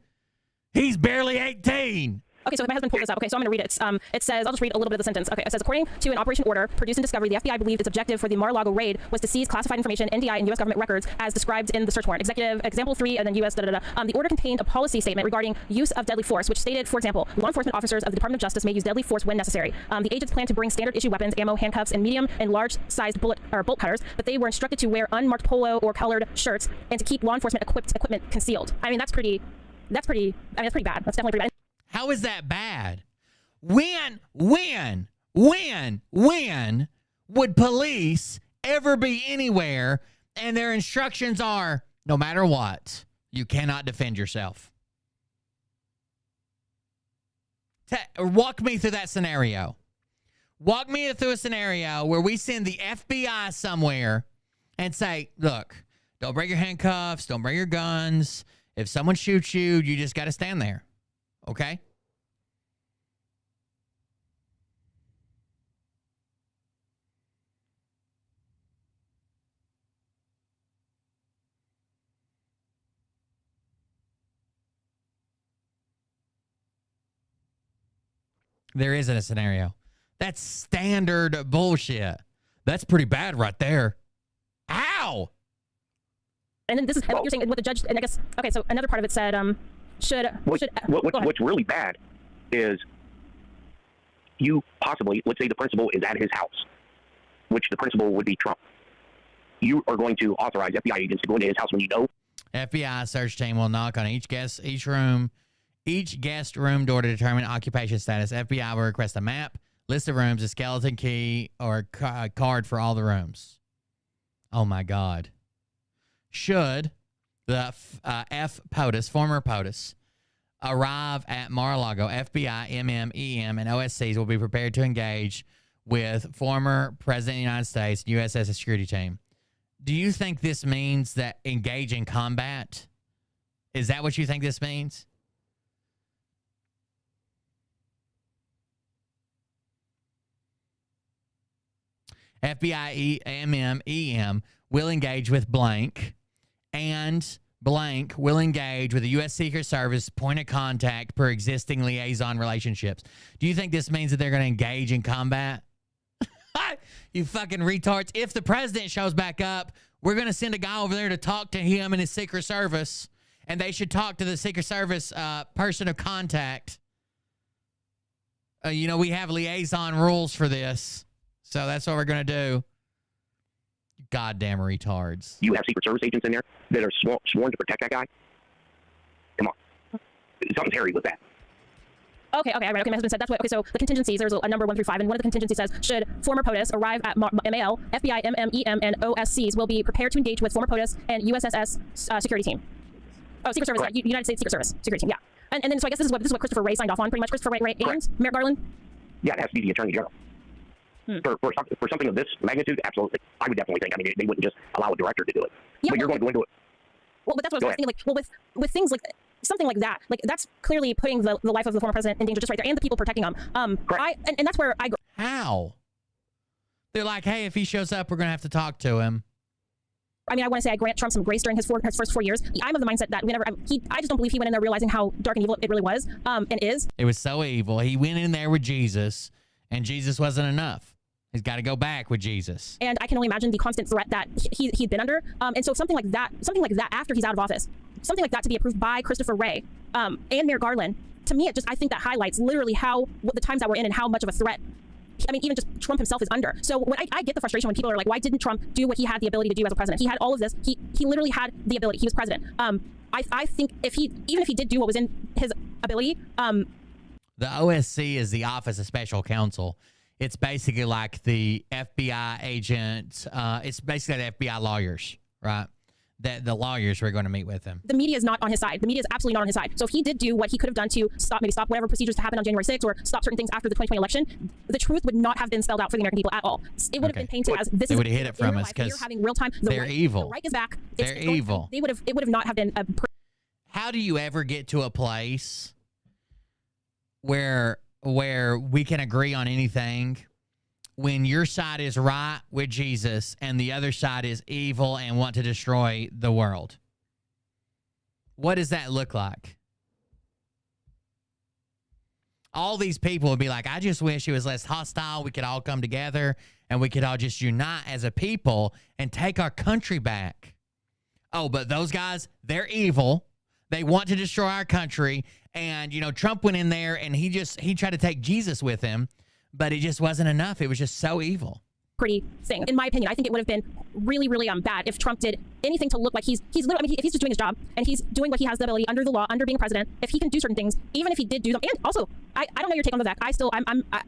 he's barely 18. Okay, so my husband pulled this up. Okay, so I'm going to read it. It says, I'll just read a little bit of the sentence. Okay, it says, according to an operation order produced in Discovery, the FBI believed its objective for the Mar-a-Lago raid was to seize classified information, NDI, and U.S. government records as described in the search warrant. Example 3, and then U.S. The order contained a policy statement regarding use of deadly force, which stated, for example, law enforcement officers of the Department of Justice may use deadly force when necessary. The agents plan to bring standard issue weapons, ammo, handcuffs, and medium and large-sized bolt cutters, but they were instructed to wear unmarked polo or colored shirts and to keep law enforcement equipment concealed. I mean, that's pretty bad. That's definitely pretty bad. How is that bad? When would police ever be anywhere and their instructions are, no matter what, you cannot defend yourself? Walk me through that scenario. Walk me through a scenario where we send the FBI somewhere and say, look, don't bring your handcuffs, don't bring your guns. If someone shoots you, you just got to stand there. Okay? There isn't a scenario. That's standard bullshit. That's pretty bad right there. Ow! And then this is what you're saying, what the judge, and I guess, okay, so another part of it said, what's really bad is you possibly, let's say the principal is at his house, which the principal would be Trump. You are going to authorize FBI agents to go into his house when you know. FBI search team will knock on each guest room door to determine occupation status. FBI will request a map, list of rooms, a skeleton key, or a card for all the rooms. Oh my God. Should the former POTUS, arrive at Mar-a-Lago, FBI, EM, and OSCs will be prepared to engage with former President of the United States, USS security team. Do you think this means that engage in combat? Is that what you think this means? FBI EM will engage with blank, and blank will engage with the U.S. Secret Service point of contact per existing liaison relationships. Do you think this means that they're going to engage in combat? You fucking retards. If the president shows back up, we're going to send a guy over there to talk to him and his Secret Service, and they should talk to the Secret Service person of contact. You know, we have liaison rules for this, so that's what we're going to do. Goddamn retards. You have Secret Service agents in there that are sworn to protect that guy? Come on. Something's hairy with that. Okay, right. Okay, my husband said that's what. Okay, so the contingencies, there's a number 1 through 5, and one of the contingencies says, should former POTUS arrive at MAL, FBI, MMEM, and OSCs will be prepared to engage with former POTUS and USSS security team. Oh, Secret Service, United States Secret Service security team, yeah. And then so I guess this is what Christopher Wray signed off on, pretty much. Christopher Wray and Merrick Garland. Yeah, it has to be the Attorney General. For something of this magnitude, absolutely. I would definitely think. I mean, they wouldn't just allow a director to do it. Yeah, but you're going to go into it. Well, but that's what I was thinking. Like, well, with things like something like that, like that's clearly putting the life of the former president in danger just right there, and the people protecting him. And that's where I go. How? They're like, hey, if he shows up, we're going to have to talk to him. I mean, I want to say I grant Trump some grace during his first 4 years. I'm of the mindset that I just don't believe he went in there realizing how dark and evil it really was, and is. It was so evil. He went in there with Jesus, and Jesus wasn't enough. He's got to go back with Jesus. And I can only imagine the constant threat that he'd been under. And so something like that after he's out of office, something like that to be approved by Christopher Wray and Merrick Garland, to me, I think that highlights literally what the times that we're in and how much of a threat, I mean, even just Trump himself is under. So when I get the frustration when people are like, why didn't Trump do what he had the ability to do as a president? He had all of this. He literally had the ability. He was president. I think even if he did do what was in his ability. The OSC is the Office of Special Counsel. It's basically like the FBI agent. It's basically the FBI lawyers, right? The lawyers were going to meet with him. The media is not on his side. The media is absolutely not on his side. So if he did do what he could have done to stop whatever procedures to happen on January 6th or stop certain things after the 2020 election, the truth would not have been spelled out for the American people at all. It would have been painted as this. They would have hid it from us because having real time. They're evil. The right is back. They're evil. It would have not have been. How do you ever get to a place where we can agree on anything when your side is right with Jesus and the other side is evil and want to destroy the world? What does that look like? All these people would be like, I just wish it was less hostile. We could all come together and we could all just unite as a people and take our country back. Oh, but those guys, they're evil. They want to destroy our country. And, you know, Trump went in there and he tried to take Jesus with him. But it just wasn't enough. It was just so evil. Pretty thing, in my opinion. I think it would have been really, really bad if Trump did anything to look like he's literally. I mean, if he's just doing his job and he's doing what he has the ability under the law, under being president. If he can do certain things, even if he did do them, and also, I don't know your take on Vivek.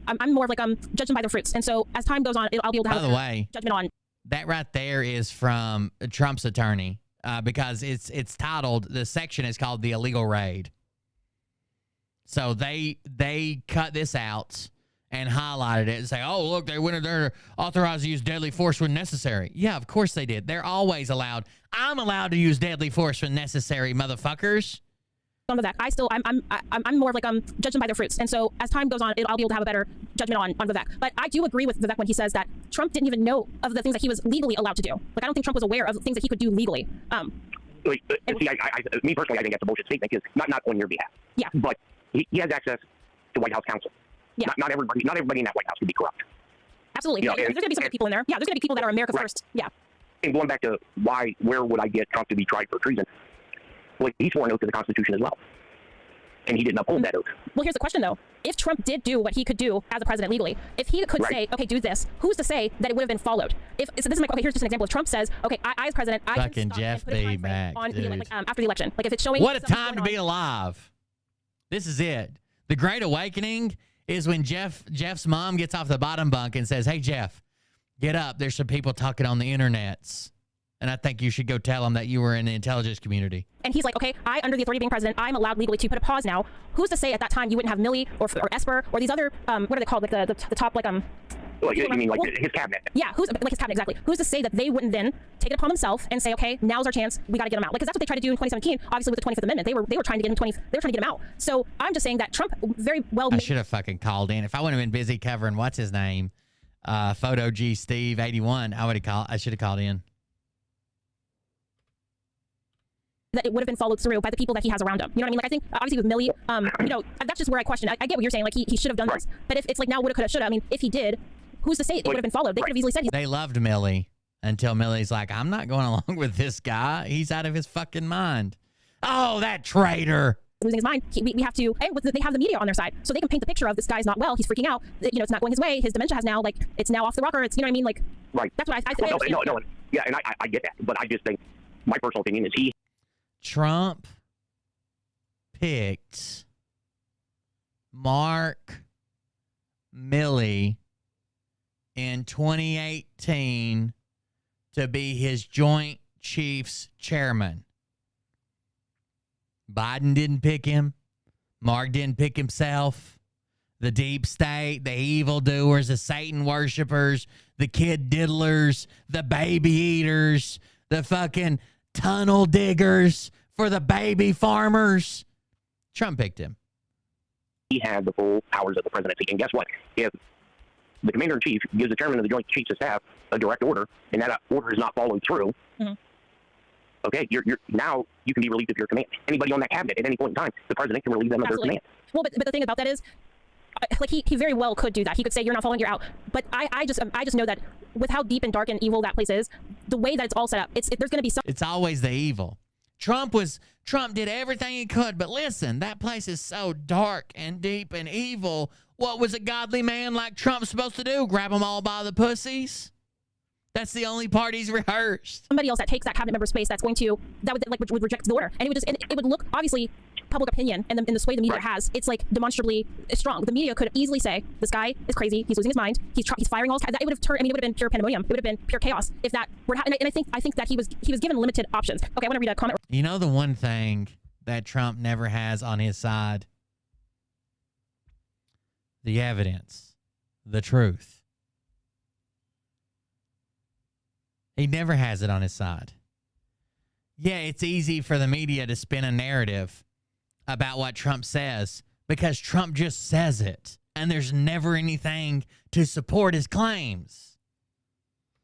I'm more of like judging by their fruits. And so as time goes on, I'll be able to have a judgment on. That right there is from Trump's attorney because it's titled. The section is called the illegal raid. So they cut this out and highlighted it and say, oh, look, they went in there authorized to use deadly force when necessary. Yeah, of course they did. They're always allowed. I'm allowed to use deadly force when necessary, motherfuckers. On Vivek, I'm more of like judging by their fruits. And so as time goes on, I'll be able to have a better judgment on Vivek. But I do agree with Vivek when he says that Trump didn't even know of the things that he was legally allowed to do. Like, I don't think Trump was aware of the things that he could do legally. Me personally, I think that's a bullshit statement because not on your behalf. Yeah. But he has access to White House counsel. Yeah. Not everybody in that White House could be corrupt. Absolutely. There's going to be some good people in there. Yeah, there's going to be people that are America first. Yeah. And going back to where would I get Trump to be tried for treason? Well, he swore an oath to the Constitution as well. And he didn't uphold that oath. Well, here's the question, though. If Trump did do what he could do as a president legally, if he could say, okay, do this, who's to say that it would have been followed? So this is here's just an example. If Trump says, okay, I as president, I fucking can stop Jeff and put a time frame on after the election. Like, if it's showing... What a time to be alive. This is it. The Great Awakening is when Jeff's mom gets off the bottom bunk and says, hey, Jeff, get up. There's some people talking on the internets. And I think you should go tell him that you were in the intelligence community. And he's like, okay, I, under the authority of being president, I'm allowed legally to put a pause now. Who's to say at that time you wouldn't have Milley or Esper or these other, what are they called? Like the top, like, Well, you mean like his cabinet? Yeah, who's like his cabinet, exactly. Who's to say that they wouldn't then take it upon themselves and say, okay, now's our chance, we got to get him out? Like, because that's what they tried to do in 2017. Obviously, with the 25th Amendment, they were trying to get him they were trying to get him out. So I'm just saying that Trump very well. I should have fucking called in if I wouldn't have been busy covering what's his name, Photo G Steve 81. I should have called in. That it would have been followed through by the people that he has around him. You know what I mean? Like, I think obviously with Milley, you know, that's just where I question. I get what you're saying. Like he should have done this, but if it's like now woulda, coulda, shoulda. I mean, if he did, who's to say it would have been followed? They could have easily said they loved Milley until Milley's like, I'm not going along with this guy. He's out of his fucking mind. Oh, that traitor. Losing his mind. We have to, and they have the media on their side, so they can paint the picture of this guy's not well. He's freaking out. You know, it's not going his way. His dementia has now, like, it's now off the rocker. It's, you know what I mean? Like, right. That's what I think. No, yeah, and I get that, but I just think my personal opinion is Trump picked Mark Milley in 2018 to be his Joint Chiefs chairman. Biden didn't pick him. Mark didn't pick himself. The deep state, the evildoers, the Satan worshipers, the kid diddlers, the baby eaters, the fucking tunnel diggers for the baby farmers. Trump picked him. he had the full powers of the presidency. And guess what? If the commander-in-chief gives the chairman of the Joint Chiefs of Staff a direct order, and that order is not followed through, okay, you're now you can be relieved of your command. Anybody on that cabinet at any point in time, the president can relieve them of their command. Well, but the thing about that is, like he very well could do that. He could say, you're not following, you're out. But I just know that with how deep and dark and evil that place is, the way that it's all set up, there's going to be some. It's always the evil. Trump did everything he could, but listen, that place is so dark and deep and evil. What was a godly man like Trump supposed to do? Grab them all by the pussies? That's the only part he's rehearsed. Somebody else that takes that cabinet member space that would reject the order, and it would look, obviously, public opinion and the sway the media has, it's like demonstrably strong. The media could easily say, this guy is crazy, he's losing his mind, he's firing all his, that it would have turned, I mean, it would have been pure pandemonium, it would have been pure chaos if that were and I think that he was given limited options. Okay, I want to read a comment. You know the one thing that Trump never has on his side? The evidence, the truth. He never has it on his side. Yeah, it's easy for the media to spin a narrative about what Trump says because Trump just says it, and there's never anything to support his claims.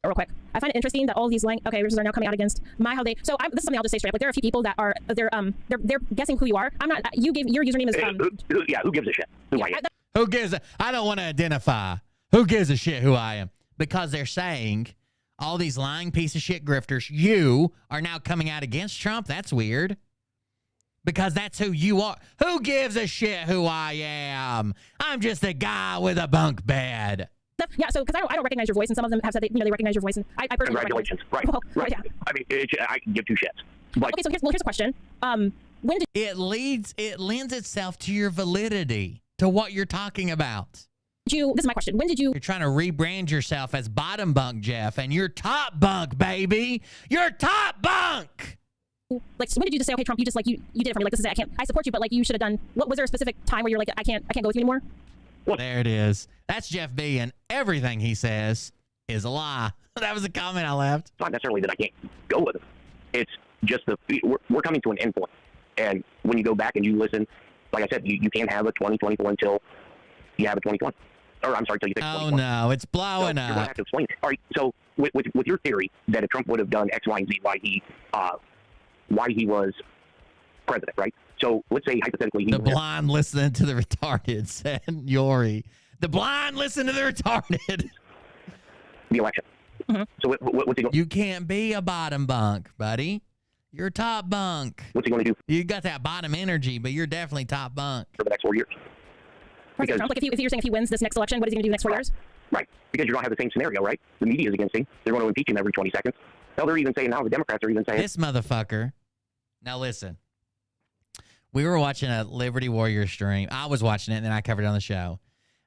Real quick, I find it interesting that all of these are now coming out against this is something I'll just say straight up. Like, there are a few people that are they're guessing who you are. I'm not. You gave your username is who gives a shit who I am? I don't want to identify. Who gives a shit who I am? Because they're saying all these lying piece of shit grifters, you are now coming out against Trump. That's weird. Because that's who you are. Who gives a shit who I am? I'm just a guy with a bunk bed. Yeah, so because I don't recognize your voice, and some of them have said they recognize your voice, and I personally congratulations, right? Well, right. Yeah. I mean, I give two shits. But okay, so here's a question. When did it lends itself to your validity, to what you're talking about. This is my question. When did you? You're trying to rebrand yourself as bottom bunk Jeff, and you're top bunk, baby. You're top bunk. Like, so when did you just say, okay, Trump, you did it for me? Like, this is it. I support you, but like, you should have done. What was there a specific time where you're like, I can't go with you anymore? There it is. That's Jeff B, and everything he says is a lie. That was a comment I left. It's not necessarily that I can't go with him. It's just we're coming to an end point. And when you go back and you listen, like I said, you can't have a 2024 until you have a 2020. Or I'm sorry, until you fix 2020. Oh, no, it's blowing up. You're going to have to explain it. All right, so with your theory that if Trump would have done X, Y, and Z, why he was president, right? So let's say hypothetically the blind listening to the retarded, said Yori. The blind listen to the retarded. The election. Mm-hmm. So what's he going? You can't be a bottom bunk, buddy. You're top bunk. What's he going to do? You got that bottom energy, but you're definitely top bunk for the next 4 years. Because Trump, like if you're saying if he wins this next election, what is he going to do next 4 years? Right, because you're going to have the same scenario, right? The media is against him. They're going to impeach him every 20 seconds. Hell, they're even saying now, the Democrats are even saying this motherfucker. Now listen. We were watching a Liberty Warrior stream. I was watching it, and then I covered it on the show.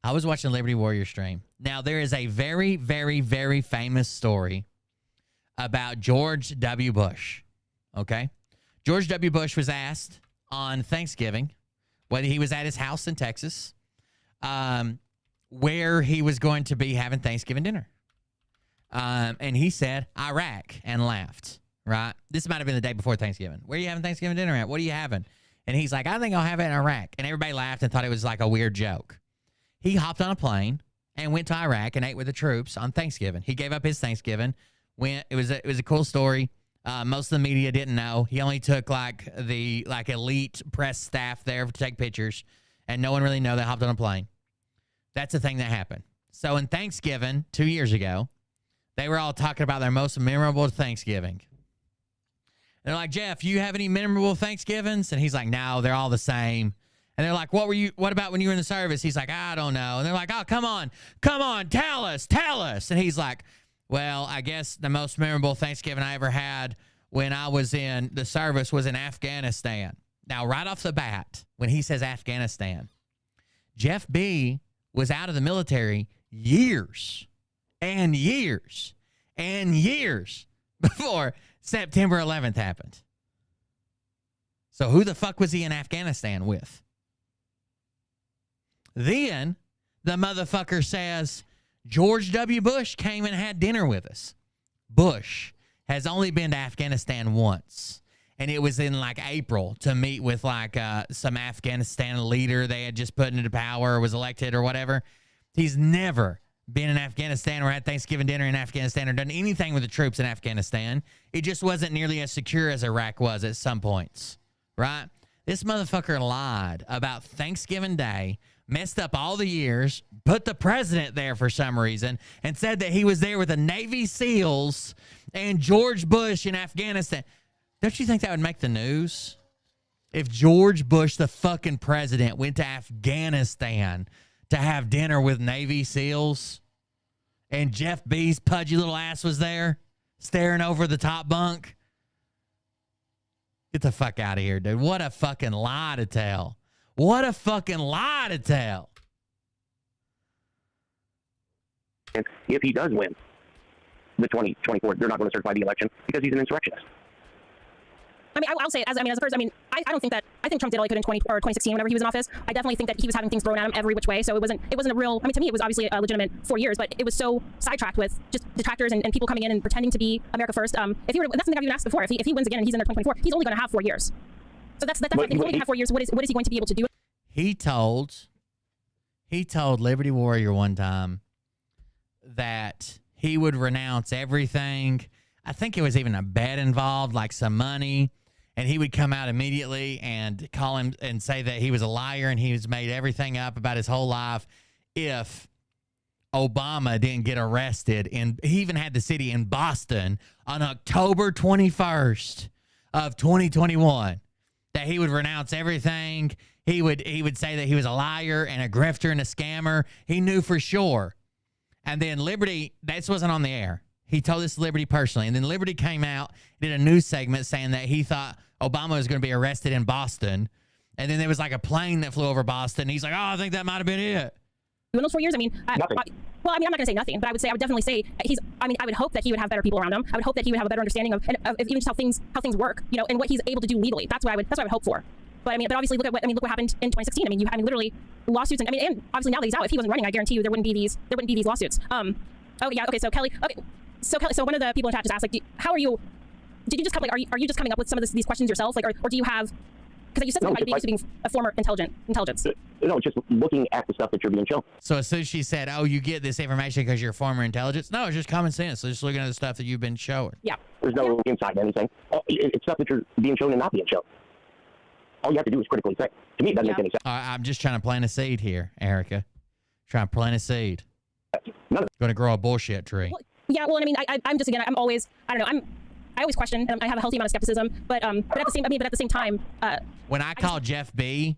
I was watching a Liberty Warrior stream. Now, there is a very, very, very famous story about George W. Bush. Okay? George W. Bush was asked on Thanksgiving whether he was at his house in Texas, where he was going to be having Thanksgiving dinner. And he said, Iraq, and laughed, right? This might have been the day before Thanksgiving. Where are you having Thanksgiving dinner at? What are you having? And he's like, I think I'll have it in Iraq. And everybody laughed and thought it was like a weird joke. He hopped on a plane and went to Iraq and ate with the troops on Thanksgiving. He gave up his Thanksgiving. It was a cool story. Most of the media didn't know. He only took the elite press staff there to take pictures, and no one really knew. They hopped on a plane. That's the thing that happened. So in Thanksgiving 2 years ago, they were all talking about their most memorable Thanksgiving. They're like, Jeff, you have any memorable Thanksgivings? And he's like, no, they're all the same. And they're like, what about when you were in the service? He's like, I don't know. And they're like, oh, come on, tell us. And he's like, well, I guess the most memorable Thanksgiving I ever had when I was in the service was in Afghanistan. Now, right off the bat, when he says Afghanistan, Jeff B. was out of the military years and years and years before September 11th happened. So who the fuck was he in Afghanistan with? Then the motherfucker says George W. Bush came and had dinner with us. Bush has only been to Afghanistan once. And it was in April to meet with some Afghanistan leader they had just put into power or was elected or whatever. He's never been in Afghanistan or had Thanksgiving dinner in Afghanistan or done anything with the troops in Afghanistan. It just wasn't nearly as secure as Iraq was at some points, right? This motherfucker lied about Thanksgiving Day, messed up all the years, put the president there for some reason, and said that he was there with the Navy SEALs and George Bush in Afghanistan. Don't you think that would make the news? If George Bush, the fucking president, went to Afghanistan to have dinner with Navy SEALs and Jeff B's pudgy little ass was there staring over the top bunk. Get the fuck out of here, dude. What a fucking lie to tell. What a fucking lie to tell. If he does win the 2024, they're not going to certify the election because he's an insurrectionist. I mean, I'll say it as a person. I don't think that. I think Trump did all he could in 2016 whenever he was in office. I definitely think that he was having things thrown at him every which way. So it wasn't a real. I mean, to me, it was obviously a legitimate 4 years, but it was so sidetracked with just detractors and people coming in and pretending to be America first. If he were, that's something I've even asked before. If he wins again and he's in there 2024, he's only going to have 4 years. So that's I think he's only going to have 4 years. What is he going to be able to do? He told Liberty Warrior one time that he would renounce everything. I think it was even a bet involved, like some money. And he would come out immediately and call him and say that he was a liar and he was made everything up about his whole life if Obama didn't get arrested. And he even had the city in Boston on October 21st of 2021 that he would renounce everything. He would say that he was a liar and a grifter and a scammer. He knew for sure. And then Liberty, this wasn't on the air. He told this to Liberty personally. And then Liberty came out, did a news segment saying that he thought Obama was going to be arrested in Boston. And then there was a plane that flew over Boston. He's like, oh, I think that might have been it. In those 4 years, I'm not going to say nothing, but I would definitely say I would hope that he would have better people around him. I would hope that he would have a better understanding of even just how things work, and what he's able to do legally. That's what I would hope for. But but obviously look what happened in 2016. literally lawsuits and obviously now that he's out, if he wasn't running, I guarantee you there wouldn't be these lawsuits. So Kelly, so one of the people in chat just asked, how are you? Did you just come are you just coming up with some of these questions yourself, or do you have? Because you said something about being a former intelligence. No, just looking at the stuff that you're being shown. So as soon as she said, oh, you get this information because you're former intelligence? No, it's just common sense. So just looking at the stuff that you've been showing. Yeah. There's no inside anything. It's stuff that you're being shown and not being shown. All you have to do is critically think. To me, it doesn't make any sense. I'm just trying to plant a seed here, Erica. Trying to plant a seed. Going to grow a bullshit tree. Well, I'm just, again, I'm always, I don't know, I always question, and I have a healthy amount of skepticism, but at the same time, when I called Jeff B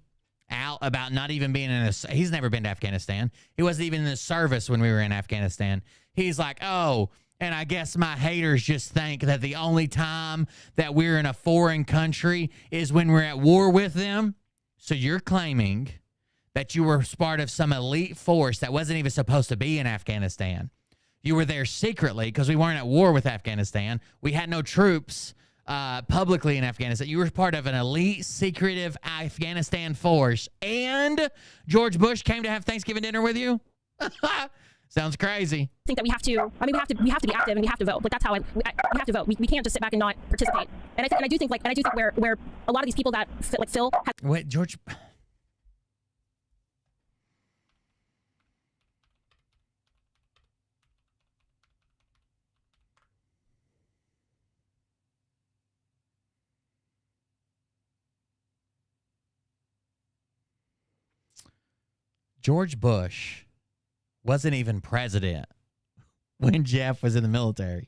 out about not even being he's never been to Afghanistan. He wasn't even in the service when we were in Afghanistan. He's like, oh, and I guess my haters just think that the only time that we're in a foreign country is when we're at war with them. So you're claiming that you were part of some elite force that wasn't even supposed to be in Afghanistan. You were there secretly because we weren't at war with Afghanistan. We had no troops publicly in Afghanistan. You were part of an elite, secretive Afghanistan force. And George Bush came to have Thanksgiving dinner with you? Sounds crazy. I think that we have to. I mean, we have to be active and we have to vote. Like that's how we have to vote. We can't just sit back and not participate. And I do think where a lot of these people that like Phil. Wait, George. George Bush wasn't even president when Jeff was in the military.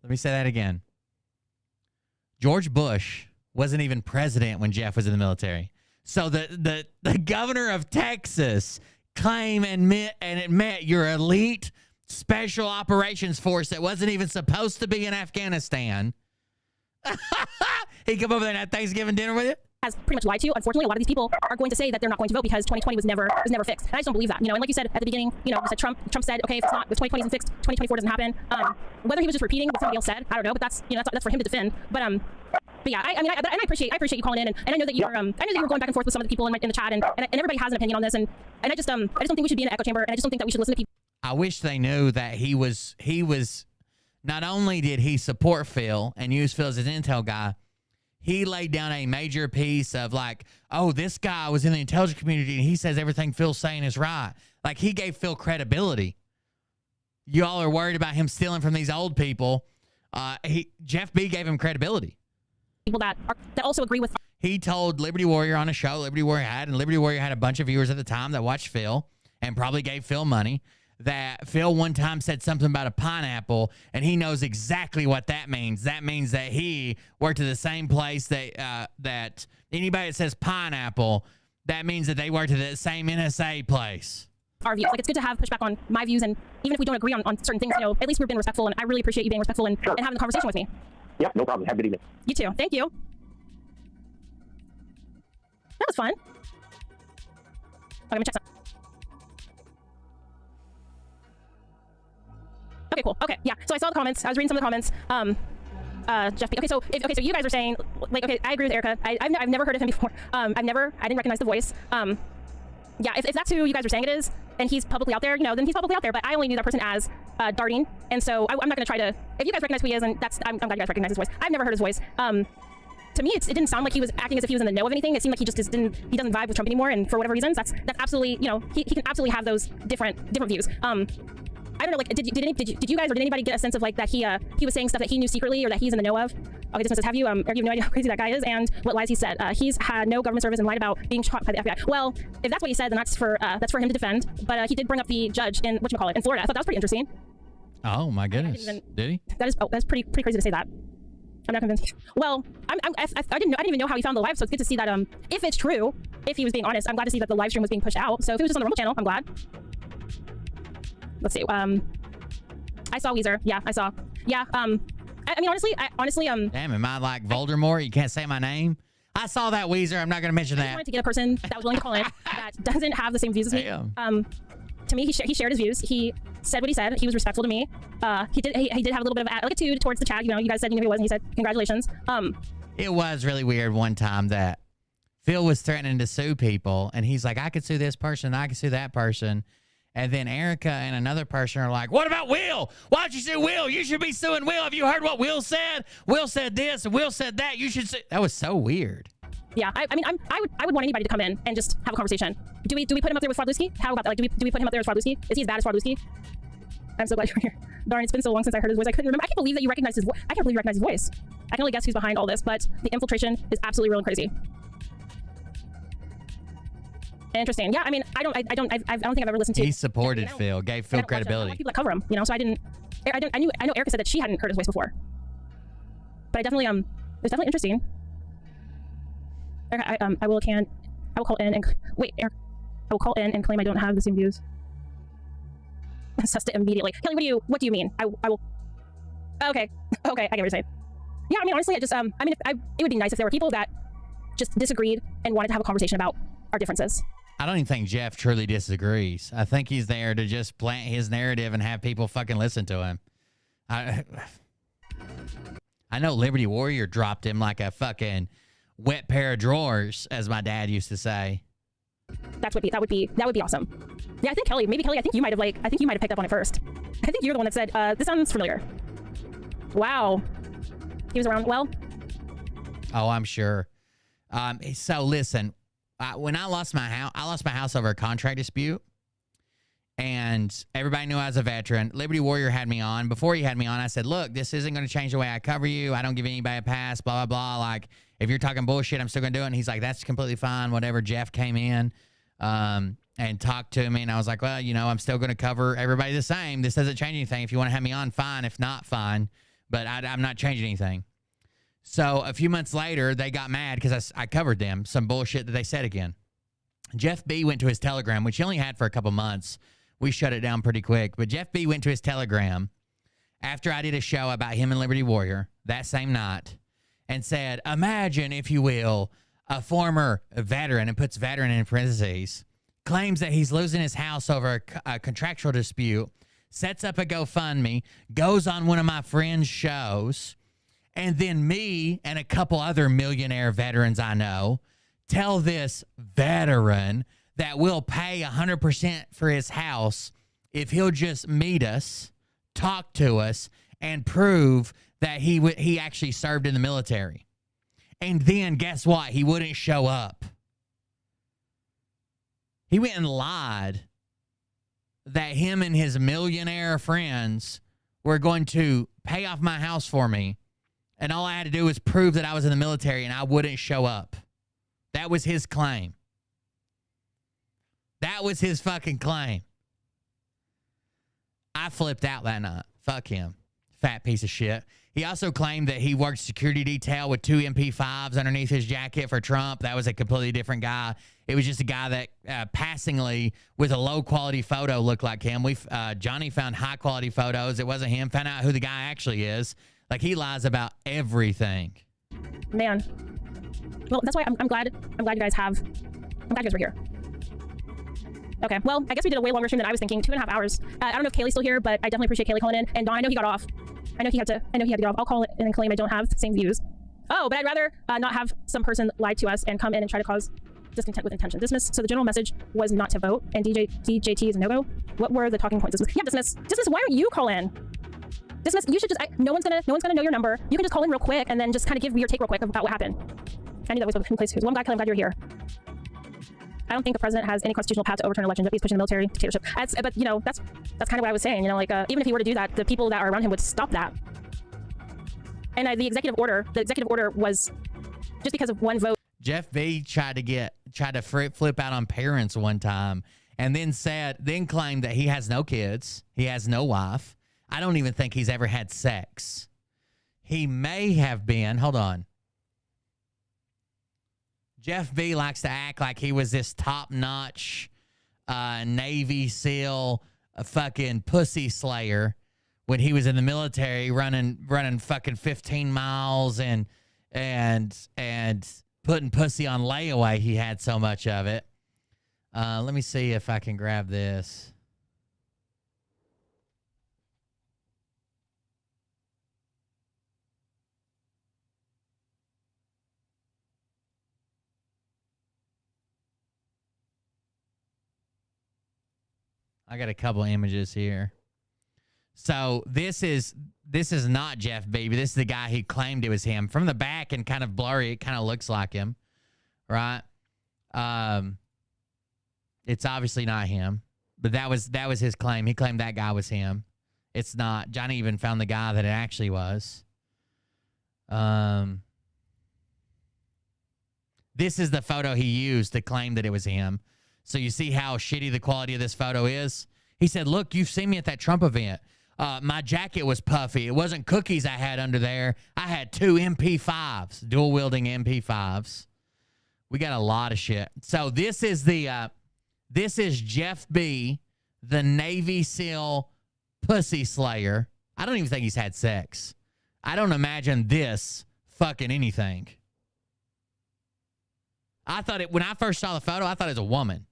Let me say that again. George Bush wasn't even president when Jeff was in the military. So the governor of Texas claimed and admit your elite special operations force that wasn't even supposed to be in Afghanistan. He come over there and have Thanksgiving dinner with you? Has pretty much lied to you. Unfortunately, a lot of these people are going to say that they're not going to vote because 2020 was never fixed. And I just don't believe that. You know, and like you said at the beginning, you know, you said Trump said, okay, if 2020 isn't fixed, 2024 doesn't happen. Whether he was just repeating what somebody else said, I don't know, but that's that's for him to defend. But yeah, I appreciate you calling in, and I know that you were I know that you were going back and forth with some of the people in the chat, and everybody has an opinion on this, and I just don't think we should be in an echo chamber, and I just don't think that we should listen to people. I wish they knew that he was not only did he support Phil and use Phil as an intel guy, he laid down a major piece of like, oh, this guy was in the intelligence community and he says everything Phil's saying is right. Like he gave Phil credibility. Y'all are worried about him stealing from these old people. Jeff B gave him credibility. People that also agree with. He told Liberty Warrior on a show Liberty Warrior had, and Liberty Warrior had a bunch of viewers at the time that watched Phil and probably gave Phil money, that Phil one time said something about a pineapple, and he knows exactly what that means. That means that he worked at the same place that anybody that says pineapple, that means that they worked at the same NSA place. Our views. Like, it's good to have pushback on my views, and even if we don't agree on certain things, you know, at least we've been respectful, and I really appreciate you being respectful and having the conversation with me. Yeah, no problem. Have a good evening. You too. Thank you. That was fun. Okay, let me check some. Okay, cool. Okay, yeah. So I saw the comments. I was reading some of the comments. Jeff. Okay, so so you guys are saying, like, okay, I agree with Erica. I've never heard of him before. I didn't recognize the voice. Yeah, if that's who you guys are saying it is, and he's publicly out there, you know, then he's publicly out there. But I only knew that person as Darting, and so I'm not going to try to. If you guys recognize who he is, and I'm glad you guys recognize his voice. I've never heard his voice. To me, it didn't sound like he was acting as if he was in the know of anything. It seemed like he just didn't. He doesn't vibe with Trump anymore, and for whatever reasons, that's absolutely, you know, he can absolutely have those different views. I don't know, like, did you guys or did anybody get a sense of like that he was saying stuff that he knew secretly or that he's in the know of? Okay, this one says, have you no idea how crazy that guy is and what lies he said? He's had no government service and lied about being shot by the FBI. Well, if that's what he said, then that's for him to defend. But he did bring up the judge in in Florida. I thought that was pretty interesting. Oh my goodness, did he? That's pretty crazy to say that. I'm not convinced. Well, I didn't even know how he found the live, so it's good to see that if it's true, if he was being honest, I'm glad to see that the live stream was being pushed out. So if it was just on the Rumble channel, I'm glad. Let's see. I saw Weezer. Yeah, I saw. Yeah. I mean, honestly. Damn, am I like Voldemort? You can't say my name. I saw that, Weezer. I'm not going to mention that. I wanted to get a person that was willing to call in that doesn't have the same views as me. To me, he shared his views. He said what he said. He was respectful to me. He did have a little bit of attitude towards the chat. You know, you guys said you knew who he was, and he said congratulations. It was really weird one time that Phil was threatening to sue people, and he's like, I could sue this person, I could sue that person. And then Erica and another person are like, what about Will? Why don't you sue Will? You should be suing Will. Have you heard what Will said? Will said this and Will said that. You should sue. That was so weird. Yeah, I mean, I would want anybody to come in and just have a conversation. Do we put him up there with Fradlowski? How about that? Like, do we put him up there with Fradlowski? Is he as bad as Fradlowski? I'm so glad you're here. Darn, it's been so long since I heard his voice. I couldn't remember. I can't believe that you recognized his voice. I can't believe you recognized his voice. I can only guess who's behind all this, but the infiltration is absolutely real and crazy. Interesting. Yeah, I mean, I don't think I've ever listened to. He supported Phil, gave Phil credibility. People that cover him, you know. So I know Erica said that she hadn't heard his voice before, but I definitely it's definitely interesting. Erica, I will call in and wait. Erica, I will call in and claim I don't have the same views. Sussed it immediately. Kelly, what do you mean? I will. Okay, I get what you're saying. Yeah, I mean, honestly, it would be nice if there were people that just disagreed and wanted to have a conversation about our differences. I don't even think Jeff truly disagrees. I think he's there to just plant his narrative and have people fucking listen to him. I know Liberty Warrior dropped him like a fucking wet pair of drawers, as my dad used to say. That would be awesome. Yeah, I think Kelly, I think you might have picked up on it first. I think you're the one that said, this sounds familiar. Wow. He was around, well. Oh, I'm sure. So listen, when I lost my house over a contract dispute, and everybody knew I was a veteran. Liberty Warrior had me on. Before he had me on, I said, look, this isn't going to change the way I cover you. I don't give anybody a pass, blah, blah, blah. Like, if you're talking bullshit, I'm still going to do it. And he's like, that's completely fine. Whatever. Jeff came in and talked to me, and I was like, well, you know, I'm still going to cover everybody the same. This doesn't change anything. If you want to have me on, fine. If not, fine. But I'm not changing anything. So a few months later, they got mad because I covered them, some bullshit that they said again. Jeff B went to his Telegram, which he only had for a couple months. We shut it down pretty quick. But Jeff B went to his Telegram after I did a show about him and Liberty Warrior that same night and said, imagine, if you will, a former veteran, and puts veteran in parentheses, claims that he's losing his house over a contractual dispute, sets up a GoFundMe, goes on one of my friends' shows, and then me and a couple other millionaire veterans I know tell this veteran that we'll pay 100% for his house if he'll just meet us, talk to us, and prove that he actually served in the military. And then guess what? He wouldn't show up. He went and lied that him and his millionaire friends were going to pay off my house for me. And all I had to do was prove that I was in the military and I wouldn't show up. That was his claim. That was his fucking claim. I flipped out that night. Fuck him. Fat piece of shit. He also claimed that he worked security detail with 2 MP5s underneath his jacket for Trump. That was a completely different guy. It was just a guy that passingly, with a low-quality photo, looked like him. Johnny found high-quality photos. It wasn't him. Found out who the guy actually is. Like, he lies about everything. Man. Well, that's why I'm glad you guys were here. Okay, well, I guess we did a way longer stream than I was thinking. 2.5 hours. I don't know if Kaylee's still here, but I definitely appreciate Kaylee calling in. And Don, I know he got off. I know he had to get off. I'll call it and then claim I don't have the same views. Oh, but I'd rather not have some person lie to us and come in and try to cause discontent with intention. Dismiss. So the general message was not to vote, and DJT is a no-go. What were the talking points? Yeah, dismiss. Dismiss, why don't you call in? Dismiss, you should just, no one's gonna know your number. You can just call in real quick and then just kind of give me your take real quick about what happened. I knew that was in place. Well, I'm glad you're here. I don't think the president has any constitutional power to overturn elections. He's pushing the military dictatorship. But you know, that's kind of what I was saying. You know, like even if he were to do that, the people that are around him would stop that. And the executive order was just because of one vote. Jeff B tried to flip out on parents one time, and then claimed that he has no kids, he has no wife. I don't even think he's ever had sex. He may have been. Hold on. Jeff B likes to act like he was this top-notch Navy SEAL fucking pussy slayer when he was in the military running fucking 15 miles and putting pussy on layaway. He had so much of it. Let me see if I can grab this. I got a couple images here. So this is not Jeff B, but this is the guy who claimed it was him. From the back and kind of blurry, it kind of looks like him, right? It's obviously not him, but that was his claim. He claimed that guy was him. It's not. Johnny even found the guy that it actually was. This is the photo he used to claim that it was him. So you see how shitty the quality of this photo is? He said, look, you've seen me at that Trump event. My jacket was puffy. It wasn't cookies I had under there. I had 2 MP5s, dual-wielding MP5s. We got a lot of shit. So this is Jeff B, the Navy SEAL pussy slayer. I don't even think he's had sex. I don't imagine this fucking anything. When I first saw the photo, I thought it was a woman.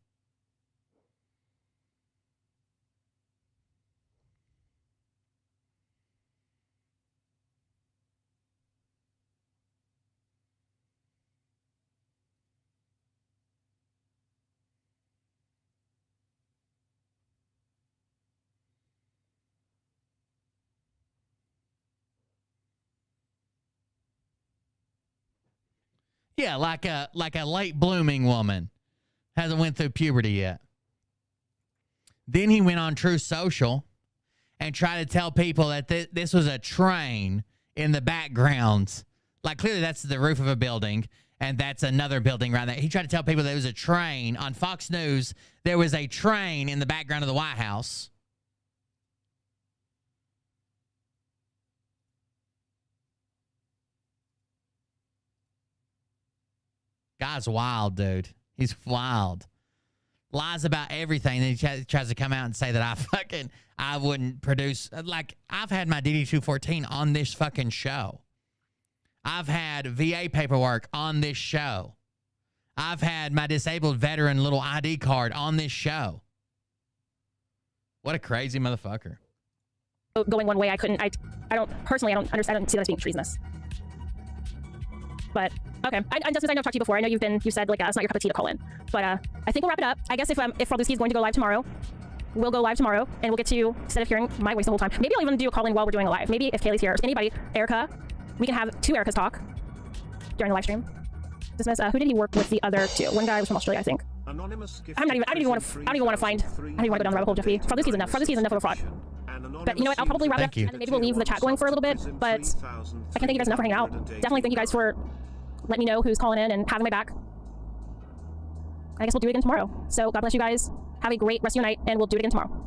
Yeah, like a late blooming woman. Hasn't went through puberty yet. Then he went on True Social and tried to tell people that this was a train in the background. Like, clearly that's the roof of a building, and that's another building right there. He tried to tell people there was a train. On Fox News, there was a train in the background of the White House. Guy's wild, dude. He's wild. Lies about everything. Then he tries to come out and say that I wouldn't produce. Like, I've had my DD-214 on this fucking show. I've had VA paperwork on this show. I've had my disabled veteran little ID card on this show. What a crazy motherfucker. Going one way, I couldn't. I don't personally. I don't understand. I don't see that as being treasonous. But okay, I just I know I've talked to you before. I know you said like it's not your cup of tea to call in. But I think we'll wrap it up. I guess if Fralduski is going to go live tomorrow, we'll go live tomorrow, and we'll get to, instead of hearing my voice the whole time, maybe I'll even do a call in while we're doing a live. Maybe if Kaylee's here, or anybody, Erica, we can have two Ericas talk during the live stream. Dismiss. Who did he work with the other two? One guy was from Australia, I think. I don't even want to find. I don't even want to go down the rabbit hole, Jeffy. Fralduski's enough. Fralduski's enough of a fraud. But you know what? I'll probably wrap it up, and then maybe we'll leave the chat going for a little bit. But I can't thank you guys enough for hanging out. Definitely thank you guys for letting me know who's calling in and having my back. I guess we'll do it again tomorrow. So God bless you guys. Have a great rest of your night, and we'll do it again tomorrow.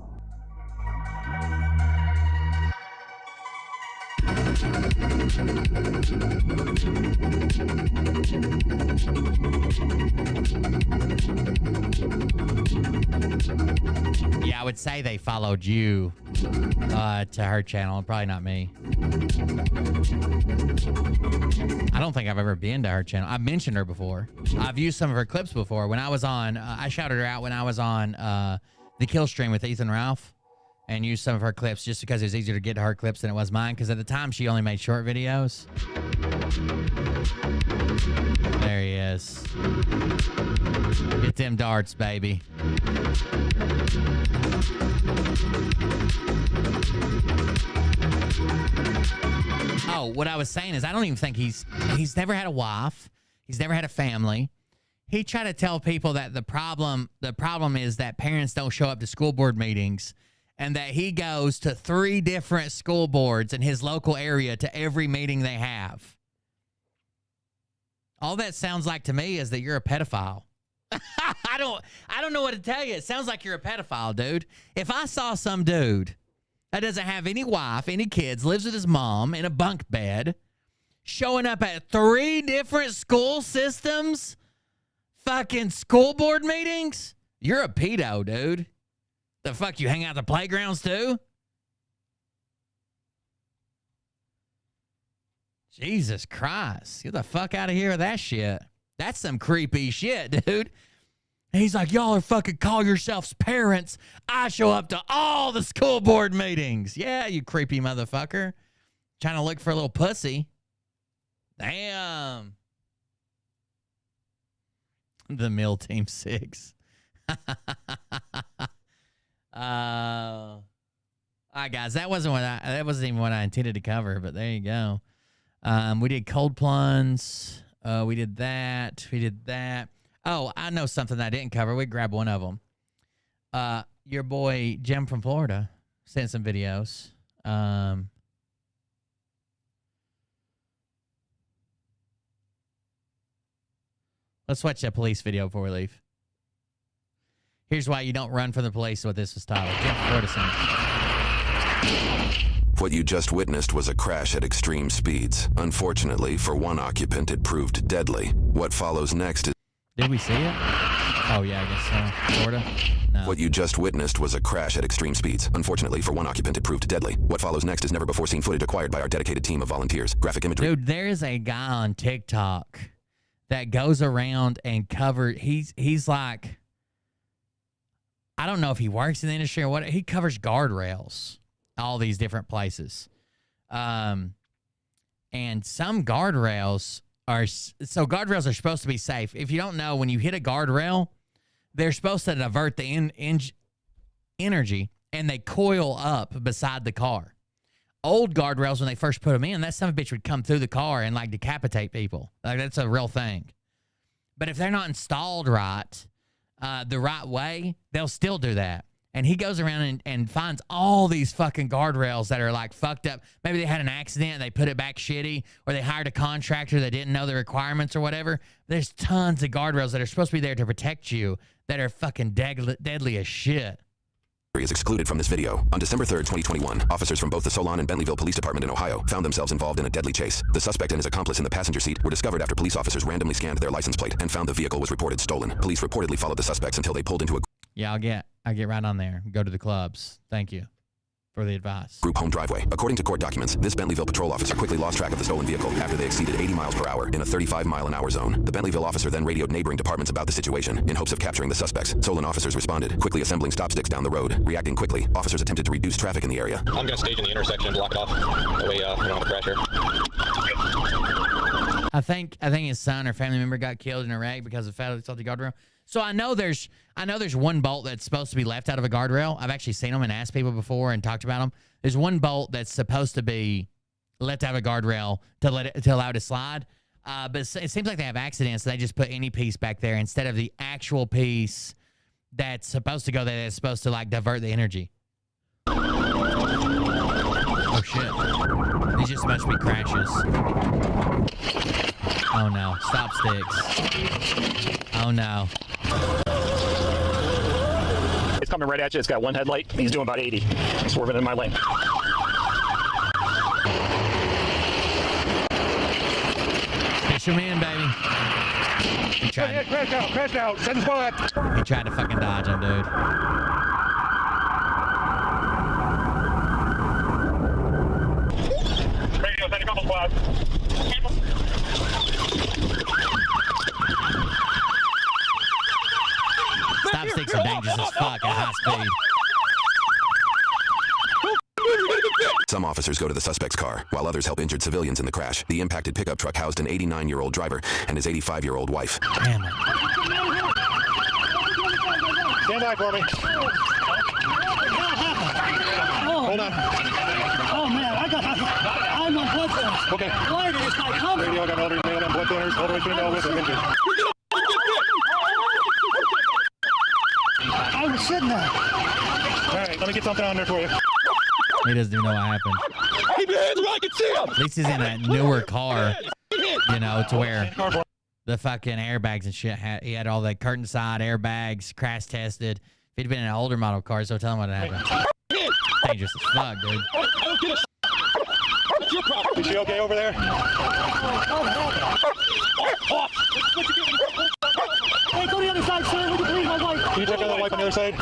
Yeah, I would say they followed you to her channel, probably not me. I don't think I've ever been to her channel. I've mentioned her before. I've used some of her clips before. When I was on, I shouted her out when I was on the Kill Stream with Ethan Ralph, and used some of her clips just because it was easier to get to her clips than it was mine, because at the time she only made short videos. There he is. Get them darts, baby. Oh, what I was saying is I don't even think he's never had a wife. He's never had a family. He tried to tell people that the problem is that parents don't show up to school board meetings, and that he goes to 3 different school boards in his local area to every meeting they have. All that sounds like to me is that you're a pedophile. I don't know what to tell you. It sounds like you're a pedophile, dude. If I saw some dude that doesn't have any wife, any kids, lives with his mom in a bunk bed, showing up at 3 different school systems, fucking school board meetings, you're a pedo, dude. The fuck, you hang out at the playgrounds too? Jesus Christ. Get the fuck out of here with that shit. That's some creepy shit, dude. And he's like, y'all are fucking call yourselves parents. I show up to all the school board meetings. Yeah, you creepy motherfucker. Trying to look for a little pussy. Damn. The Mill Team 6. All right, guys, that wasn't even what I intended to cover, but there you go. We did cold plunge. We did that. Oh, I know something that I didn't cover. We grabbed one of them. Your boy Jim from Florida sent some videos. Let's watch that police video before we leave. Here's why you don't run from the police. What this was titled. Jim from Florida sent. What you just witnessed was a crash at extreme speeds. Unfortunately, for one occupant, it proved deadly. What follows next is... Did we see it? Oh, yeah, I guess so. Florida? No. What you just witnessed was a crash at extreme speeds. Unfortunately, for one occupant, it proved deadly. What follows next is never-before-seen footage acquired by our dedicated team of volunteers. Graphic imagery... Dude, there's a guy on TikTok that goes around and covers... He's like... I don't know if he works in the industry or what. He covers guardrails. All these different places. And some guardrails are... So guardrails are supposed to be safe. If you don't know, when you hit a guardrail, they're supposed to divert the energy, and they coil up beside the car. Old guardrails, when they first put them in, that son of a bitch would come through the car and, like, decapitate people. Like, that's a real thing. But if they're not installed right, the right way, they'll still do that. And he goes around and finds all these fucking guardrails that are like fucked up. Maybe they had an accident, they put it back shitty, or they hired a contractor that didn't know the requirements or whatever. There's tons of guardrails that are supposed to be there to protect you that are fucking deadly as shit. Is excluded from this video. On December 3rd, 2021, officers from both the Solon and Bentleyville Police Department in Ohio found themselves involved in a deadly chase. The suspect and his accomplice in the passenger seat were discovered after police officers randomly scanned their license plate and found the vehicle was reported stolen. Police reportedly followed the suspects until they pulled into a Yeah, I'll get right on there. Go to the clubs. Thank you for the advice. group home driveway. According to court documents, this Bentleyville patrol officer quickly lost track of the stolen vehicle after they exceeded 80 miles per hour in a 35-mile-an-hour zone. The Bentleyville officer then radioed neighboring departments about the situation in hopes of capturing the suspects. Solon officers responded, quickly assembling stop sticks down the road. Reacting quickly, officers attempted to reduce traffic in the area. I'm going to stage in the intersection and block it off. That way we don't have a crash here. I think his son or family member got killed in a wreck because of faulty guardrail. So I know there's one bolt that's supposed to be left out of a guardrail. I've actually seen them and asked people before and talked about them. There's one bolt that's supposed to be left out of a guardrail to allow it to slide. But it seems like they have accidents. So they just put any piece back there instead of the actual piece that's supposed to go there. That's supposed to like divert the energy. Oh shit! These just must be crashes. Oh no! Stop sticks. Oh no! It's coming right at you. It's got one headlight. He's doing about 80. Swerving in my lane. Fish him in, baby. Crash out. Send the spot. He tried to fucking dodge him, dude. Radio, send a couple spots. Stop sticks are dangerous as fuck at high speed. Some officers go to the suspect's car, while others help injured civilians in the crash. The impacted pickup truck housed an 89-year-old driver and his 85-year-old wife. Damn it. Stand by for me. Hold on. Oh man, I'm on blood thinners. Okay. Why did this guy come? Radio got elderly male on blood thinners, all the way to the middle with him injured. I was sitting there. All right, let me get something on there for you. He doesn't even know what happened. Keep your hands where I can see him. At least he's in a newer car, you know, to where the fucking airbags and shit he had all the curtain side airbags, crash tested. If he'd been in an older model car, so tell him what happened. Dangerous as fuck, dude. I don't give a shit. What's your problem? Is she okay over there? Hey, go to the other side, sir. Would you please, my wife? Can you check on the wife on the other side?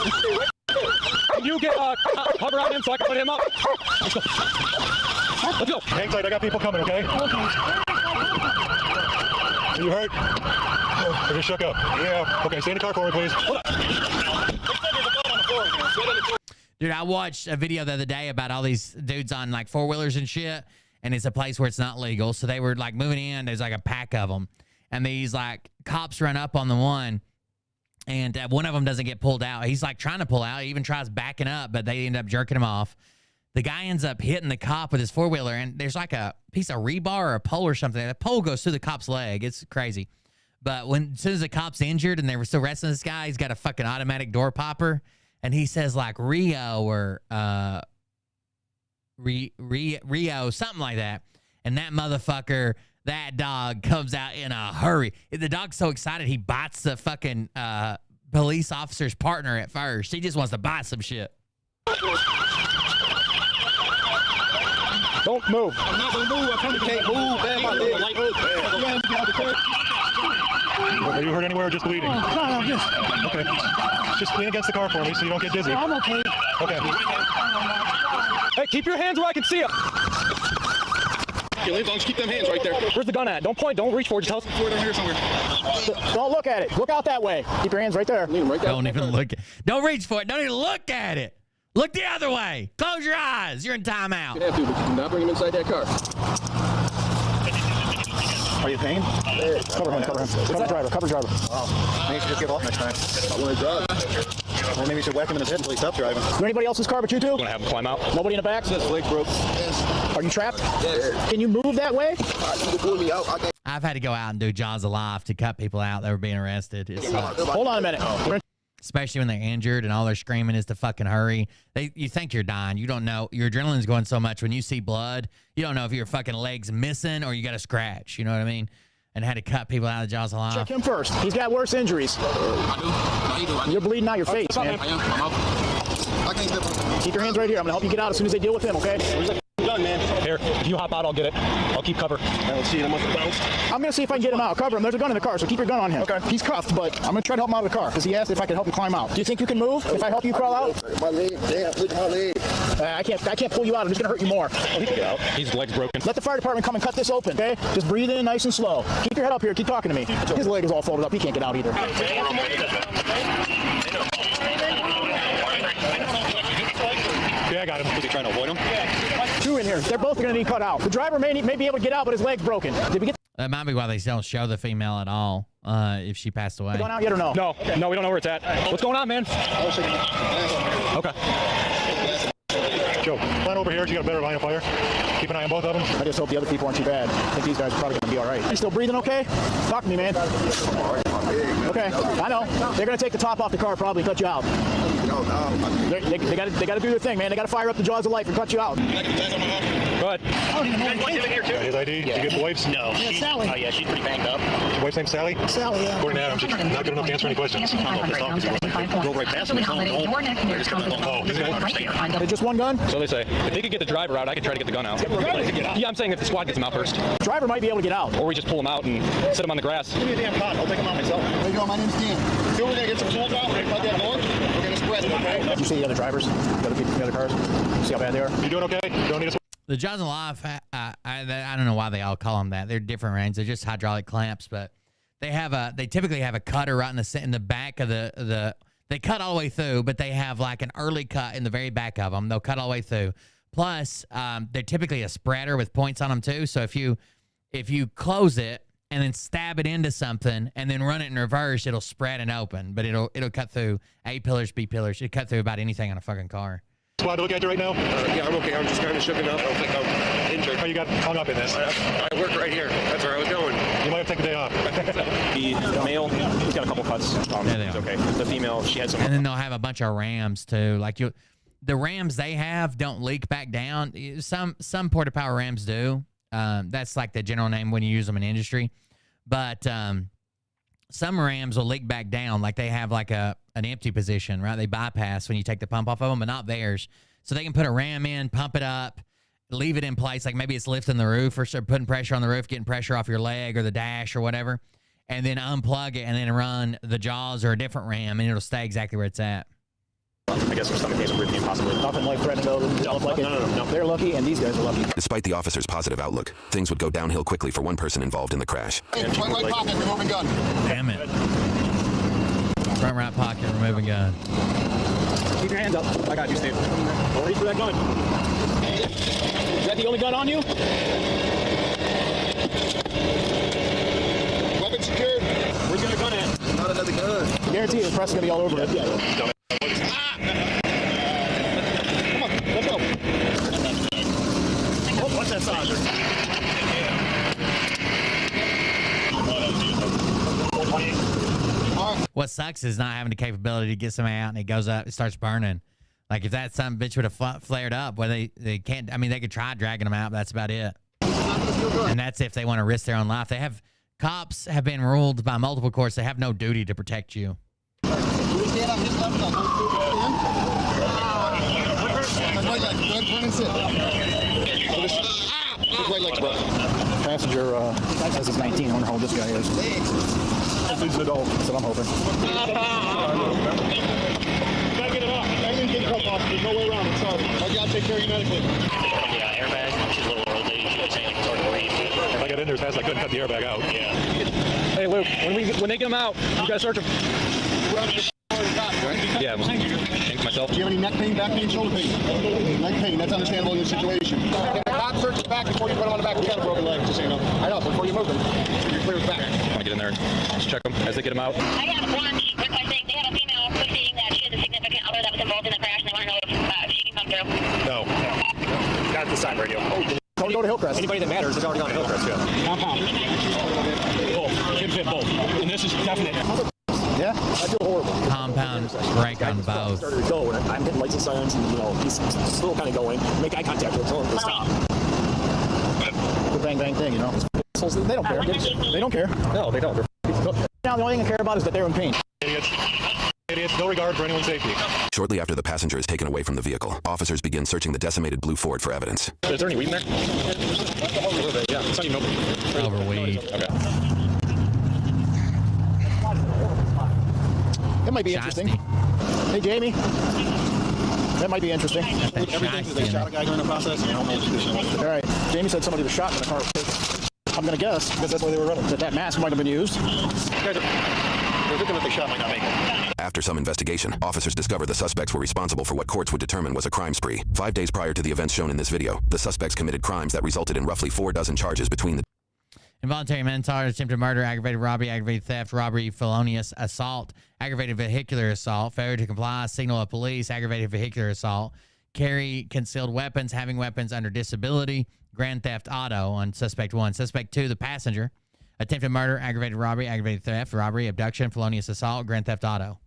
Can you get cover on him so I can put him up? Let's go. Let's go. Hang tight, I got people coming, okay? Are you hurt? Or just shook up? Yeah. Okay, stay in the car for me, please. Hold on. Dude, I watched a video the other day about all these dudes on like four-wheelers and shit, and it's a place where it's not legal. So they were like moving in. There's like a pack of them, and these like cops run up on the one, and one of them doesn't get pulled out. He's like trying to pull out. He even tries backing up, but they end up jerking him off. The guy ends up hitting the cop with his four-wheeler, and there's like a piece of rebar or a pole or something. The pole goes through the cop's leg. It's crazy. But as soon as the cop's injured and they were still wrestling this guy, he's got a fucking automatic door popper. And he says like Rio or Rio, something like that. And that motherfucker, that dog comes out in a hurry. The dog's so excited, he bites the fucking police officer's partner at first. He just wants to buy some shit. Don't move. I'm not going to move. I can't move. Are you hurt anywhere or just bleeding? No, I'm just... Okay. Just lean against the car for me so you don't get dizzy. I'm okay. Okay. Hey, keep your hands where I can see them. Okay, as long as you keep them hands right there. Where's the gun at? Don't point. Don't reach for it. Just tell us it's down here somewhere. Don't look at it. Look out that way. Keep your hands right there. Don't even look. Don't reach for it. Don't even look at it. Look the other way. Close your eyes. You're in timeout. You have to, but you cannot bring him inside that car. Are you in pain? Cover him. Cover driver. Wow. Maybe you should just give off next time. I want to drive. Well, maybe you should whack him in the head until he stops driving. Is there anybody else's car but you two? Want to have him climb out? Nobody in the back? His leg broke. Are you trapped? Yes. Can you move that way? You can pull me out. I've had to go out and do Jaws of Life to cut people out that were being arrested. Hold on a minute. Especially when they're injured and all they're screaming is to fucking hurry. You think you're dying. You don't know. Your adrenaline's going so much when you see blood. You don't know if your fucking leg's missing or you got a scratch. You know what I mean? And had to cut people out of the Jaws of Life. Check him first. He's got worse injuries. You're bleeding out your face, man. Keep your hands right here. I'm going to help you get out as soon as they deal with him, okay? Done, man. Here, if you hop out, I'll get it. I'll keep cover. I don't see him. I'm going to see if I can get him out. Cover him. There's a gun in the car, so keep your gun on him. Okay. He's cuffed, but I'm going to try to help him out of the car because he asked if I can help him climb out. Do you think you can move if I help you crawl out? My leg. Damn, look at my leg. I can't pull you out. I'm just going to hurt you more. Oh, he can get out. His leg's broken. Let the fire department come and cut this open, okay? Just breathe in nice and slow. Keep your head up here. Keep talking to me. His leg is all folded up. He can't get out either. Yeah, I got him. Was he trying to avoid him? Two in here. They're both going to need cut out. The driver may be able to get out, but his leg's broken. Did we get That might be why they don't show the female at all if she passed away. going out yet or no? No, we don't know where it's at. What's going on, man? Okay. Joe, line over here. You got a better line of fire. Keep an eye on both of them. I just hope the other people aren't too bad. I think these guys are probably going to be all right. You still breathing okay? Talk to me, man. Okay, I know. They're going to take the top off the car, probably cut you out. They got to do their thing, man. They got to fire up the jaws of life and cut you out. Go ahead. Got his ID? Did you get the wife's? No. Yeah, Sally. Oh, yeah, she's pretty banged up. Your wife's name Sally? Sally, yeah. According to Adam, she's not good enough to answer any questions. Go right past him. Just one gun? So they say. If they could get the driver out, I could try to get the gun out. Yeah, I'm saying if the squad gets him out first. Driver might be able to get out. Or we just pull him out and sit him on the grass. Give me a damn cot. I'll take him out myself. There you go. My name's Dan. So we're going to get some tools out. We're going to get north. We're going to spread it, okay? Did you see the other drivers? The other people in the other cars? See how bad they are? You doing okay? You don't need us? The Jaws of Life, I don't know why they all call them that. They're different range. They're just hydraulic clamps, but they typically have a cutter right in the back of the they cut all the way through, but they have like an early cut in the very back of them. They'll cut all the way through. Plus, they're typically a spreader with points on them too. So if you close it and then stab it into something and then run it in reverse, it'll spread and open, but it'll cut through A pillars, B pillars. It'll cut through about anything on a fucking car. Squad to look at you right now? Yeah, I'm okay. I'm just kind of shooken up. I don't think I'm injured. How you got hung up in this? I work right here. That's where I was going. You might have taken a day off. The male, he's got a couple cuts. It's okay. The female, she had some. And then they'll have a bunch of rams too. The rams they have don't leak back down. Some Porta Power rams do. That's like the general name when you use them in industry. But some rams will leak back down, like they have like an empty position, right? They bypass when you take the pump off of them, but not theirs. So they can put a ram in, pump it up, leave it in place, like maybe it's lifting the roof or putting pressure on the roof, getting pressure off your leg or the dash or whatever, and then unplug it and then run the jaws or a different ram, and it'll stay exactly where it's at. I guess some stomach case would be possibly. Nothing life-threatening though. No. They're lucky, and these guys are lucky. Despite the officer's positive outlook, things would go downhill quickly for one person involved in the crash. Hey, front right pocket, removing gun. Damn it. Front right pocket, removing gun. Keep your hands up. I got you, Steve. Don't reach for that gun. Is that the only gun on you? Weapon secured. Where's the other gun at? Not another gun. I guarantee you the press is going to be all over it. Come on, let's go. Oh, what's that size? What sucks is not having the capability to get somebody out and it goes up, it starts burning. Like if that son bitch would have flared up, where they can't. I mean, they could try dragging them out, but that's about it. And that's if they want to risk their own life. Cops have been ruled by multiple courts. They have no duty to protect you. Passenger says he's 19. I wonder how old this guy is. He's an adult. That's what I'm hoping. Get it off. Get the off. There's no way around it. Sorry. My job take care of you medically. Yeah, airbag. She's a little old lady. She was saying like sort of breathe. If I got in there as fast as I couldn't cut the airbag out. Yeah. Hey, Luke, when they get them out, you gotta search them. Yeah, think myself. Do you have any neck pain, back pain, shoulder pain? Neck pain, that's understandable in your situation. If the cop searches back before you put him on the back, you got a broken leg, just so you know. I know, before you move him, you're clear his back. I want to get in there and just check them as they get them out. I have one requesting, they have a female stating that she has a significant other that was involved in the crash, and they want to know if she can come through. No. Got the side radio. Tony, Don't go to Hillcrest. Anybody that matters has already gone to Hillcrest, yeah. Compound. Both. Can fit both. And this is definite. Yeah, I feel horrible. Compound break on both. Started to go, and I'm hitting lights and sirens, and he's still kind of going. Make eye contact with him, tell him to stop. The bang bang thing, They don't care. They don't care. No, they don't. Now the only thing they care about is that they're in pain. Idiots, no regard for anyone's safety. Shortly after the passenger is taken away from the vehicle, officers begin searching the decimated blue Ford for evidence. Is there any weed in there? Yeah, it's not even open. Over weed. Okay. That might be interesting. Hey, Jamie. That might be interesting. Everything they shot a guy during the process. All right. Jamie said somebody was shot in the car. I'm going to guess, because that's why they were running, that mask might have been used. They're thinking that they shot might not make it. After some investigation, officers discovered the suspects were responsible for what courts would determine was a crime spree. 5 days prior to the events shown in this video, the suspects committed crimes that resulted in roughly 4 dozen charges between the involuntary manslaughter, attempted murder, aggravated robbery, aggravated theft, robbery, felonious assault, aggravated vehicular assault, failure to comply, signal of police, aggravated vehicular assault, carry concealed weapons, having weapons under disability, grand theft auto on suspect 1. Suspect 2, the passenger, attempted murder, aggravated robbery, aggravated theft, robbery, abduction, felonious assault, grand theft auto.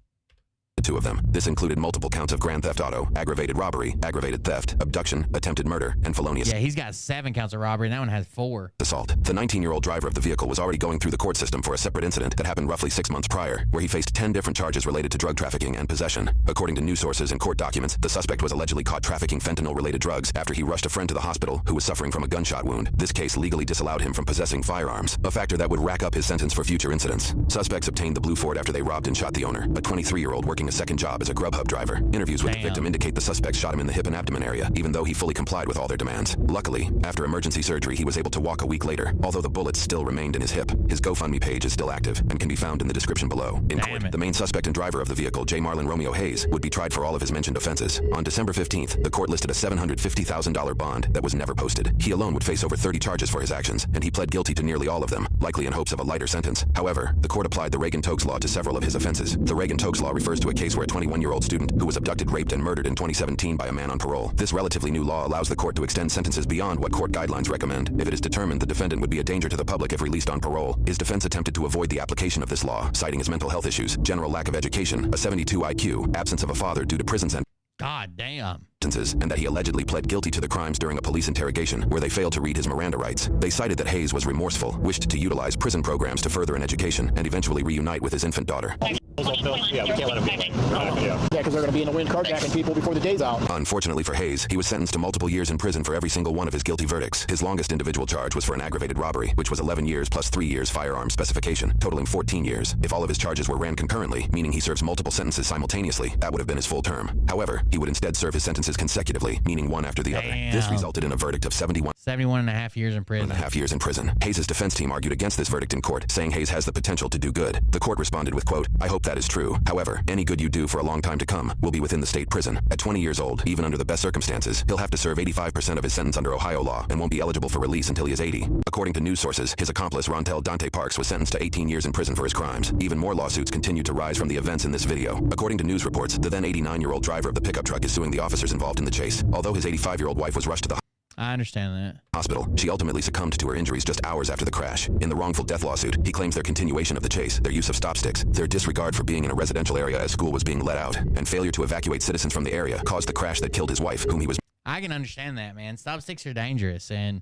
The 2 of them. This included multiple counts of grand theft auto, aggravated robbery, aggravated theft, abduction, attempted murder, and felonious. Yeah, he's got 7 counts of robbery, and that one has 4. Assault. The 19-year-old driver of the vehicle was already going through the court system for a separate incident that happened roughly 6 months prior, where he faced 10 different charges related to drug trafficking and possession. According to news sources and court documents, the suspect was allegedly caught trafficking fentanyl-related drugs after he rushed a friend to the hospital who was suffering from a gunshot wound. This case legally disallowed him from possessing firearms, a factor that would rack up his sentence for future incidents. Suspects obtained the blue Ford after they robbed and shot the owner, a 23-year-old working a second job as a Grubhub driver. Interviews with the victim indicate the suspects shot him in the hip and abdomen area, even though he fully complied with all their demands. Luckily, after emergency surgery, he was able to walk a week later, although the bullets still remained in his hip. His GoFundMe page is still active and can be found in the description below. In court, the main suspect and driver of the vehicle, J. Marlon Romeo Hayes, would be tried for all of his mentioned offenses. On December 15th, the court listed a $750,000 bond that was never posted. He alone would face over 30 charges for his actions, and he pled guilty to nearly all of them, likely in hopes of a lighter sentence. However, the court applied the Reagan-Tokes Law to several of his offenses. The Reagan-Tokes Law refers to a case where a 21-year-old student who was abducted, raped, and murdered in 2017 by a man on parole. This relatively new law allows the court to extend sentences beyond what court guidelines recommend if it is determined the defendant would be a danger to the public if released on parole. His defense attempted to avoid the application of this law, citing his mental health issues, general lack of education, a 72 IQ, absence of a father due to prison sentence. God damn. And that he allegedly pled guilty to the crimes during a police interrogation where they failed to read his Miranda rights. They cited that Hayes was remorseful, wished to utilize prison programs to further an education, and eventually reunite with his infant daughter. Yeah, we can't let him get away. Yeah, because they're going to be in the wind carjacking people before the day's out. Unfortunately for Hayes, he was sentenced to multiple years in prison for every single one of his guilty verdicts. His longest individual charge was for an aggravated robbery, which was 11 years plus 3 years firearm specification, totaling 14 years. If all of his charges were ran concurrently, meaning he serves multiple sentences simultaneously, that would have been his full term. However, he would instead serve his sentences consecutively, meaning one after the other. This resulted in a verdict of 71 and a half years in prison. Hayes' defense team argued against this verdict in court, saying Hayes has the potential to do good. The court responded with, quote, "I hope that is true. However, any good you do for a long time to come will be within the state prison. At 20 years old, even under the best circumstances, he'll have to serve 85% of his sentence under Ohio law and won't be eligible for release until he is 80. According to news sources, his accomplice Rontel Dante Parks was sentenced to 18 years in prison for his crimes. Even more lawsuits continued to rise from the events in this video. According to news reports, the then 89-year-old driver of the pickup truck is suing the officers involved in the chase. Although his 85-year-old wife was rushed to the I understand that. hospital, she ultimately succumbed to her injuries just hours after the crash. In the wrongful death lawsuit, he claims their continuation of the chase, their use of stop sticks, their disregard for being in a residential area as school was being let out, and failure to evacuate citizens from the area caused the crash that killed his wife, whom he was... I can understand that, man. Stop sticks are dangerous, and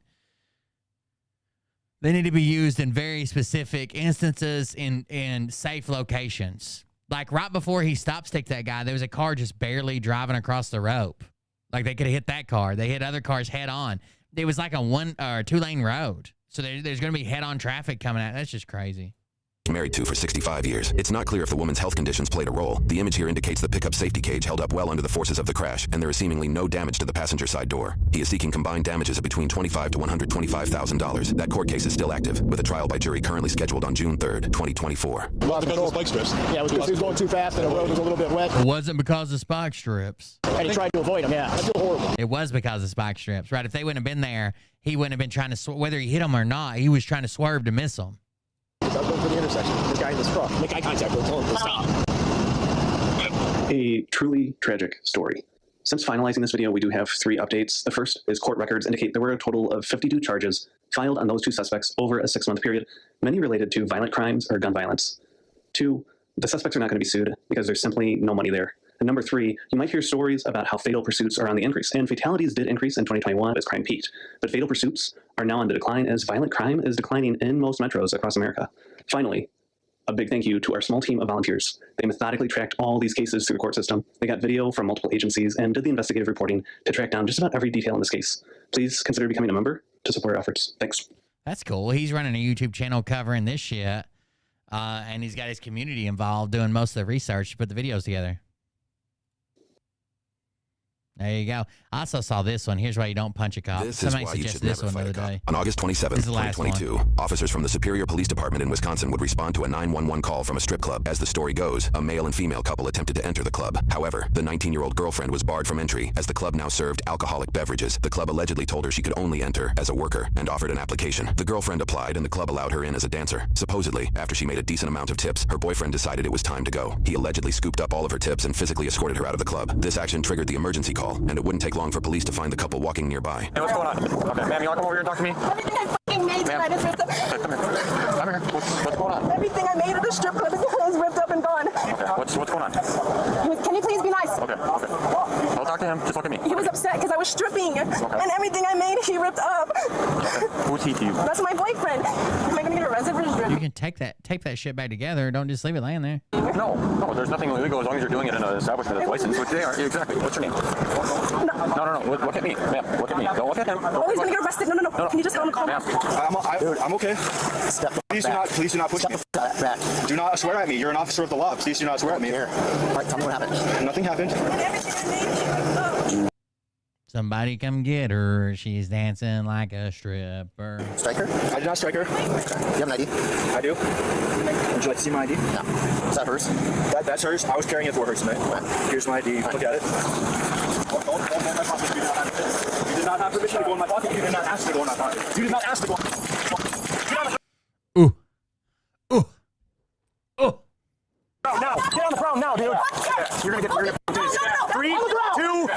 they need to be used in very specific instances in safe locations. Like right before he stop sticked that guy, there was a car just barely driving across the rope. Like they could have hit that car. They hit other cars head on. It was like a 1 or 2 lane road. So there's going to be head on traffic coming out. That's just crazy. Married to for 65 years. It's not clear if the woman's health conditions played a role. The image here indicates the pickup safety cage held up well under the forces of the crash, and there is seemingly no damage to the passenger side door. He is seeking combined damages of between $25,000 to $125,000. That court case is still active, with a trial by jury currently scheduled on June 3rd, 2024. Lost control of spike strips. Yeah, it was because he was going too fast and the road was a little bit wet. It wasn't because of spike strips. And he tried to avoid them, yeah. I feel horrible. It was because of spike strips, right? If they wouldn't have been there, he wouldn't have been trying to, whether he hit them or not, he was trying to swerve to miss them. I was going for the intersection. This guy in this truck. Make eye contact with him. Tell him to stop. A truly tragic story. Since finalizing this video, we do have 3 updates. The first is court records indicate there were a total of 52 charges filed on those 2 suspects over a 6-month period, many related to violent crimes or gun violence. 2, the suspects are not going to be sued because there's simply no money there. And number 3, you might hear stories about how fatal pursuits are on the increase, and fatalities did increase in 2021 as crime peaked, but fatal pursuits are now on the decline as violent crime is declining in most metros across America. Finally, a big thank you to our small team of volunteers. They methodically tracked all these cases through the court system. They got video from multiple agencies and did the investigative reporting to track down just about every detail in this case. Please consider becoming a member to support our efforts. Thanks. That's cool. He's running a YouTube channel covering this shit, and he's got his community involved doing most of the research to put the videos together. There you go. I also saw this one. Here's why you don't punch a cop. This Somebody is why you suggested should this never one the fight a other cop. day. On August 27, This is the last 2022, officers from the Superior Police Department in Wisconsin would respond to a 911 call from a strip club. As the story goes, a male and female couple attempted to enter the club. However, the 19-year-old girlfriend was barred from entry as the club now served alcoholic beverages. The club allegedly told her she could only enter as a worker and offered an application. The girlfriend applied and the club allowed her in as a dancer. Supposedly, after she made a decent amount of tips, her boyfriend decided it was time to go. He allegedly scooped up all of her tips and physically escorted her out of the club. This action triggered the emergency call, and it wouldn't take long for police to find the couple walking nearby. Hey, what's going on? Okay, ma'am, you want to come over here and talk to me? Everything I fucking made tonight is ripped up. Okay, come here. Come here. What's going on? Everything I made at the strip club is ripped up and gone. Okay, what's going on? Can you please be nice? Okay. I'll talk to him. Just look at me. He was upset because I was stripping, and everything I made, he ripped up. Who's he to you? That's my boyfriend. Am I gonna get arrested for stripping? You can take that shit back together. Don't just leave it laying there. No, there's nothing illegal as long as you're doing it in an establishment that's licensed, which they are. Exactly. What's your name? No. Look at me, ma'am. Look at me. Don't look at him. Oh, he's gonna get arrested. No. Can you just tell him to calm down? Dude, I'm okay. Please do not push me. Do not swear at me. You're an officer of the law. Please do not swear at me. Here. All right, tell me what happened. Nothing happened. Somebody come get her. She's dancing like a stripper. Strike her? I did not strike her. Do you have an ID? I do. Would you like to see my ID? No. Is that hers? That's hers. I was carrying it for her tonight. Here's my ID. Look at it. Don't go in my pocket. You did not have permission. You did not have permission to go in my pocket. You did not ask to go in my pocket. You did not ask to go. Now, get on the ground now, dude. You're gonna get 3, 2,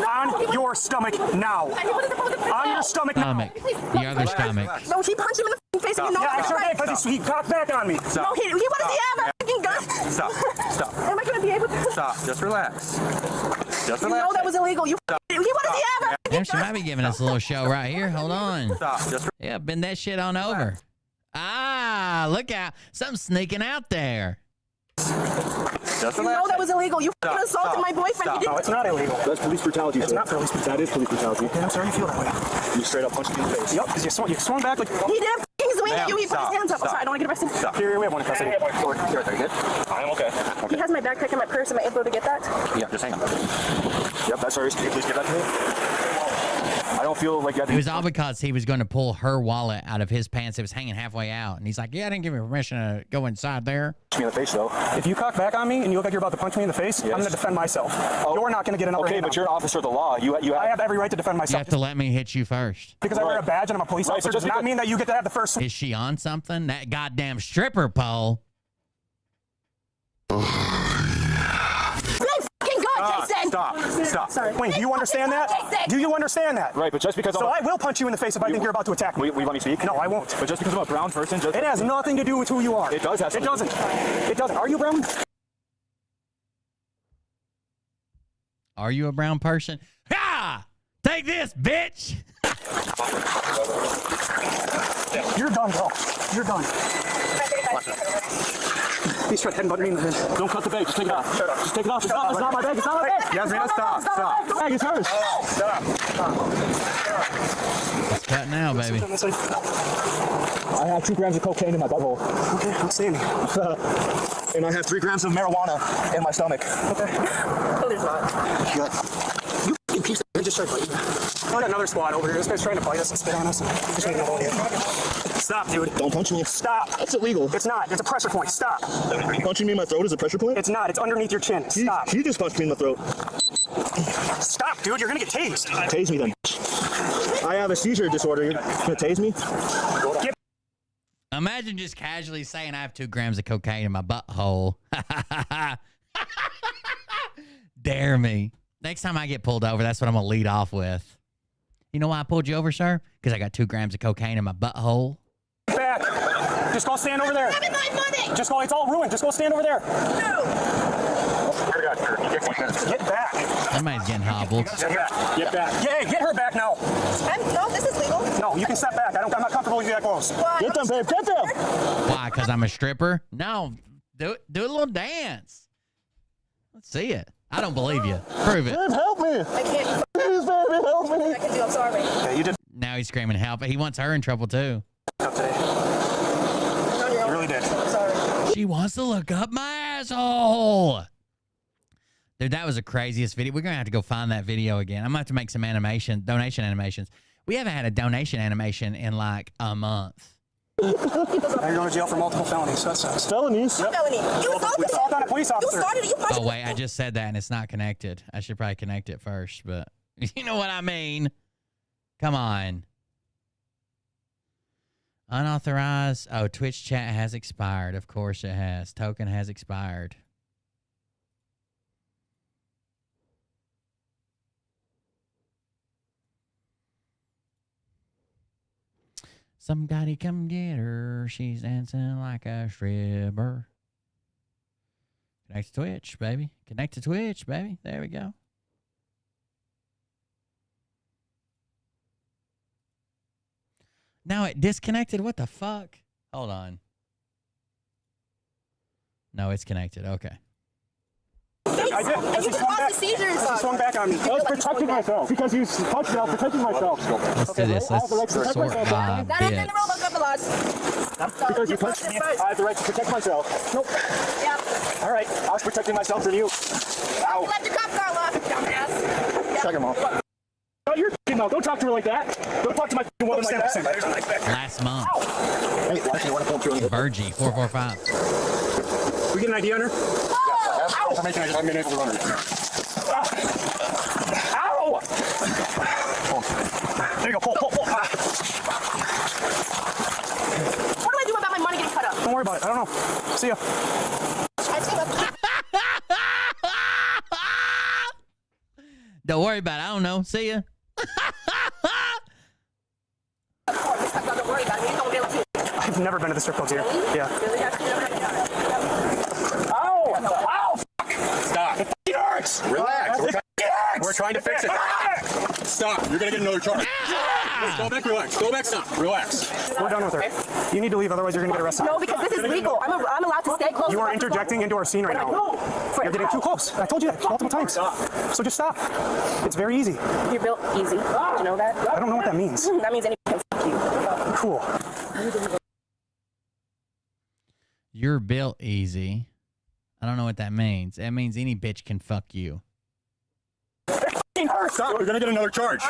on your stomach now. On your stomach now. The other stomach. No, he punched him in the face and you know Yeah, I that's sure right. did, because he cocked back on me. No, what does he have? A fucking gun? Stop. Am I gonna be able to? Stop. Just relax. Just You relax. know that was illegal. What does he have? Yeah, she might be giving us a little show right here. Hold on. Stop. Yeah, bend that shit on over. Ah, look out. Something's sneaking out there. Just You know that was illegal. You fucking assaulted my boyfriend. You No, didn't. it's not illegal. That's police brutality. It's not police brutality. That is police brutality. Yeah, I'm sorry you feel that way. You straight up punched me in the face. Yep, because you swung back like... He didn't fucking swing at you. He put his hands up. I'm sorry, I don't want to get arrested. Stop. Here, we have one in custody. You're right there, you good? I'm okay. He has my backpack and my purse. Am I able to get that? Yeah, just hang on. Yep, that's hers. Can you please give that to me? I don't feel like It was all because he was going to pull her wallet out of his pants. It was hanging halfway out. And he's like, yeah, I didn't give you permission to go inside there. Punch me in the face, though. If you cock back on me and you look like you're about to punch me in the face, I'm going to defend myself. You're not going to get an upper hand. Okay, but you're an officer of the law. I have every right to defend You myself. have to let me hit you first. Because I wear a badge and I'm a police officer does not mean that you get to have the first... Is she on something? That goddamn stripper pole. Jason! Stop. Sorry. Wait, do you understand that? Jason! Do you understand that? Right, but just because So I will punch you in the face if I think you're about to attack me. Will you let me speak? No, I won't. But just because I'm a brown person... It has nothing to do with who you are. It does have something. It doesn't. It doesn't. Are you brown? Are you a brown person? Ha! Take this, bitch! You're done, bro. You're done. He's trying to headbutt me in the head. Don't cut the bag. Just take it off. Shut up. Just take it off. It's not my bag. It's not my bag. Yasmin, stop. The bag is hers. It's cut now, baby. I have 2 grams of cocaine in my butthole. Okay, I'm standing. And I have 3 grams of marijuana in my stomach. Okay. No, there's not. You fucking piece of shit. Just try to fight me. I got another squad over here. This guy's trying to fight us and spit on us. Just make no idea. Stop, dude. Don't punch me. Stop. That's illegal. It's not. It's a pressure point. Stop. Punching me in my throat is a pressure point? It's not. It's underneath your chin. Stop. He just punched me in the throat. Stop, dude. You're going to get tased. Tase me then. I have a seizure disorder. You're going to tase me? Imagine just casually saying I have 2 grams of cocaine in my butthole. Dare me. Next time I get pulled over, that's what I'm going to lead off with. You know why I pulled you over, sir? Because I got 2 grams of cocaine in my butthole. Back. Just go stand over there. Give me my money. Just go. It's all ruined. Just go stand over there. No. Get back. Somebody's getting hobbled. Get back. Get back. Yeah, get her back now. No, this is legal. No, you can step back. I'm not comfortable with you that close. Why? Get them, babe. Get them. Why? Because I'm a stripper? No. Do a little dance. Let's see it. I don't believe you. Prove it. Babe, help me. I can't. Please, baby, help me. I can do. I'm sorry. Yeah, you did. Now he's screaming help. He wants her in trouble, too. Up today. You really did. I'm sorry. She wants to look up my asshole. Dude, that was the craziest video. We're going to have to go find that video again. I'm going to have to make some donation animations. We haven't had a donation animation in like a month. Now you're going to jail for multiple felonies. That sucks. Felonies? Yep. Felony. You assaulted assault on a police officer. You started it. You Oh, wait, I just said that and it's not connected. I should probably connect it first, but you know what I mean. Come on. Unauthorized. Oh, Twitch chat has expired. Of course it has. Token has expired. Somebody come get her. She's dancing like a stripper. Connect to Twitch, baby. Connect to Twitch, baby. There we go. Now it disconnected. What the fuck? Hold on. No, it's connected. Okay. I did. And you just caused the seizures. He swung back on me. I was protecting myself. Because you punched me, I was protecting myself. Let's do this. Let's sort by That bits. the robot capitalized. Because you punched me, I have the right to protect myself. Nope. Yeah. All right, I was protecting myself from you. Ow. You left your cop car locked, dumbass. Shut him off. Oh, you're f***ing mouth. Don't talk to her like that. Don't talk to my f***ing woman like that. Last month. Hey, you want to pull through? Virgie, 445. We get an ID on her? Ow! Information I haven't been able to run her. Ow! There you go. Pull. What do I do about my money getting cut up? Don't worry about it. I don't know. See ya. Don't worry about it. I don't know. See ya. Don't worry about it. You don't be able to. I've never been to the strip clubs here. Yeah. Ow! Ow! Stop. It hurts. Relax. We're trying to fix it. Stop. You're going to get another charge. Go back, relax. Go back, stop. Relax. We're done with her. You need to leave, otherwise you're going to get arrested. No, because this is legal. I'm allowed to stay close. You are interjecting into our scene right now. You're getting too close. I told you that multiple times. So just stop. It's very easy. You're built easy. Did you know that? I don't know what that means. That means anything can fuck you. Cool. You're built easy. I don't know what that means. That means any bitch can fuck you. It hurts. Stop. You're going to get another charge.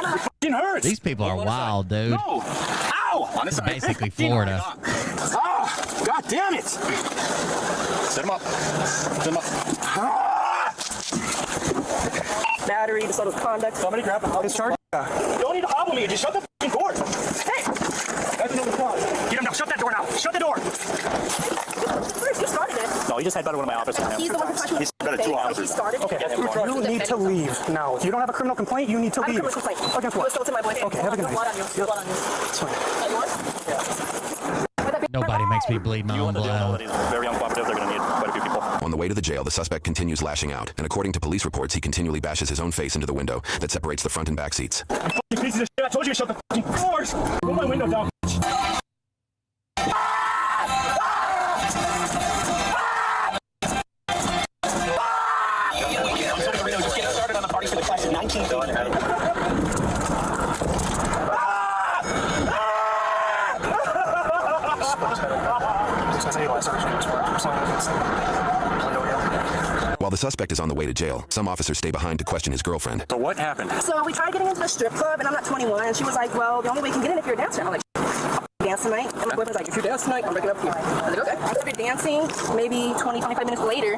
It hurts. These people are wild, dude. No. Ow! This is basically Florida. Ah! God damn it! Set him up. Set him up. Ah! Battery, disorderly conduct. Somebody grab the house. Charge. You don't need to hobble me. Just shut the f***ing door. Hey! That's another cause. Get him now. Shut that door now. Shut the door. First, you started it. No, he just headbutted one of my officers. He's the one who touched me. He's headbutted 2 officers. He started. Okay. You need to leave now. If you don't have a criminal complaint, you need to leave. I have a criminal complaint. Against what? So it's in my boyfriend. Okay, have a good night. Blood on you. Blood on you. It's fine. Nobody makes me bleed my own blood. Very uncooperative. They're going to need quite a few people. On the way to the jail, the suspect continues lashing out, and according to police reports, he continually bashes his own face into the window that separates the front and back seats. You pieces of shit. I told you to shut the f***ing doors. Roll my window down. While the suspect is on the way to jail, some officers stay behind to question his girlfriend. So what happened? So we tried getting into the strip club, and I'm not 21. And she was like, well, the only way you can get in if you're a dancer. I'm like, I'll dance tonight. And my boyfriend's like, if you dance tonight, I'm breaking up with you. I was like, okay. After we're dancing, maybe 20, 25 minutes later,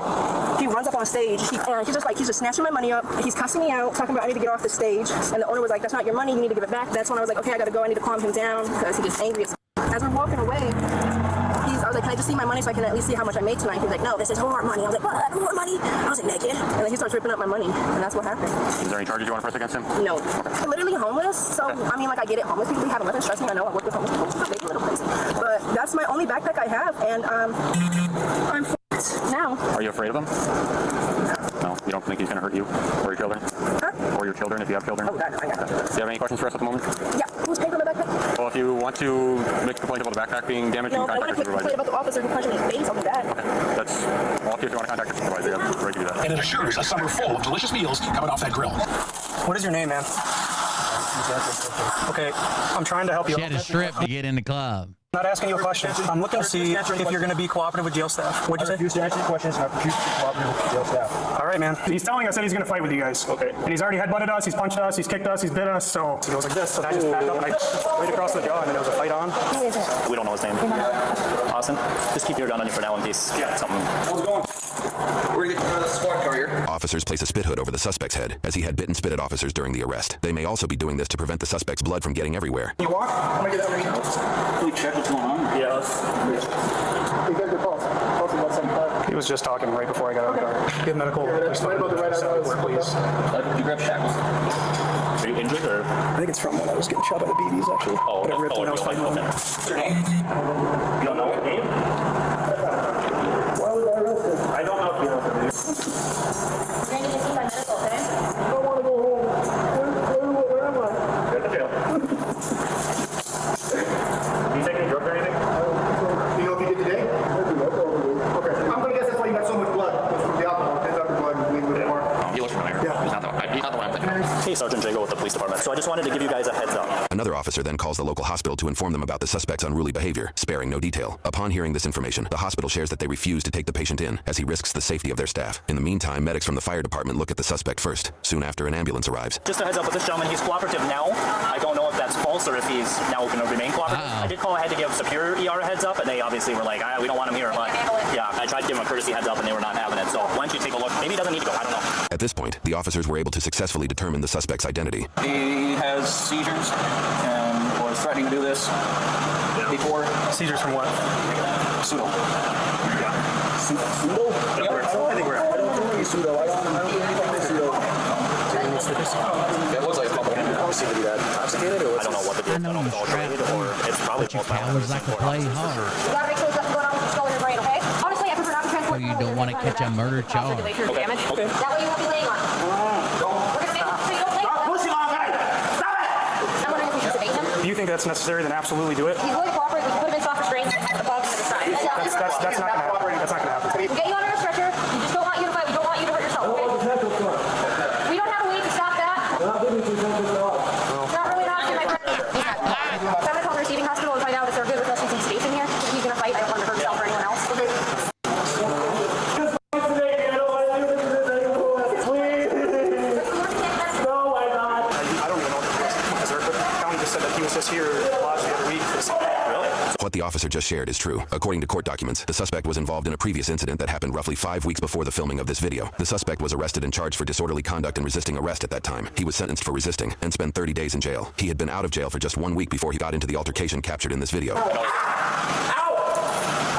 he runs up on stage. He's just snatching my money up. He's cussing me out, talking about I need to get off the stage. And the owner was like, that's not your money. You need to give it back. That's when I was like, okay, I got to go. I need to calm him down because he gets angry. As we're walking away, he's I was like, can I just see my money so I can at least see how much I made tonight? He was like, no, this is more money. I was like, what? More money? I was like, naked. And then he starts ripping up my money, and that's what happened. Is there any charges you want to press against him? No. I'm literally homeless, so, I mean, like, I get it. Homeless people, we have nothing. Trust me, I know I work with homeless people. It's a big little place. But that's my only backpack I have, and I'm f***ed now. Are you afraid of him? No. You don't think he's going to hurt you or your children? Huh? Or your children, if you have children? Oh, God, no, I got it. Do you have any questions for us at the moment? Yeah. Who's paying for my backpack? Well, if you want to make a complaint about the backpack being damaged, No, you I can want contact to your complain about supervisor. the officer who punched me in the face. I'll do that. That's well, if you want to contact your supervisor, you have the right to do that. And it assures a summer full of delicious meals coming off that grill. What is your name, man? Okay, I'm trying to help you. She had to strip to get in the club. I'm not asking you a question. I'm looking to see if you're going to be cooperative with jail staff. What'd you say? I refuse to answer your questions, and I refuse to be cooperative with jail staff. All right, man. He's telling us that he's going to fight with you guys. Okay. And he's already headbutted us, he's punched us, he's kicked us, he's bit us, so he goes like this. So I just backed up and I right across the jaw, and then there was a fight on. Who is it? We don't know his name. Austin, just keep your gun on you for now in case something. How's it going? We're going to get the squad car here. Officers place a spit hood over the suspect's head as he had bit and spit at officers during the arrest. They may also be doing this to prevent the suspect's blood from getting everywhere. Can you walk? I'm going to get out right now. Can we check what's going on? Yeah. He was just talking right before I got out of the car. Get medical. Right about the right please. Did you grab shackles? Are you injured or? I think it's from when I was getting shot by the BBs actually. Oh, but I ripped when I was fighting with him. What's your name? You don't know your name? Why was I arrested? I don't know if you know your name. You're going to see my medical, okay? I don't want to go home. Where am I? You're at the jail. Do you take any drugs or anything? You know if you did today? Okay. I'm going to guess that's why you got so much blood. It's from the alcohol. It's up your blood and bleed a bit more. He looks familiar. Yeah. He's not the one I'm thinking of. Hey, Sergeant Jago with the police department. So I just wanted to give you guys a heads up. Another officer then calls the local hospital to inform them about the suspect's unruly behavior, sparing no detail. Upon hearing this information, the hospital shares that they refuse to take the patient in, as he risks the safety of their staff. In the meantime, medics from the fire department look at the suspect first. Soon after, an ambulance arrives. Just a heads up with this gentleman, he's cooperative now. I don't know if that's false or if he's now going to remain cooperative. I did call ahead to give Superior ER a heads up, and they obviously were like, we don't want him here. But yeah, I tried to give him a courtesy heads up, and they were not having it. So why don't you take a look? Maybe he doesn't need to go. I don't know. At this point, the officers were able to successfully determine the suspect's identity. He has seizures and was threatening to do this before. Seizures from what? Pseudo. Pseudo? I think we're I don't think he's pseudo. I don't think he's pseudo. It looks like a couple. Obviously, did he that intoxicated or what's I don't know what the deal is. I don't know if it's all related or it's probably both. Cowards like to play hard. You gotta make sure there's nothing going on with your skull and your brain, okay? Honestly, I prefer not to transport. So you don't want to catch a murder charge. Okay. That way you won't be laying on. We're gonna make sure you don't lay on. I'm wondering if we should sedate him. Do you think that's necessary? Then absolutely do it. He's willing to cooperate. We can put him in soft restraints at the box to the side. That's not gonna happen. That's not gonna happen. We'll get you under a stretcher. We just don't want you to fight. We don't want you to hurt yourself, okay? We don't have a way to stop that. It's not really an option, my friend. I'm gonna call the receiving hospital and find out if they're good with us using sedation here. If he's gonna fight, I don't want him to hurt himself or anyone else. Okay. What the officer just shared is true. According to court documents, the suspect was involved in a previous incident that happened roughly 5 weeks before the filming of this video. The suspect was arrested and charged for disorderly conduct and resisting arrest at that time. He was sentenced for resisting and spent 30 days in jail. He had been out of jail for just 1 week before he got into the altercation captured in this video. Ow!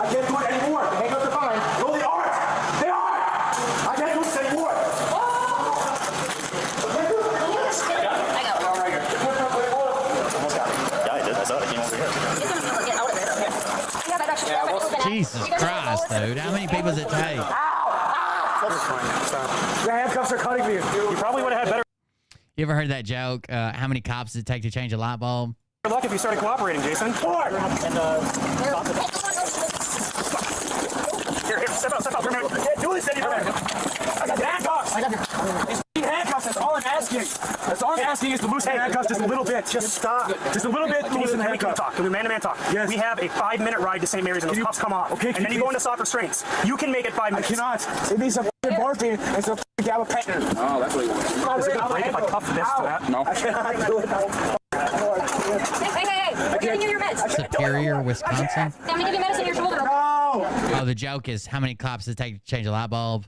I can't do it anymore. The handcuffs are fine. No, they aren't. They aren't. I can't do this anymore. Jesus Christ, dude. How many people does it take? The handcuffs are cutting me. You probably would have had better You ever heard that joke? How many cops does it take to change a light bulb? luck if you started cooperating, Jason. Here, step out. For a minute. Can't do this anymore. I got handcuffs. These handcuffs, that's all I'm asking. That's all I'm asking is to loosen the handcuffs just a little bit. Just stop. Just a little bit. Loosen the handcuffs. Can we man-to-man talk? Yes. We have a 5-minute ride to St. Mary's and those cuffs come off. Okay. And then you go into soft restraints. You can make it 5 minutes. I cannot. It needs some morphine and some gabapentin. Oh, that's what he wants. Is it going to break if I cuff this to that? No. I cannot do it. Hey, we're giving you your meds. Superior, Wisconsin. I'm gonna give you medicine in your shoulder. No! Oh, the joke is how many cops does it take to change a light bulb?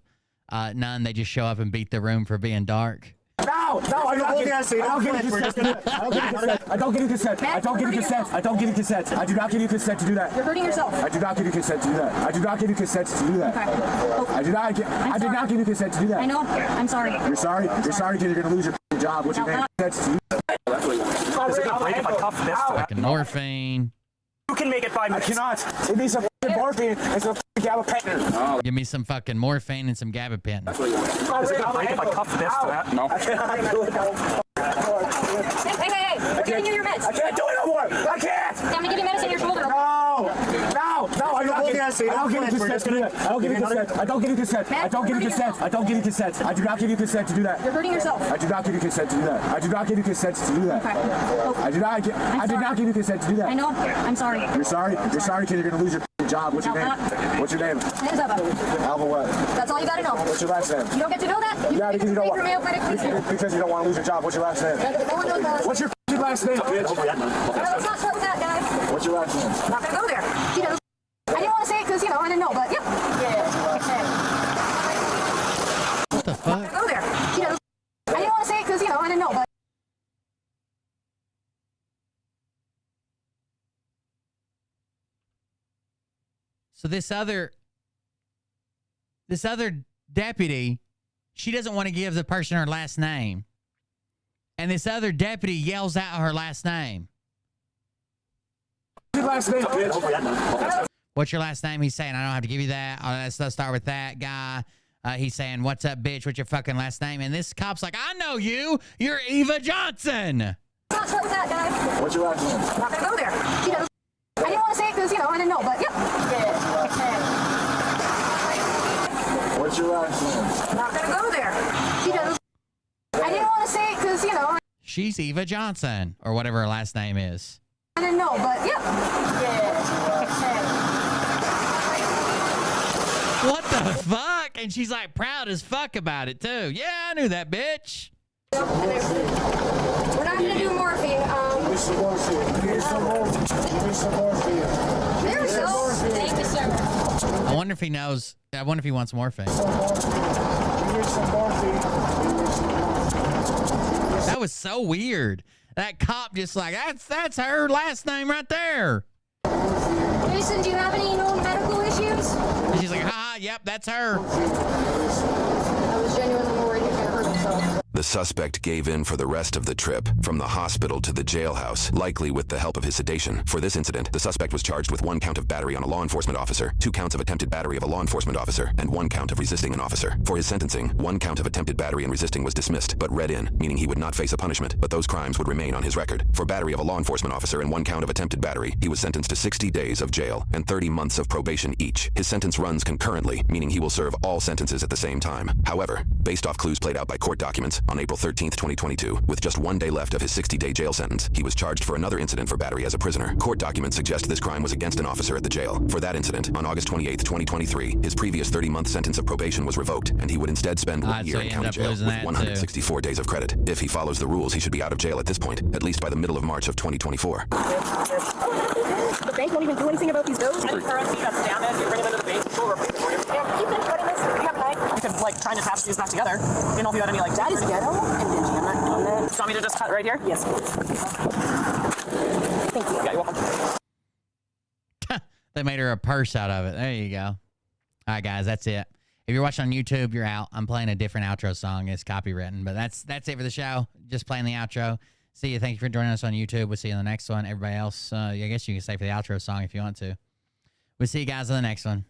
None. They just show up and beat the room for being dark. No! No, I don't give you consent. I don't give you consent. I don't give you consent. I don't give you consent. I do not give you consent to do that. You're hurting yourself. I do not give you consent to do that. I do not give you consent to do that. Okay. I did not give you consent to do that. I know. I'm sorry. You're sorry? You're sorry because you're going to lose your job. What's your name? Consent to do that. Is it gonna break if I cuff this? Fucking morphine. You can make it 5 minutes. I cannot. Give me some morphine and some gabapentin. Give me some fucking morphine and some gabapentin. Is it gonna break if I cuff this to that? No. Hey. We're giving you your meds. I can't do it no more. I can't. I'm gonna give you medicine in your shoulder. No. I don't give you consent to do that. I don't give you consent. I don't give you consent. I don't give you consent. I don't give you consent. I do not give you consent to do that. You're hurting yourself. I do not give you consent to do that. I do not give you consent to do that. Okay. I did not give you consent to do that. I know. I'm sorry. You're sorry? You're sorry because you're going to lose your job. What's your name? What's your name? Name's Alva. Alva what? That's all you gotta know. What's your last name? You don't get to know that? Yeah, because you don't want. Because you don't want to lose your job. What's your last name? No one knows that. What's your last name? Let's not start with that, guys. What's your last name? Not gonna go there. She knows. I didn't want to say it because, I didn't know, but yeah. What the Not fuck? gonna go there. She knows. I didn't want to say it because, I didn't know, but. So this other deputy, she doesn't want to give the person her last name. And this other deputy yells out her last name. What's your last name? What's your last name? He's saying, I don't have to give you that. Let's start with that guy. He's saying, what's up, bitch? What's your fucking last name? And this cop's like, I know you. You're Eva Johnson. Let's not start with that, guys. What's your last name? Not gonna go there. She knows. I didn't want to say it because, I didn't know, but yeah. What's your last name? Not gonna go there. She knows. I didn't want to say it because, She's Eva Johnson, or whatever her last name is. I didn't know, but yeah. What the fuck? And she's like proud as fuck about it too. Yeah, I knew that bitch. We're not gonna do morphine. Give me some morphine. Give me some morphine. Give me some morphine. There we go. Thank you, sir. I wonder if he knows. I wonder if he wants morphine. Give me some morphine. That was so weird. That cop just like, that's her last name right there. Jason, do you have any known medical issues? And she's like, yep, that's her. I was genuinely worried he was gonna hurt himself. The suspect gave in for the rest of the trip, from the hospital to the jailhouse, likely with the help of his sedation. For this incident, the suspect was charged with 1 count of battery on a law enforcement officer, 2 counts of attempted battery of a law enforcement officer, and 1 count of resisting an officer. For his sentencing, 1 count of attempted battery and resisting was dismissed, but read in, meaning he would not face a punishment, but those crimes would remain on his record. For battery of a law enforcement officer and 1 count of attempted battery, he was sentenced to 60 days of jail and 30 months of probation each. His sentence runs concurrently, meaning he will serve all sentences at the same time. However, based off clues played out by court documents, on April 13th, 2022, with just 1 day left of his 60-day jail sentence, he was charged for another incident for battery as a prisoner. Court documents suggest this crime was against an officer at the jail. For that incident, on August 28th, 2023, his previous 30-month sentence of probation was revoked, and he would instead spend 1 year in county jail with 164 days of credit. If he follows the rules, he should be out of jail at this point, at least by the middle of March of 2024. The bank won't even do anything about these bills. Any currency that's damaged, you bring it into the bank, we'll replace it for you. Yeah, you've been putting this. You have a knife. You could try and attach these back together. You know if you had any That is ghetto and dingy. I'm not doing that. Do you want me to just cut right here? Yes, please. Thank you. Yeah, you're welcome. They made her a purse out of it. There you go. All right, guys, that's it. If you're watching on YouTube, you're out. I'm playing a different outro song. It's copywritten, but that's it for the show. Just playing the outro. See you. Thank you for joining us on YouTube. We'll see you in the next one. Everybody else, I guess you can stay for the outro song if you want to. We'll see you guys in the next one.